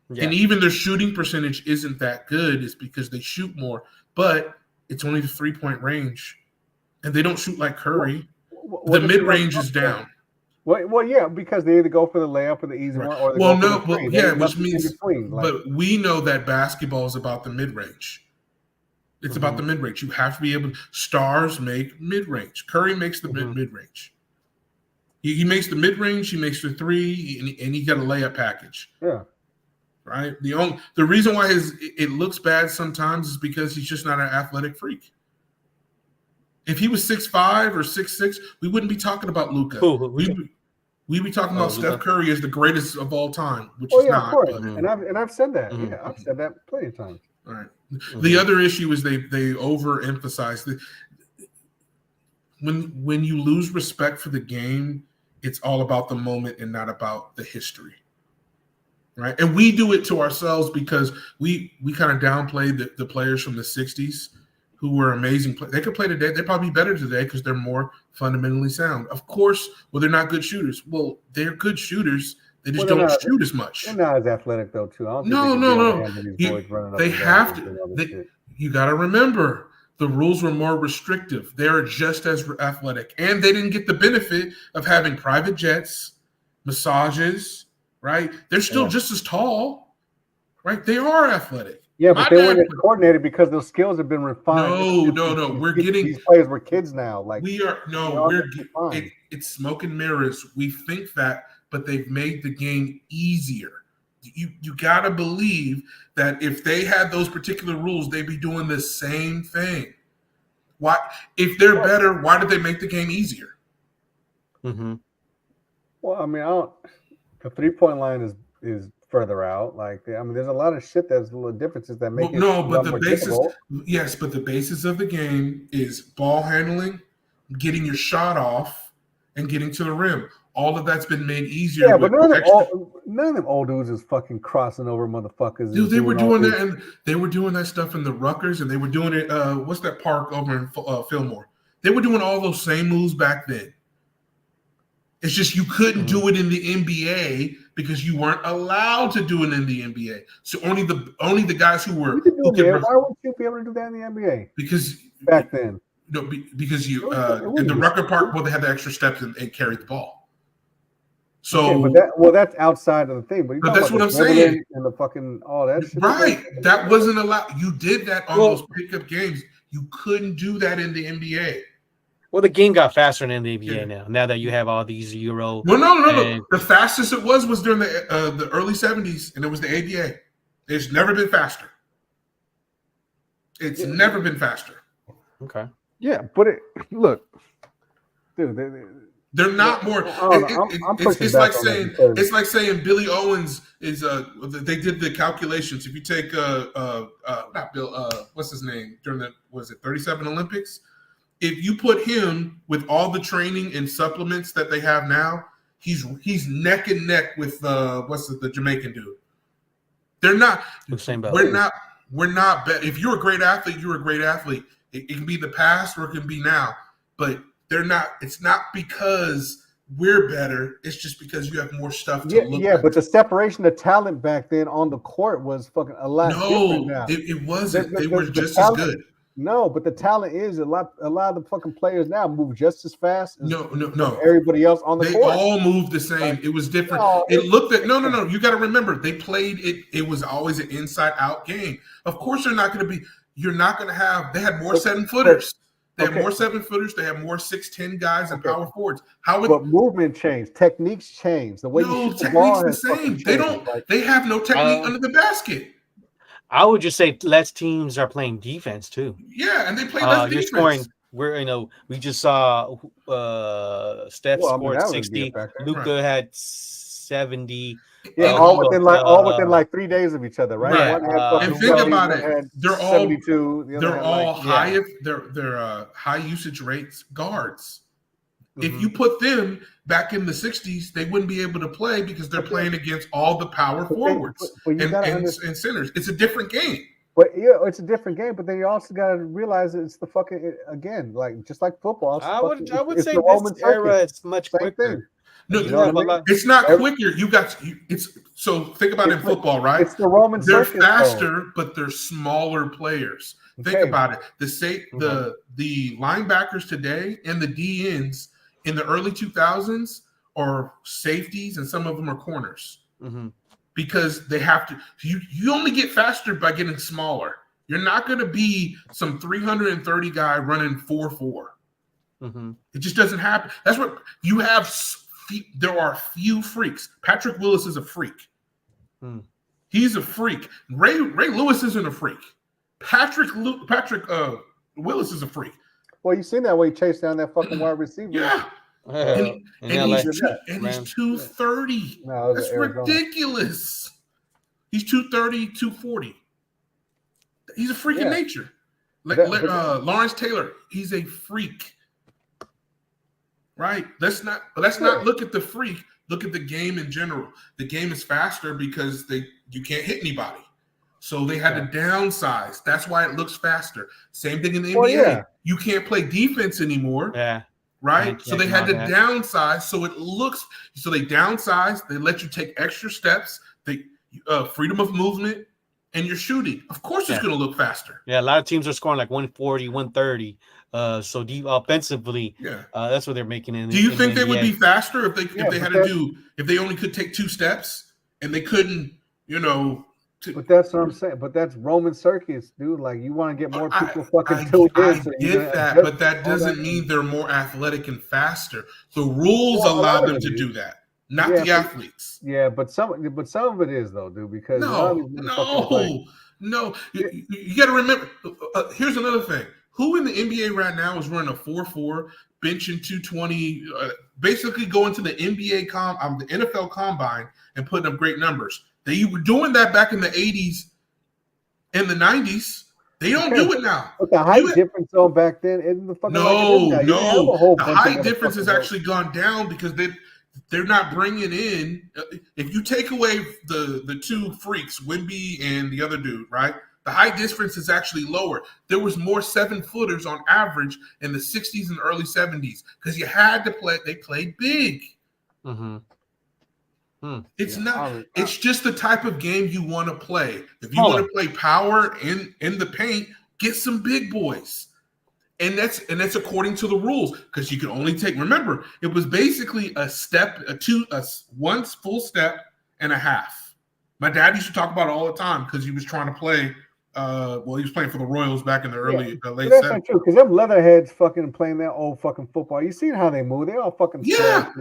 Yeah. And even their shooting percentage isn't that good. It's because they shoot more, but it's only the 3-point range. and they don't shoot like Curry. The mid range is down. Well, yeah, because they either go for the layup or the easy one, or they go for the screen. Which means. But we know that basketball is about the mid range. It's about the mid range. You have to be able. Stars make mid range. Curry makes the mid range. He makes the mid range. He makes the three, and he got a layup package. Yeah. Right. The reason why it looks bad sometimes is because he's just not an athletic freak. If he was 6'5" or 6'6", we wouldn't be talking about Luka. We'd be talking about Steph Curry as the greatest of all time, which is not. Of course. And I've said that. Yeah, I've said that plenty of times. All right. The other issue is they overemphasize when you lose respect for the game, it's all about the moment and not about the history. Right. And we do it to ourselves because we kind of downplay the players from the 60s who were amazing. They could play today. They're probably better today because they're more fundamentally sound. Of course, they're not good shooters. Well, they're good shooters. They just don't shoot as much. They're not as athletic though, too. No. They have to. You got to remember the rules were more restrictive. They are just as athletic, and they didn't get the benefit of having private jets, massages. Right? They're still just as tall. Right? They are athletic. Yeah, but they weren't coordinated because those skills have been refined. No. We're getting these players were kids now. Like it's smoke and mirrors. We think that, but they've made the game easier. You gotta believe that if they had those particular rules, they'd be doing the same thing. Why? If they're better, why did they make the game easier? Mm-hmm. Well, I mean, the 3-point line is further out. Like, I mean, there's a lot of shit that's little differences that make it. No, but the basis, difficult. Yes, but the basis of the game is ball handling, getting your shot off, and getting to the rim. All of that's been made easier. Yeah, but none of them old dudes is fucking crossing over motherfuckers. Dude, they were doing that, and they were doing that stuff in the Rutgers, and they were doing it. What's that park over in Fillmore? They were doing all those same moves back then. It's just you couldn't do it in the NBA because you weren't allowed to do it in the NBA. So only the guys who were. Why would you be able to do that in the NBA? Because back then. No, because you in the Rucker Park, they had the extra steps and carried the ball. So, that's outside of the thing. But that's what I'm saying. And the fucking all that shit. Right, that wasn't allowed. You did that on those pickup games. You couldn't do that in the NBA. Well, the game got faster in the NBA now. Now that you have all these Euro. Well, no. The fastest it was during the early 70s, and it was the ABA. It's never been faster. It's never been faster. Okay. Yeah, but look, dude, they're not more. It's like saying Billy Owens is. They did the calculations. If you take not Bill, what's his name during the 37 Olympics? If you put him with all the training and supplements that they have now, he's neck and neck with the Jamaican dude. They're not. We're not. If you're a great athlete, you're a great athlete. It can be the past or it can be now, but they're not. It's not because we're better. It's just because you have more stuff to look at. Yeah, but the separation of talent back then on the court was fucking a lot different now. It wasn't. They were just as good. No, but the talent is a lot of the fucking players now move just as fast as no. everybody else on the court. They all moved the same. It was different. It looked at no. You got to remember, they played it. It was always an inside-out game. Of course, they're not going to be. You're not going to have. They had more 7-footers. They have more 7-footers. They have more 6'10" guys and power forwards. But movement changed, techniques changed. The way you shoot the ball the same. They don't. They have no technique under the basket. I would just say less teams are playing defense too. Yeah, and they play less defense. Scoring. We just saw Steph scored 60. Luka had 70. Yeah, all within like 3 days of each other, right? And think about it. They're all 72. They're all high. They're high usage rates guards. If you put them back in the 60s, they wouldn't be able to play because they're playing against all the power forwards and centers. It's a different game. But yeah, it's a different game. But then you also got to realize it's the fucking just like football. I would say this era is much quicker. No, it's not quicker. So think about it in football, right? It's the Roman They're circus, faster, but they're smaller players. Think about it. The linebackers today and the DNs in the early 2000s are safeties, and some of them are corners because they have to. You only get faster by getting smaller. You're not going to be some 330 guy running 4.4. It just doesn't happen. That's what you have. There are few freaks. Patrick Willis is a freak. He's a freak. Ray Lewis isn't a freak. Patrick Willis is a freak. Well, you seen that way he chased down that fucking wide receiver. Yeah. And he's 230. No, that's ridiculous. He's 230, 240. He's a freak in nature. Lawrence Taylor, he's a freak. Right? Let's not look at the freak. Look at the game in general. The game is faster because you can't hit anybody. So they had to downsize. That's why it looks faster. Same thing in the NBA. Yeah. You can't play defense anymore. Yeah. Right? So they had to downsize. So it looks so they downsize, they let you take extra steps, freedom of movement, and you're shooting. Of course it's gonna look faster. Yeah, a lot of teams are scoring like 140, 130. So deep offensively, that's what they're making in. Do you think they would be faster if they only could take 2 steps and they couldn't, But that's what I'm saying. But that's Roman circus, dude. Like you want to get more people fucking tuned in. I get that, but that doesn't mean they're more athletic and faster. The rules allow them to do that, not the athletes. Yeah, but some of it is though, dude. Because no. You got to remember. Here's another thing. Who in the NBA right now is running a 4.4, benching 220, basically going to the the NFL combine and putting up great numbers? They were doing that back in the 80s and the 90s. They don't do it now. But the height difference back then isn't the fucking the height difference has actually gone down because they're not bringing in. If you take away the 2 freaks, Wemby and the other dude, right? The height difference is actually lower. There was more 7-footers on average in the 60s and early 70s because you had to play. They played big. It's not. It's just the type of game you want to play. If you want to play power in the paint, get some big boys, and that's according to the rules because you can only take. Remember, it was basically one full step and a half. My dad used to talk about it all the time because he was trying to play. He was playing for the Royals back in the late 70s. That's not true because them leatherheads fucking playing that old fucking football. You seen how they move? They all fucking like that.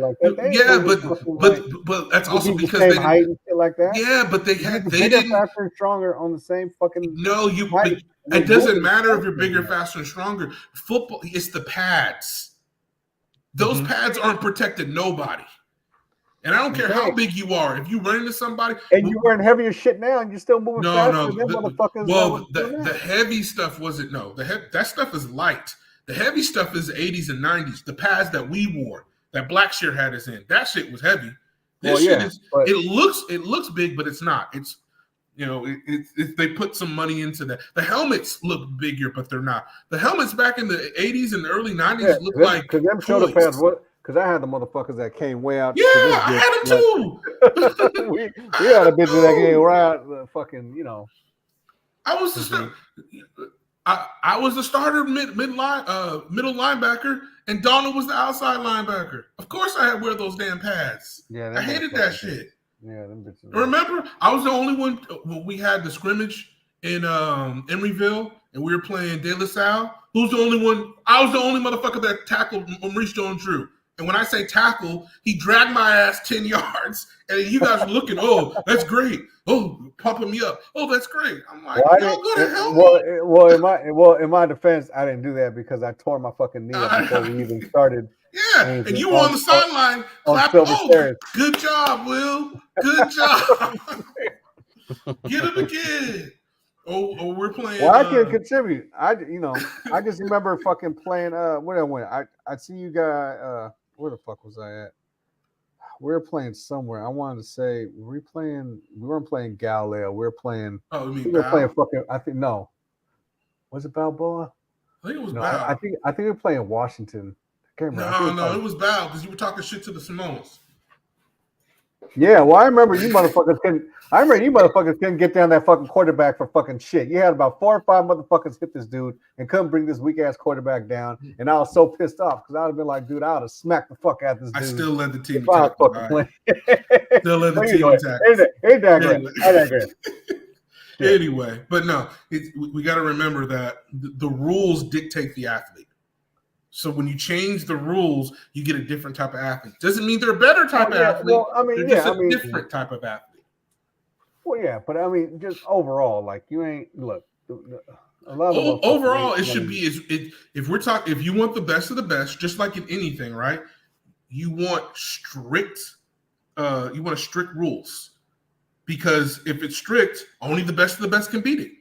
But that's also because they height and shit like that. Yeah, but they didn't faster and stronger on the same fucking. No, it doesn't matter if you're bigger, faster, and stronger. Football, it's the pads. Those pads aren't protecting nobody. And I don't care how big you are. If you run into somebody and you're wearing heavier shit now, and you're still moving faster than motherfuckers. Well, the heavy stuff wasn't. That stuff is light. The heavy stuff is the 80s and 90s. The pads that we wore, that Blackshear had us in, that shit was heavy. It looks big, but it's not. It's they put some money into that. The helmets look bigger, but they're not. The helmets back in the 80s and the early 90s look like because them shoulder pads. Because I had the motherfuckers that came way out. Yeah, I had them too. we had a bitch that came right, fucking, I was the starter middle linebacker, and Donald was the outside linebacker. Of course, I had to wear those damn pads. Yeah, I hated that shit. Yeah, them bitches. Remember, I was the only one. We had the scrimmage in Emeryville, and we were playing De La Salle. Who's the only one? I was the only motherfucker that tackled Maurice Jones-Drew. And when I say tackle, he dragged my ass 10 yards. And you guys were looking, oh, that's great. Oh, pumping me up. Oh, that's great. I'm like, y'all go to hell. In my defense, I didn't do that because I tore my fucking knee up before we even started. Yeah, and you were on the sideline clapping. Oh, good job, Will. Good job. Get him again. Oh, we're playing. Well, I can contribute. I just remember fucking playing. Where I went, I see you guys. Where the fuck was I at? We were playing somewhere. I wanted to say we weren't playing Galileo. We were playing. Oh, you mean we were playing fucking? I think no. Was it Balboa? I think it was Bow. I think we were playing Washington. No, it was Bow because you were talking shit to the Samoans. Yeah, well, I remember you motherfuckers couldn't get down that fucking quarterback for fucking shit. You had about 4 or 5 motherfuckers hit this dude and couldn't bring this weak ass quarterback down. And I was so pissed off because I would have been like, dude, I would have smacked the fuck out of this dude. I still led the team. Still led the team attack. Ain't that great. Anyway, but no, we got to remember that the rules dictate the athlete. So when you change the rules, you get a different type of athlete. Doesn't mean they're a better type of athlete. Well, I mean, they're just a different type of athlete. Well, yeah, but I mean, just overall, like you ain't look. A lot of overall, it should be if you want the best of the best, just like in anything, right? You want strict rules, because if it's strict, only the best of the best can beat it.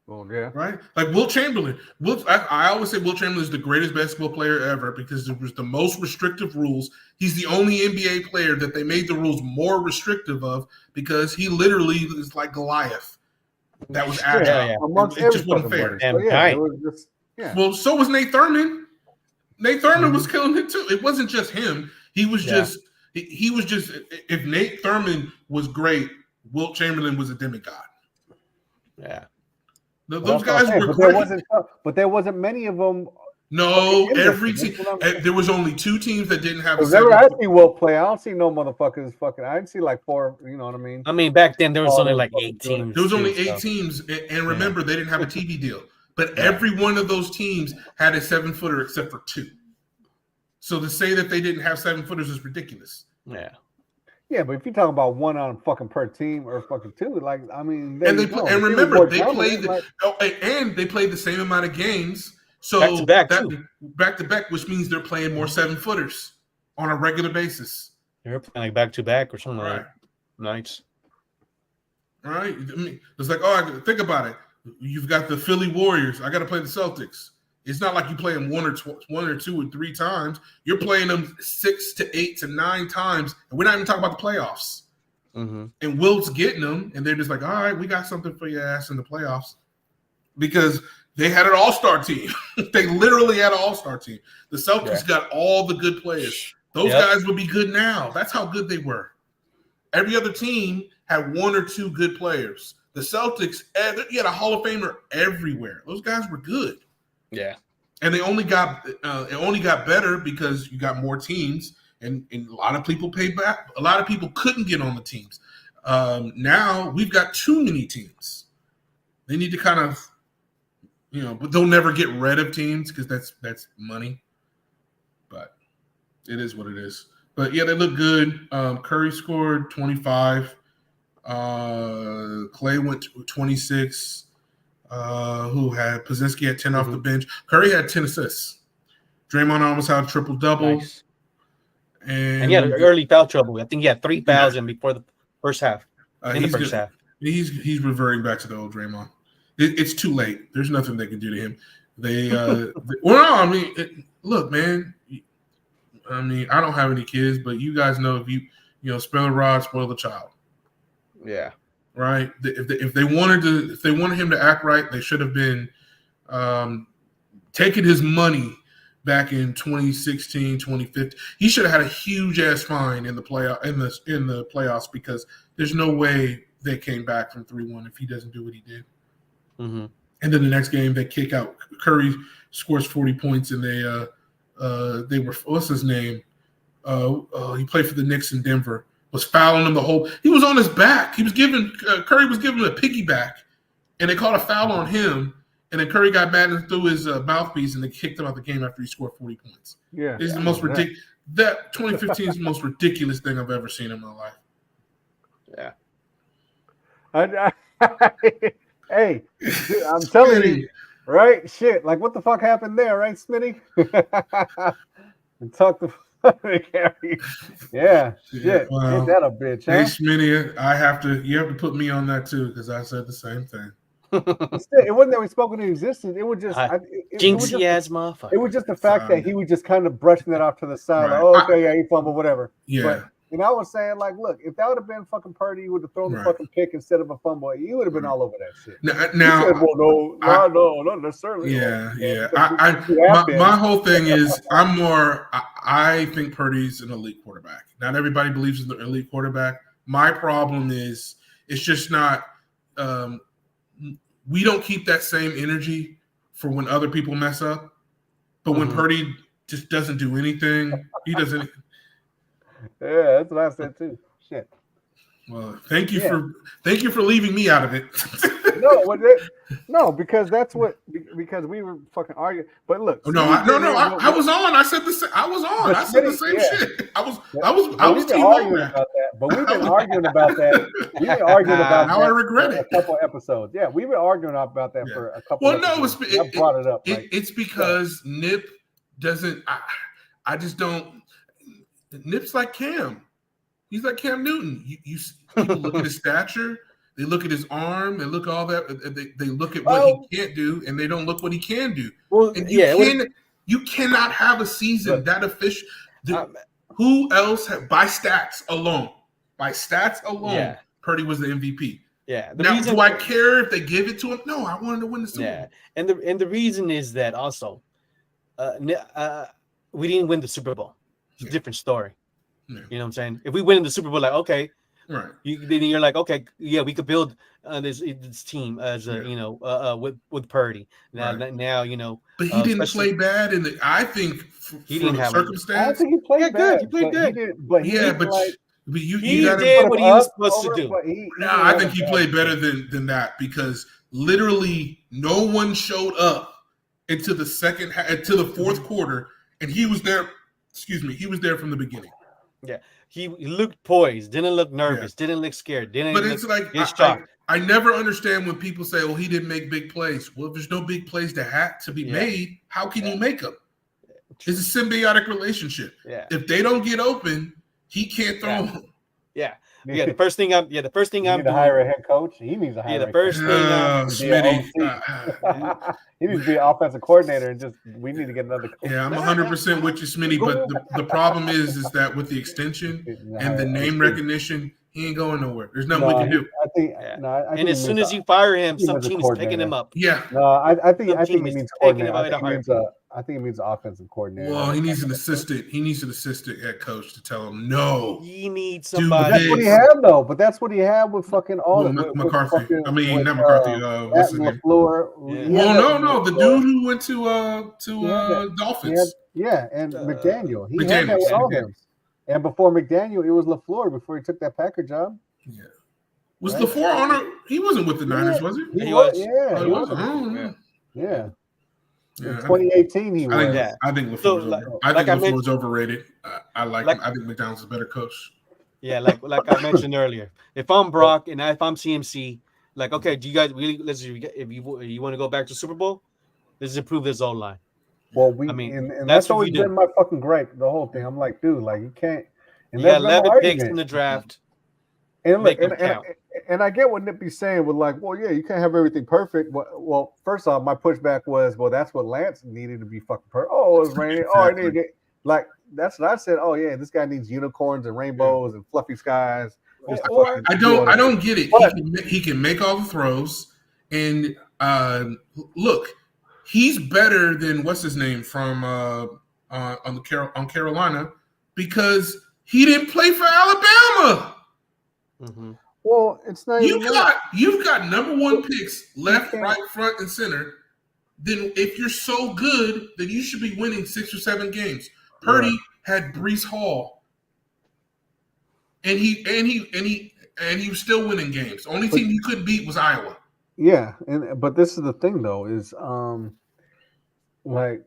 Well, yeah. Right? Like Wilt Chamberlain. I always say Wilt Chamberlain is the greatest basketball player ever because it was the most restrictive rules. He's the only NBA player that they made the rules more restrictive of because he literally is like Goliath. That was agile. Yeah. It just wasn't fair. Well, so was Nate Thurman. Nate Thurman was killing it too. It wasn't just him. He was just if Nate Thurman was great, Wilt Chamberlain was a demigod. Yeah. Those guys were great. But there wasn't many of them. No, every team. There was only 2 teams that didn't have. Whenever I see Wilt play, I don't see no motherfuckers fucking. I didn't see like 4. You know what I mean? I mean, back then there was only like 8 teams. There was only 8 teams, and remember they didn't have a TV deal. But every one of those teams had a 7-footer except for 2. So to say that they didn't have 7-footers is ridiculous. Yeah. Yeah, but if you talk about 1 on fucking per team or fucking 2, like I mean, and remember they played and they played the same amount of games. So back to back, which means they're playing more 7-footers on a regular basis. They're playing like back to back or something like nights. All right, I mean, it's like think about it. You've got the Philly Warriors. I got to play the Celtics. It's not like you play them 1 or 2 or 3 times. You're playing them 6 to 8 to 9 times, and we're not even talking about the playoffs. Mm-hmm. And Wilt's getting them, and they're just like, all right, we got something for your ass in the playoffs. Because they had an all-star team. They literally had an all-star team. The Celtics got all the good players. Those guys would be good now. That's how good they were. Every other team had 1 or 2 good players. The Celtics, you had a Hall of Famer everywhere. Those guys were good. Yeah, and it only got better because you got more teams, and a lot of people paid back. A lot of people couldn't get on the teams. Now we've got too many teams. They need to kind of, but they'll never get rid of teams because that's money. But it is what it is. But yeah, they look good. Curry scored 25. Clay went 26. Who had Pozinski had 10 off the bench. Curry had 10 assists. Draymond almost had a triple-double. Nice. And he had early foul trouble. I think he had 3 fouls in before the first half. He's reverting back to the old Draymond. It's too late. There's nothing they can do to him. Look, man. I mean, I don't have any kids, but you guys know if you spell the rod, spoil the child. Yeah. Right. If they wanted him to act right, they should have been taking his money back in 2016, 2015. He should have had a huge ass fine in the playoffs because there's no way they came back from 3-1 if he doesn't do what he did. Mm-hmm. And then the next game they kick out. Curry scores 40 points and they were what's his name? He played for the Knicks in Denver. Was fouling him the whole. He was on his back. He was giving Curry was giving him a piggyback, and they called a foul on him. And then Curry got mad and threw his mouthpiece, and they kicked him out the game after he scored 40 points. Yeah, it's the most ridiculous. That 2015 is the most ridiculous thing I've ever seen in my life. Yeah. Hey, I'm telling you, right? Shit, like what the fuck happened there, right, Smitty? Talk to. Yeah, shit. Wow. Ain't that a bitch, huh? Hey, Smitty, you have to put me on that too because I said the same thing. It wasn't that we spoke into existence. It was just jinxy ass motherfucker. It was just the fact that he was just kind of brushing that off to the side. Right. Like, he fumbled, whatever. Yeah. And I was saying, like, look, if that would have been fucking Purdy, you would have thrown the fucking pick instead of a fumble. You would have been all over that shit. Now, said, well, no, not necessarily. Yeah. My whole thing is, I think Purdy's an elite quarterback. Not everybody believes he's an elite quarterback. My problem is, it's just not. We don't keep that same energy for when other people mess up, but when Purdy just doesn't do anything, he doesn't. Yeah, that's what I said too. Shit. Well, thank you for leaving me out of it. No, because that's because we were fucking arguing. But look, I was on. I said the same. I was on. I said the same shit. I was team arguing about that. But we've been arguing about that. We've been arguing about now that I regret it. A couple episodes. Yeah, we've been arguing about that for a couple. Episodes. I brought it up. It's because Nip doesn't. I just don't. Nip's like Cam. He's like Cam Newton. People look at his stature. They look at his arm. They look at all that. They look at what he can't do, and they don't look what he can do. Well, and you cannot have a season that efficient. Who else by stats alone? Purdy was the MVP. Yeah. Now, do I care if they give it to him? No, I wanted to win the Super Bowl. Yeah, and the reason is that also, we didn't win the Super Bowl. It's a different story. Yeah. You know what I'm saying? If we win the Super Bowl, like, okay, right? Then you're like, okay, yeah, we could build this team as with Purdy. Now you know. But he didn't play bad I think he didn't have circumstance. I think he played bad. He played good. He did what he was supposed to do. I think he played better than that, because literally no one showed up until the fourth quarter, and he was there. He was there from the beginning. Yeah, he looked poised, didn't look nervous, didn't look scared, But it's like I never understand when people say, "Oh, he didn't make big plays." Well, if there's no big plays to be made, how can you make them? It's a symbiotic relationship. Yeah. If they don't get open, he can't throw them. Yeah. Yeah, the first thing I'm need to hire a head coach. He needs to hire. Yeah, the first thing Smitty. He needs to be an offensive coordinator, and we need to get another coach. Yeah, I'm 100% with you, Smitty. But the problem is that with the extension and the name recognition, he ain't going nowhere. There's nothing we can do. I think and as soon as you fire him, some team's picking him up. Yeah. No, I think he means coordinator. I think it means offensive coordinator. Well, he needs an assistant. He needs an assistant head coach to tell him no. He needs somebody. That's what he had, though. But that's what he had with fucking all of McCarthy. Not McCarthy. What's his name? LaFleur. Well, no, the dude who went to Dolphins. And McDaniel. He had that with all of them. And before McDaniel, it was LaFleur before he took that Packer job. Yeah. Was LaFleur on it? He wasn't with the Niners, was he? He was. Yeah. He was. Yeah. In 2018, he was. I think LaFleur was overrated. I like him. I think McDonald's is a better coach. Yeah, like I mentioned earlier. If I'm Brock and if I'm CMC, like, okay, do you guys really? If you want to go back to Super Bowl, let's improve this O-line. Well, and that's always been my fucking gripe. The whole thing. I'm like, dude, like you can't. You got 11 picks in the draft. And look, and I get what Nippy's saying with like, well, yeah, you can't have everything perfect. Well, first off, my pushback was, well, that's what Lance needed to be fucking perfect. Oh, it was raining. Exactly. Oh, I needed it. Like that's what I said. Oh yeah, this guy needs unicorns and rainbows and fluffy skies. I don't get it. He can make all the throws, and look, he's better than what's his name from on Carolina, because he didn't play for Alabama. Mm-hmm. Well, it's not. You've got number one picks left, right, front, and center. Then, if you're so good, then you should be winning 6 or 7 games. Purdy had Breece Hall, and he was still winning games. Only team he couldn't beat was Iowa. Yeah, but this is the thing though, is like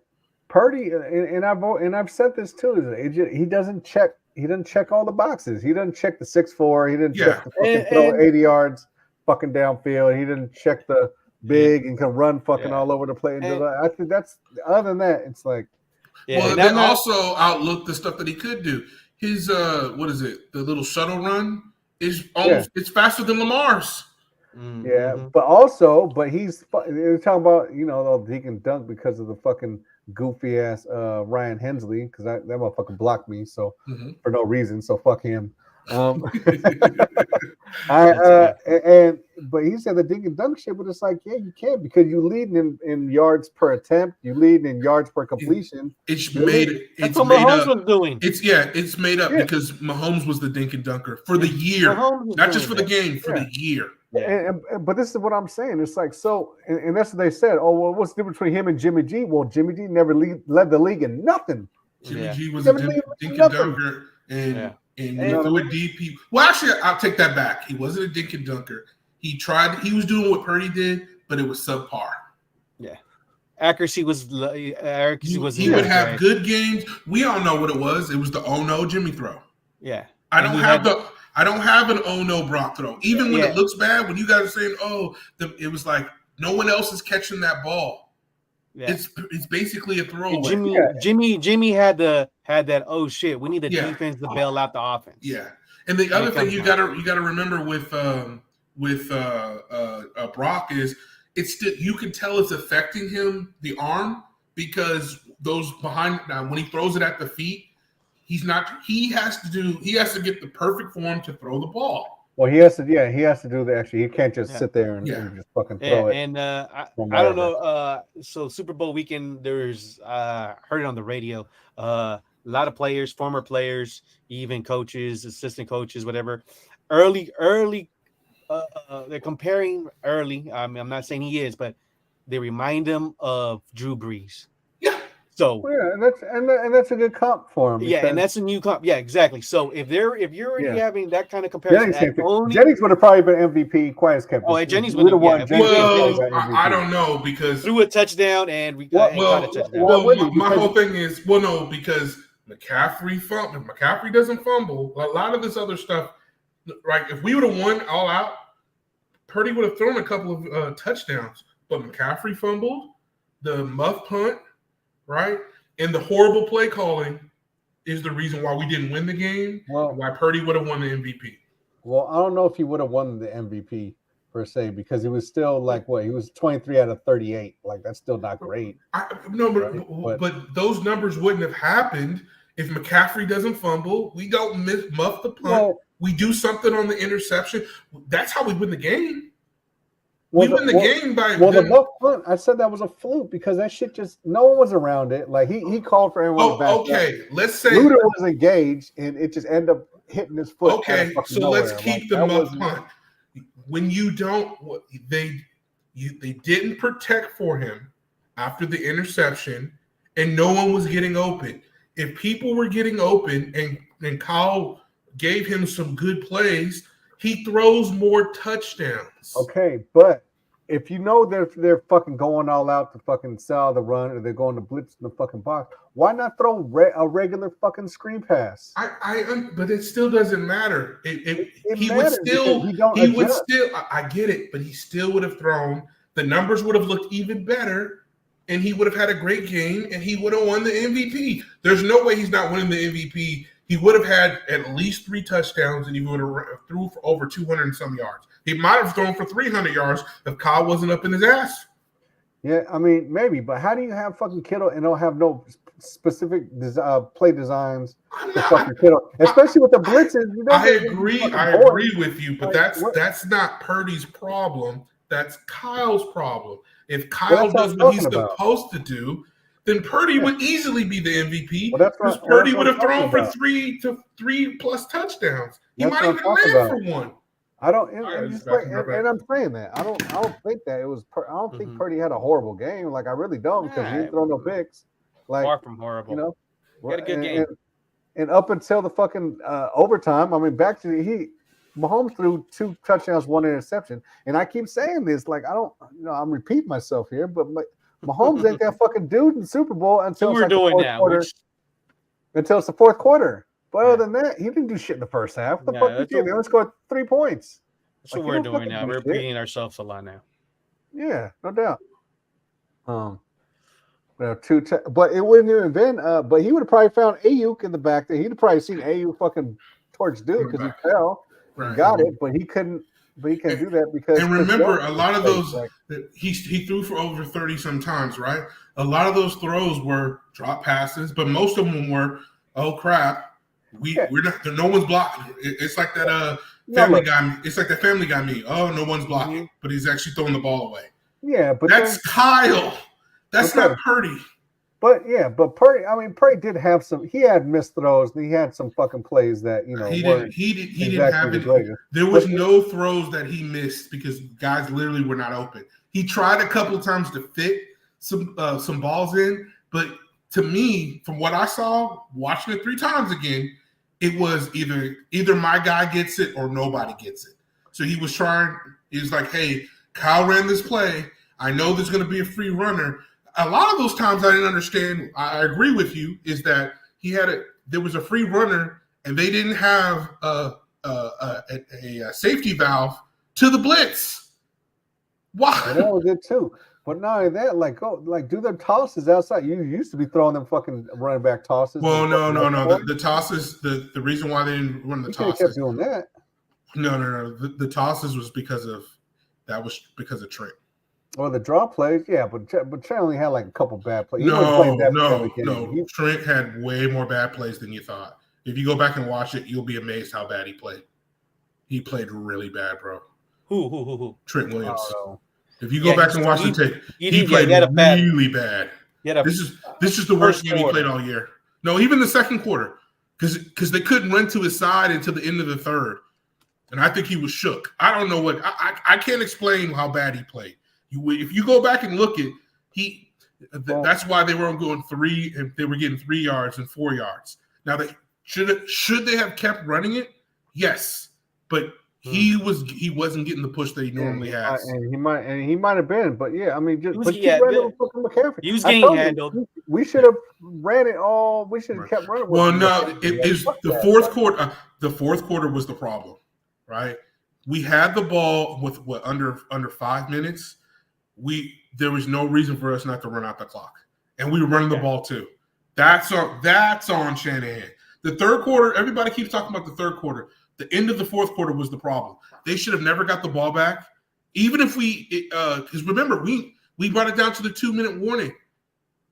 Purdy, and I've said this too. He doesn't check. He doesn't check all the boxes. He doesn't check the 6'4". He didn't check the fucking throw 80 yards fucking downfield. He didn't check the big and can run fucking all over the place. I think that's, other than that, it's like. Yeah, well, then also outlook the stuff that he could do. His what is it? The little shuttle run is almost it's faster than Lamar's. Yeah, but he's they're talking about he can dunk because of the fucking goofy ass Ryan Hensley because that motherfucker blocked me for no reason, so fuck him. But he said the dink and dunk shit, but it's like, yeah, you can't because you lead in yards per attempt, you lead in yards per completion. It's made up. Doing. It's made up because Mahomes was the dink and dunker for the year, not just for the game, for the year. Yeah. But this is what I'm saying. It's like and that's what they said. Oh well, what's the difference between him and Jimmy G? Well, Jimmy G never led the league in nothing. Jimmy G was a dink and dunker, and threw a DP. Well, actually, I'll take that back. He wasn't a dink and dunker. He was doing what Purdy did, but it was subpar. Yeah, accuracy was. He would have good games. We all know what it was. It was the oh no Jimmy throw. Yeah, I don't have an oh no Brock throw. Even when it looks bad, when you guys are saying it was like no one else is catching that ball. Yeah. It's basically a throwaway. Jimmy had that oh shit, we need the defense to bail out the offense. Yeah. And the other thing you gotta remember with Brock is it's still, you can tell it's affecting him, the arm, because those behind when he throws it at the feet, he has to get the perfect form to throw the ball. Well, he has to do the actually. He can't just sit there and just fucking throw it. And I don't know. So Super Bowl weekend, there's heard it on the radio. A lot of players, former players, even coaches, assistant coaches, whatever. Early, they're comparing early. I'm not saying he is, but they remind him of Drew Brees. So and that's a good comp for him. Yeah, and that's a new comp. Yeah, exactly. So if you're already having that kind of comparison, Jennings would have probably been MVP. Quiet as kept. Oh, Jennings would have won. I don't know because threw a touchdown and we got a touchdown. My whole thing is because McCaffrey fumbled. If McCaffrey doesn't fumble, a lot of this other stuff. Right? If we would have won all out, Purdy would have thrown a couple of touchdowns, but McCaffrey fumbled, the muff punt. Right? And the horrible play calling is the reason why we didn't win the game. Well, why Purdy would have won the MVP. Well, I don't know if he would have won the MVP per se because he was still he was 23 out of 38. Like that's still not great. But those numbers wouldn't have happened if McCaffrey doesn't fumble. We don't muff the punt. We do something on the interception. That's how we win the game. We win the game by the muff punt. I said that was a fluke because that shit just no one was around it. Like he called for everyone to back up. Let's say Luder was engaged and it just ended up hitting his foot. Okay, so let's keep the muff punt. When you don't, they didn't protect for him after the interception, and no one was getting open. If people were getting open and Kyle gave him some good plays, he throws more touchdowns. Okay, but if you know they're fucking going all out to fucking sell the run or they're going to blitz in the fucking box, why not throw a regular fucking screen pass? But it still doesn't matter. He would still. I get it, but he still would have thrown. The numbers would have looked even better, and he would have had a great game, and he would have won the MVP. There's no way he's not winning the MVP. He would have had at least 3 touchdowns, and he would have threw for over 200 and some yards. He might have thrown for 300 yards if Kyle wasn't up in his ass. Yeah, I mean, maybe. But how do you have fucking Kittle and don't have no specific play designs for fucking Kittle? Especially with the blitzes. I agree with you, but that's not Purdy's problem. That's Kyle's problem. If Kyle does what he's supposed to do, then Purdy would easily be the MVP because Purdy would have thrown for 3 plus touchdowns. He might even land for 1. I don't, and I'm saying that I don't think that it was. I don't think Purdy had a horrible game. Like I really don't because he didn't throw no picks. Like far from horrible. He had a good game. And up until the fucking overtime, I mean, Mahomes threw 2 touchdowns, 1 interception, and I keep saying this. Like I don't, I'm repeating myself here, but Mahomes ain't that fucking dude in the Super Bowl until it's the fourth quarter. But other than that, he didn't do shit in the first half. What the fuck did he do? They only scored 3 points. That's what we're doing now. We're repeating ourselves a lot now. Yeah, no doubt. But it wouldn't even been. But he would have probably found Ayuk in the back there. He'd have probably seen Ayuk fucking torch dude because he fell and got it, but he couldn't. But he can't do that because. And remember, a lot of those he threw for over 30 sometimes, right? A lot of those throws were drop passes, but most of them were, oh crap, we're not. No one's blocking. It's like that Family Guy. It's like that Family Guy meme. Oh, no one's blocking, but he's actually throwing the ball away. Yeah, but that's Kyle. That's not Purdy. But Purdy. I mean, Purdy did have some. He had missed throws. And he had some fucking plays that he didn't have any. There was no throws that he missed because guys literally were not open. He tried a couple of times to fit some balls in, but to me, from what I saw, watching it 3 times again, it was either my guy gets it or nobody gets it. So he was trying. He was like, "Hey, Kyle ran this play. I know there's going to be a free runner." A lot of those times I didn't understand. I agree with you. Is that there was a free runner and they didn't have a safety valve to the blitz. Why? And that was it too. But not only that, do their tosses outside. You used to be throwing them fucking running back tosses. Well, no. The tosses. The reason why they didn't run the tosses. Kept doing that. No. The tosses was because of Trent. Well, the draw plays, yeah, but Trent only had like a couple bad plays. No. Trent had way more bad plays than you thought. If you go back and watch it, you'll be amazed how bad he played. He played really bad, bro. Who? Trent Williams. If you go back and watch the tape, he played really bad. This is the worst game he played all year. No, even the second quarter, because they couldn't run to his side until the end of the third, and I think he was shook. I don't know what I can't explain how bad he played. If you go back and look at that's why they weren't going 3 and they were getting 3 yards and 4 yards. Now they should they have kept running it? Yes, but he wasn't getting the push that he normally has. And he might have been, but yeah, I mean, he was getting handled. We should have ran it all. We should have kept running. Well, no, it is the fourth quarter. The fourth quarter was the problem, right? We had the ball with under 5 minutes. There was no reason for us not to run out the clock, and we were running the ball too. That's on Shanahan. The third quarter, everybody keeps talking about the third quarter. The end of the fourth quarter was the problem. They should have never got the ball back, even if because remember we brought it down to the 2-minute warning.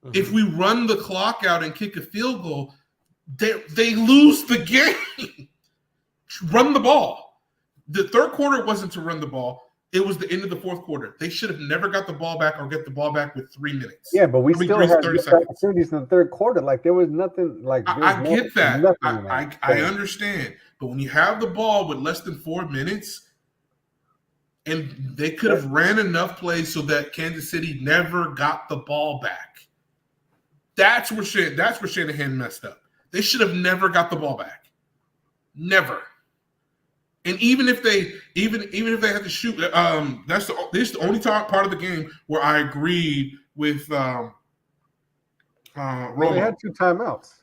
Mm-hmm. If we run the clock out and kick a field goal, they lose the game. Run the ball. The third quarter wasn't to run the ball. It was the end of the fourth quarter. They should have never got the ball back or get the ball back with 3 minutes. Yeah, but we still had opportunities in the third quarter. Like there was nothing. Like I get that. I understand. But when you have the ball with less than 4 minutes, and they could have ran enough plays so that Kansas City never got the ball back. That's where Shanahan messed up. They should have never got the ball back. Never. And even if they had to shoot, this is the only part of the game where I agreed with Romo. They had 2 timeouts.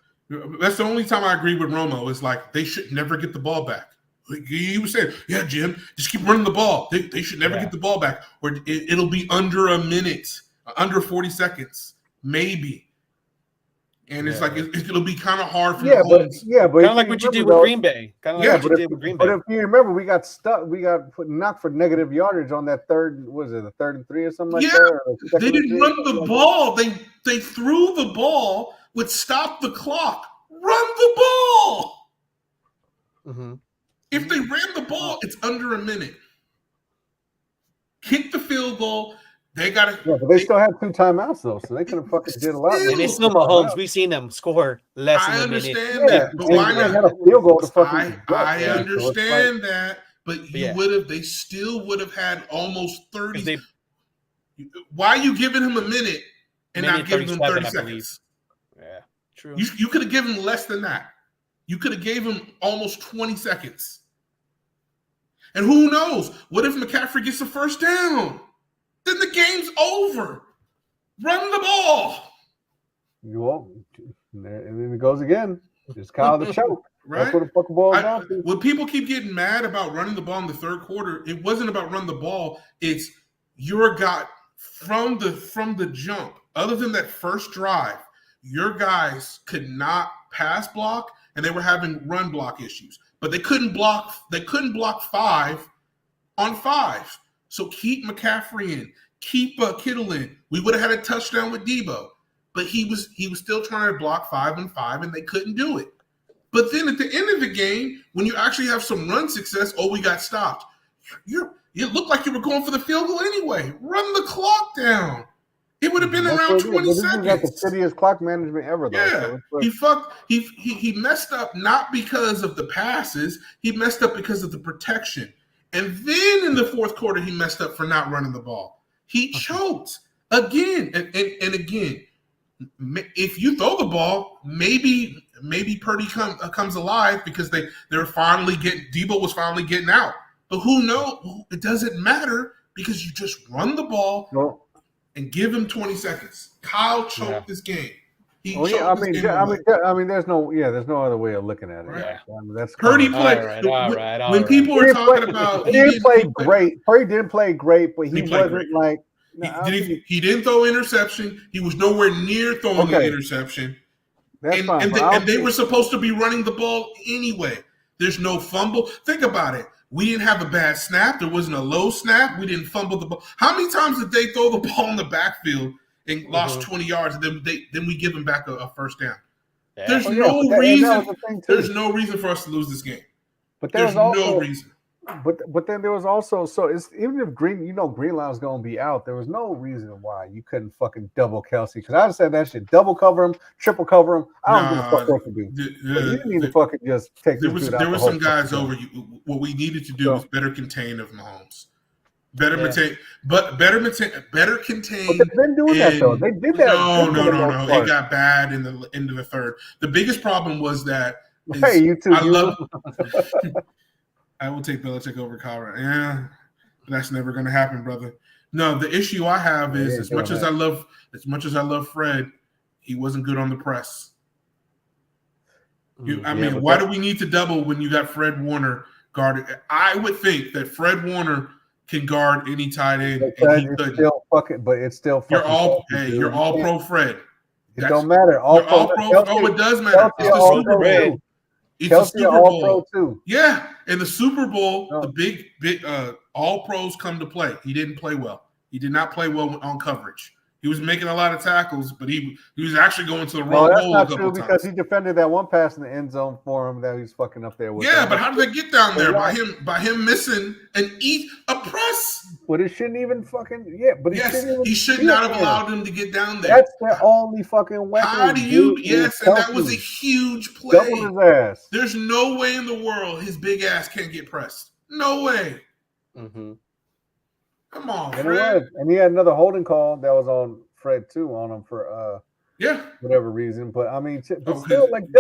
That's the only time I agree with Romo. Is like they should never get the ball back. He was saying, "Yeah, Jim, just keep running the ball. They should never get the ball back, or it'll be under a minute, under 40 seconds, maybe." And it's like it'll be kind of hard for but kind of like what you did with Green Bay. But if you remember, we got stuck. We got knocked for negative yardage on that third. Was it the 3rd and 3 or something like that? They didn't run the ball. They threw the ball, would stop the clock. Run the ball. Mm-hmm. If they ran the ball, it's under a minute. Kick the field goal. They got it. Yeah, but they still had 2 timeouts though, so they could have fucking did a lot. And it's still Mahomes. We've seen them score less than a minute. I understand that, but why not? Had a field goal to I understand that, but they still would have had almost 30. Why are you giving him a minute and not giving him 30 seconds? Yeah, true. You could have given him less than that. You could have gave him almost 20 seconds. And who knows? What if McCaffrey gets a first down? Then the game's over. Run the ball. You won't. And then it goes again. It's Kyle the choke. Right? That's what the fucking ball is down to. When people keep getting mad about running the ball in the third quarter, it wasn't about run the ball. It's your guy from the jump. Other than that first drive, your guys could not pass block, and they were having run block issues. But they couldn't block 5 on 5. So keep McCaffrey in, keep Kittle in. We would have had a touchdown with Debo, but he was still trying to block 5 and 5, and they couldn't do it. But then at the end of the game, when you actually have some run success, we got stopped. It looked like you were going for the field goal anyway. Run the clock down. It would have been around 20 seconds. This is the shittiest clock management ever, though. Yeah, So he messed up not because of the passes. He messed up because of the protection. And then in the fourth quarter, he messed up for not running the ball. He choked again and again. If you throw the ball, maybe Purdy comes alive because they're finally Debo was finally getting out. But who knows? It doesn't matter because you just run the ball and give him 20 seconds. Kyle choked this game. I mean, there's no other way of looking at it. Right. Yeah. I mean, that's Purdy played. All right. When people are talking about, he didn't play great. Purdy didn't play great, but he wasn't great. Like he didn't throw interception. He was nowhere near throwing the interception. That's fine. And they were supposed to be running the ball anyway. There's no fumble. Think about it. We didn't have a bad snap. There wasn't a low snap. We didn't fumble the ball. How many times did they throw the ball in the backfield and lost 20 yards, and then we give them back a first down? Yeah. There's no reason. There's no reason for us to lose this game. But there's no reason. But then there was also it's even if Greenlaw's gonna be out, there was no reason why you couldn't fucking double Kelsey. Because I said that shit, double cover him, triple cover him. I don't give a fuck what to do. You didn't need to fucking just take. There were some guys over you. What we needed to do was better contain of Mahomes. Better contain. But they've been doing that though. They did that. No. It got bad in the end of the third. The biggest problem was that. Hey, you too. I will take Belichick over Colorado. Yeah, that's never going to happen, brother. No, the issue I have is as much as I love Fred, he wasn't good on the press. Why do we need to double when you got Fred Warner guarded? I would think that Fred Warner can guard any tight end. It's still fucking. You're all pro Fred. It don't matter. All pro. It does matter. It's the Super Bowl. It's a Super Bowl too. Yeah, in the Super Bowl, the big all pros come to play. He didn't play well. He did not play well on coverage. He was making a lot of tackles, but he was actually going to the wrong hole a couple times. Because he defended that one pass in the end zone for him that he was fucking up there with. Yeah, but how did they get down there by him missing a press? But it shouldn't even fucking he should not have allowed him to get down there. That's their only fucking weapon. How do you? Yes, and that was a huge play. Double his ass. There's no way in the world his big ass can't get pressed. No way. Mm-hmm. Come on, Fred. And he had another holding call that was on Fred too, on him for whatever reason. But I mean, still like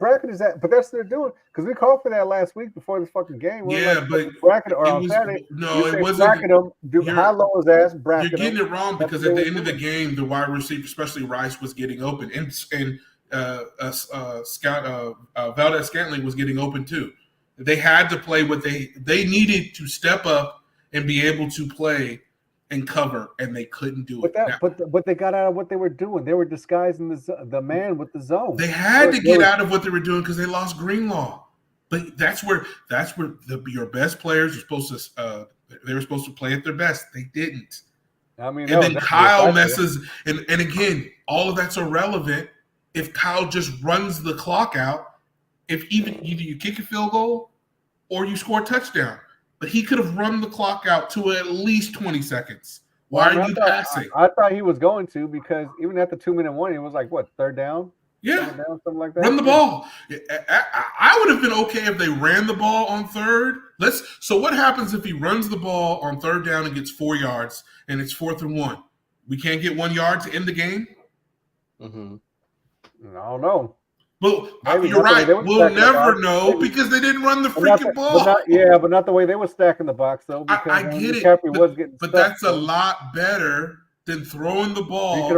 bracket is that, but that's what they're doing because we called for that last week before this fucking game. But bracket or on Saturday. No, it wasn't. Bracket him, do high low his ass. Bracket. You're getting it wrong because at the end of the game, the wide receiver, especially Rice, was getting open, and Valdez-Scantling was getting open too. They had to play what they needed to step up and be able to play and cover, and they couldn't do it. But they got out of what they were doing. They were disguising the man with the zone. They had to get out of what they were doing because they lost Greenlaw. But that's where your best players are supposed to. They were supposed to play at their best. They didn't. I mean, and then Kyle messes, and again, all of that's irrelevant if Kyle just runs the clock out. If either you kick a field goal or you score a touchdown. But he could have run the clock out to at least 20 seconds. Why are you passing? I thought he was going to because even at the 2-minute warning, it was like, what, third down? Yeah. Third down, something like that. Run the ball. I would have been okay if they ran the ball on third. So what happens if he runs the ball on third down and gets 4 yards and it's 4th and 1? We can't get 1 yard to end the game? Mm-hmm. I don't know. Well, you're right. We'll never know because they didn't run the freaking ball. But not the way they were stacking the box, though. I get it. But that's a lot better than throwing the ball,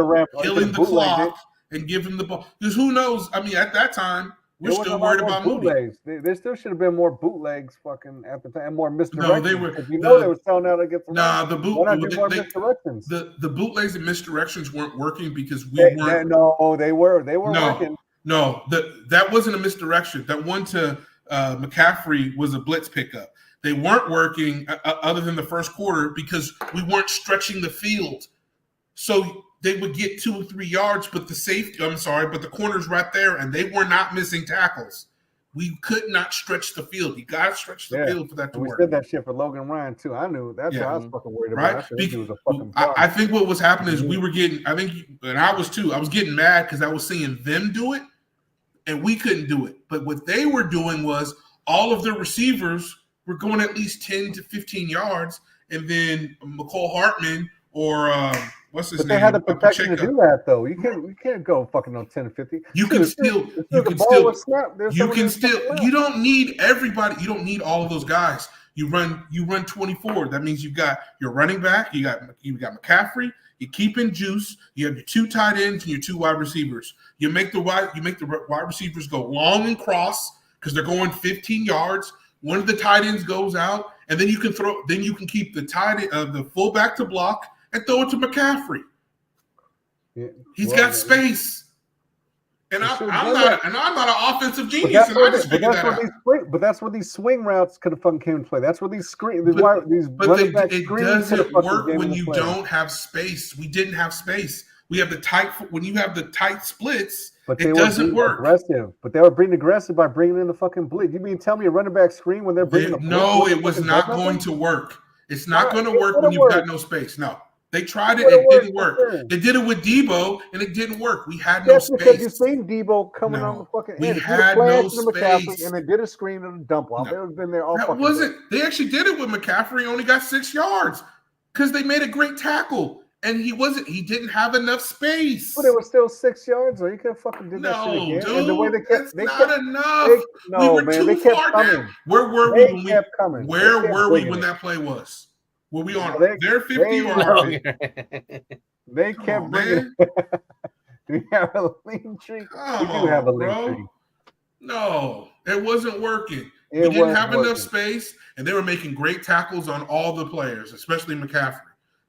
killing the clock, and giving the ball. Because who knows? I mean, at that time, we're still worried about bootlegs. There still should have been more bootlegs fucking at the time, more misdirections. No, they were. They were selling out against the misdirections. The bootlegs and misdirections weren't working because weren't. No, they were working. No, that wasn't a misdirection. That one to McCaffrey was a blitz pickup. They weren't working other than the first quarter because we weren't stretching the field. So they would get 2 or 3 yards, but the corner's right there, and they were not missing tackles. We could not stretch the field. You got to stretch the field for that to work. We said that shit for Logan Ryan too. I knew that's what I was fucking worried about. Right? I think what was happening is we were getting. I think, and I was too. I was getting mad because I was seeing them do it, and we couldn't do it. But what they were doing was all of the receivers were going at least 10 to 15 yards, and then McCole Hartman or what's his name? They had the protection to do that though. You can't go fucking on 10 to 50. You don't need everybody. You don't need all of those guys. You run 24. That means you've got your running back, you got McCaffrey, you're keeping Juice, you have your 2 tight ends and your 2 wide receivers. You make the wide receivers go long and cross because they're going 15 yards. One of the tight ends goes out, and then you can keep the fullback to block and throw it to McCaffrey. Yeah. He's got space. And I'm not an offensive genius, and I just figured that out. But that's where these swing routes could have fucking came into play. That's where these running back it doesn't work when you don't have space. We didn't have space. We have when you have the tight splits. But it doesn't work. Aggressive. But they were being aggressive by bringing in the fucking blitz. You mean tell me a running back screen when they're bringing No, it was not going to work. It's not going to work when you've got no space. No. They tried it. It didn't work. They did it with Debo, and it didn't work. We had no space. Because you seen Debo coming on the fucking end. We had no space. And they did a screen and a dump off. They would been there all fucking wasn't. They actually did it with McCaffrey. Only got 6 yards because they made a great tackle. And he didn't have enough space. But it was still 6 yards, or you could have fucking did that shit again. Dude, and the way they kept, enough. We were too far down. Where were we when that play was? Were we on their 50 or our 50? They kept bringing. Do you have a lean tree? You do have a lean tree. No, it wasn't working. We didn't have enough space, and they were making great tackles on all the players, especially McCaffrey.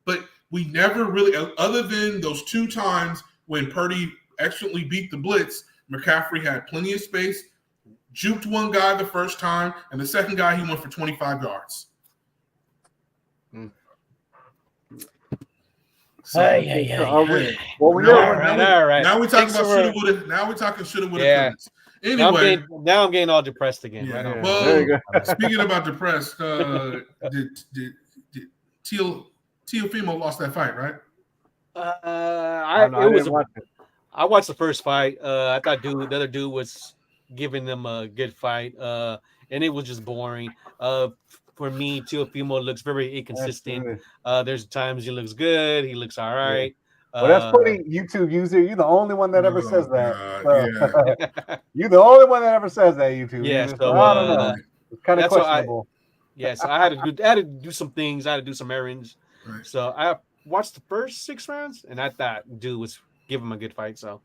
But we never really, other than those 2 times when Purdy excellently beat the blitz, McCaffrey had plenty of space, juked one guy the first time, and the second guy he went for 25 yards. So, all right. Now we're talking about shoulda, woulda. Now we're talking shoulda, woulda. Yeah. Anyway, now I'm getting all depressed again. Yeah. Right. Well, speaking about depressed, did Teofimo lost that fight, right? I watched the first fight. I thought the other dude was giving them a good fight, and it was just boring. For me, Teofimo looks very inconsistent. There's times he looks good, he looks all right. Well, that's funny, YouTube user. You're the only one that ever says that. You're the only one that ever says that, YouTube. Yeah, so I don't know. It's kind of questionable. So I had to do some things. I had to do some errands. Right. So I watched the first 6 rounds, and I thought dude was giving him a good fight. So,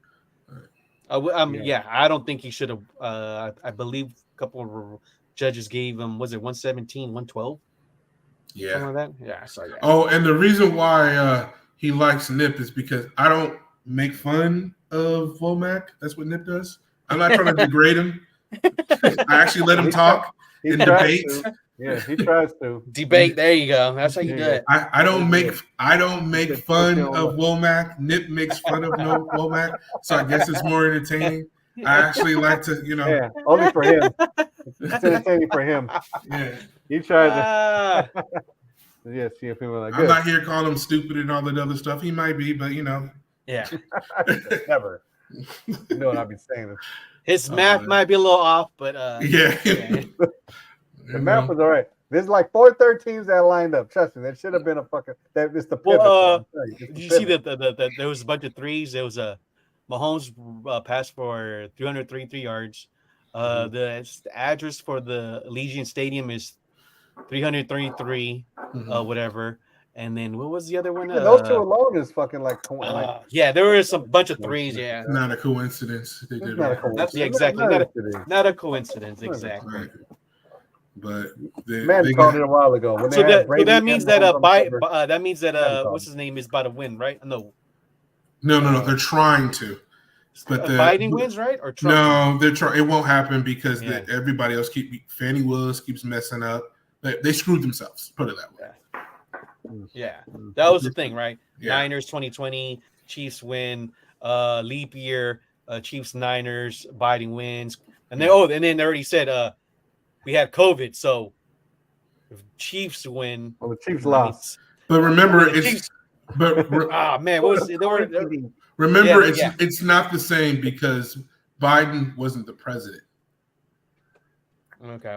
I don't think he should have. I believe a couple of judges gave him, was it 117, 112? Yeah. Something like that? Yeah. So, yeah. Oh, and the reason why he likes Nip is because I don't make fun of Womack. That's what Nip does. I'm not trying to degrade him. I actually let him talk in debate. Yeah, he tries to debate. There you go. That's how you do it. I don't make fun of Womack. Nip makes fun of Womack, so I guess it's more entertaining. I actually like to, Yeah, only for him. It's entertaining for him. Yeah, he tries to. Yeah, see if people like. I'm not here calling him stupid and all that other stuff. He might be, but Yeah. Never. You know what I've been saying. His math might be a little off, but yeah. The math was all right. There's like 4 third teams that lined up. Trust me, that should have been a fucking. It's the pivot. Did you see that there was a bunch of threes? There was a Mahomes pass for 333 yards. The address for the Allegiant Stadium is 333, whatever. And then what was the other one? Those two alone is fucking like there were some bunch of threes. Yeah, not a coincidence. They did not a coincidence. Exactly. Not a coincidence. Exactly. Right. But man called it a while ago. So that means that what's his name is about to win, right? No. They're trying to. But Biden wins, right? Or Trump? No, they're trying. It won't happen because everybody else Fannie Willis keeps messing up. They screwed themselves. Put it that way. Yeah, that was the thing, right? Yeah. Niners 2020, Chiefs win. Leap year, Chiefs Niners, Biden wins, and then they already said we had COVID, so if Chiefs win, Well, the Chiefs lost. But remember, man, what was it? Remember, it's not the same because Biden wasn't the president. Okay.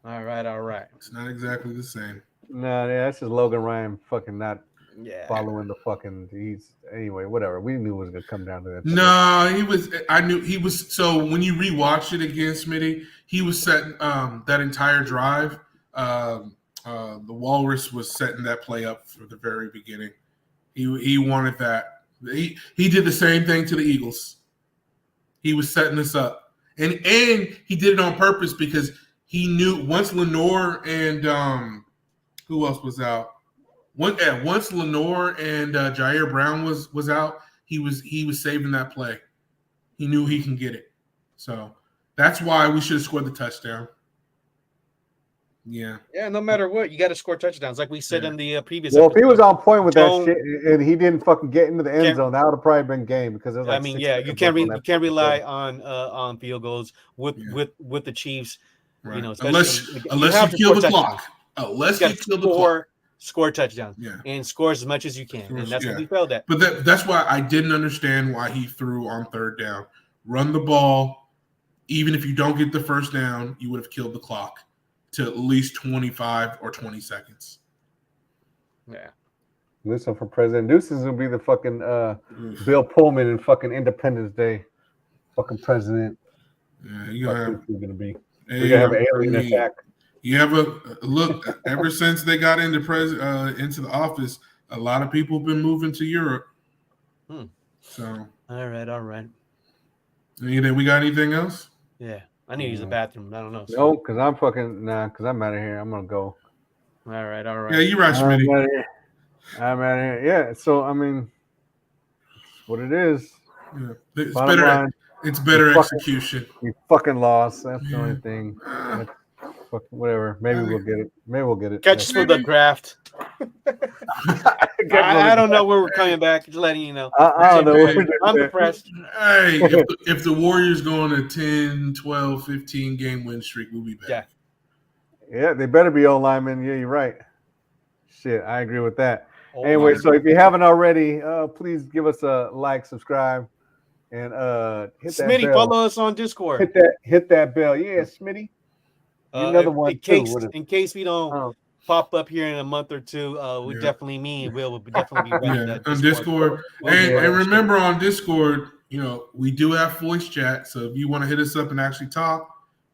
All right. It's not exactly the same. No, that's just Logan Ryan fucking not Yeah. following the fucking. Anyway, whatever. We knew it was gonna come down to that. No, he was. I knew he was. So when you rewatch it again, Smitty, he was setting that entire drive. The Walrus was setting that play up from the very beginning. He wanted that. He did the same thing to the Eagles. He was setting this up, and he did it on purpose because he knew once Lenore and who else was out. Once Lenore and Jair Brown was out, he was saving that play. He knew he can get it, so that's why we should have scored the touchdown. Yeah. No matter what, you got to score touchdowns, like we said in the previous. Well, if he was on point with that shit and he didn't fucking get into the end zone, that would have probably been game because it was you can't rely on field goals with the Chiefs. Right. You know, unless you kill the clock. Unless you kill the clock. Score touchdowns and score as much as you can, and that's what we failed at. But that's why I didn't understand why he threw on third down. Run the ball, even if you don't get the first down, you would have killed the clock to at least 25 or 20 seconds. Yeah. Listen, for President Deuce is gonna be the fucking Bill Pullman in fucking Independence Day, fucking president. Yeah, you're gonna be. We're gonna have an alien attack. You have a look. Ever since they got into the office, a lot of people have been moving to Europe. So all right. Anything? We got anything else? Yeah, I need to use the bathroom. I don't know. No, because I'm because I'm out of here. I'm gonna go. All right. Yeah, you're right, Schmitty. I'm out of here. Yeah. So I mean, it's what it is. Yeah. It's better execution. You fucking lost. That's the only thing. Whatever. Maybe we'll get it. Catch us for the draft. I don't know where we're coming back. Just letting you know. I don't know. I'm depressed. Hey, if the Warriors go on a 10, 12, 15 game win streak, we'll be back. Yeah, they better be on linemen. Yeah, you're right. Shit, I agree with that. Anyway, so if you haven't already, please give us a like, subscribe, and hit that Smitty, bell. follow us on Discord. Hit that bell. Yeah, Smitty. Another one in case we don't pop up here in a month or two, we definitely will definitely be running that on Discord. And remember, on Discord, we do have voice chat. So if you want to hit us up and actually talk,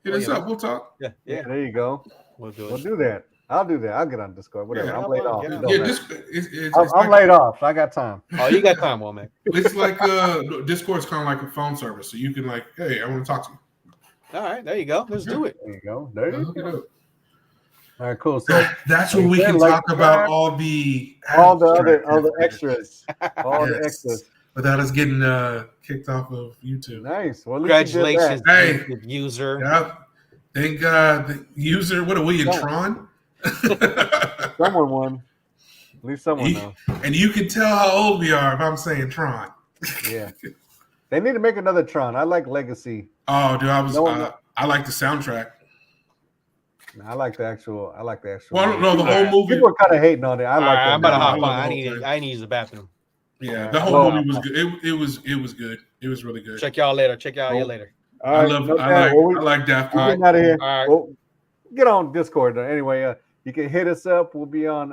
hit us up. We'll talk. Yeah. There you go. We'll do it. We'll do that. I'll do that. I'll get on Discord. Whatever. I'm laid off. I'm laid off. I got time. Oh, you got time, Womack. It's like Discord's kind of like a phone service, so you can hey, I want to talk to you. All right, there you go. Let's do it. There you go. There you go. All right, cool. So that's where we can talk about all the extras, the extras, without us getting kicked off of YouTube. Nice. Well, congratulations, hey, user. Yep. Thank God, the user. What are we in Tron? Someone won. At least someone knows. And you can tell how old we are if I'm saying Tron. Yeah. They need to make another Tron. I like Legacy. Oh, dude, I like the soundtrack. I like the actual. Well, no, the whole movie. People are kind of hating on it. I like. I'm about to hop on. I need to use the bathroom. Yeah, the whole movie was good. It was good. It was really good. Check y'all later. All right, I like Daft Punk. Getting out of here. All right. Well, get on Discord. Anyway, you can hit us up. We'll be on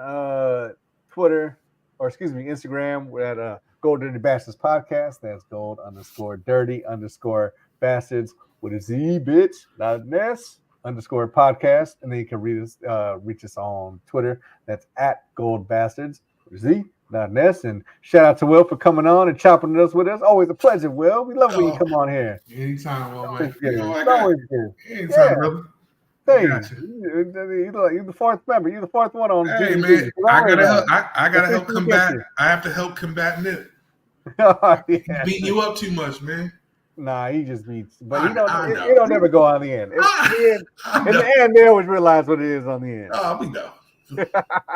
Instagram. We're at Gold Dirty Bastards Podcast. That's gold_dirty_bastards with a Z, bitch, not an S, _podcast. And then you can reach us on Twitter. That's at Gold Bastards with a Z, not an S. And shout out to Will for coming on and chopping it up with us. Always a pleasure, Will. We love when you come on here. Anytime, Will, man. It's always good. Anytime, brother. Hey, you're the fourth member. You're the fourth one on. Hey, man, I gotta help combat. I have to help combat Nip. Yeah. Beating you up too much, man. Nah, he just beats, but I he know. don't never go on the end. In the end, they always realize what it is on the end. Oh, we know.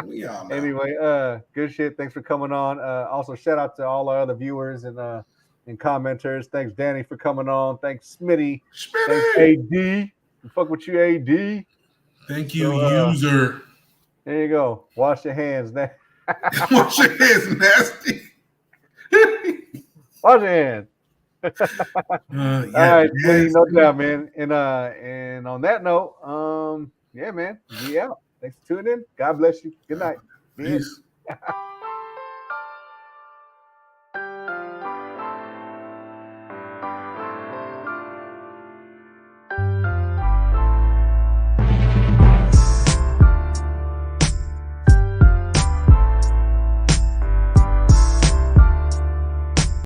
We all know. Anyway, good shit. Thanks for coming on. Also, shout out to all our other viewers and commenters. Thanks, Danny, for coming on. Thanks, Smitty. Thanks, AD. Fuck with you, AD. Thank you, user. There you go. Wash your hands. Wash your hands, nasty. Wash your hands. Yeah, all right, Smitty, no doubt, man. And on that note, yeah, man, we out. Thanks for tuning in. God bless you. Good night. Peace.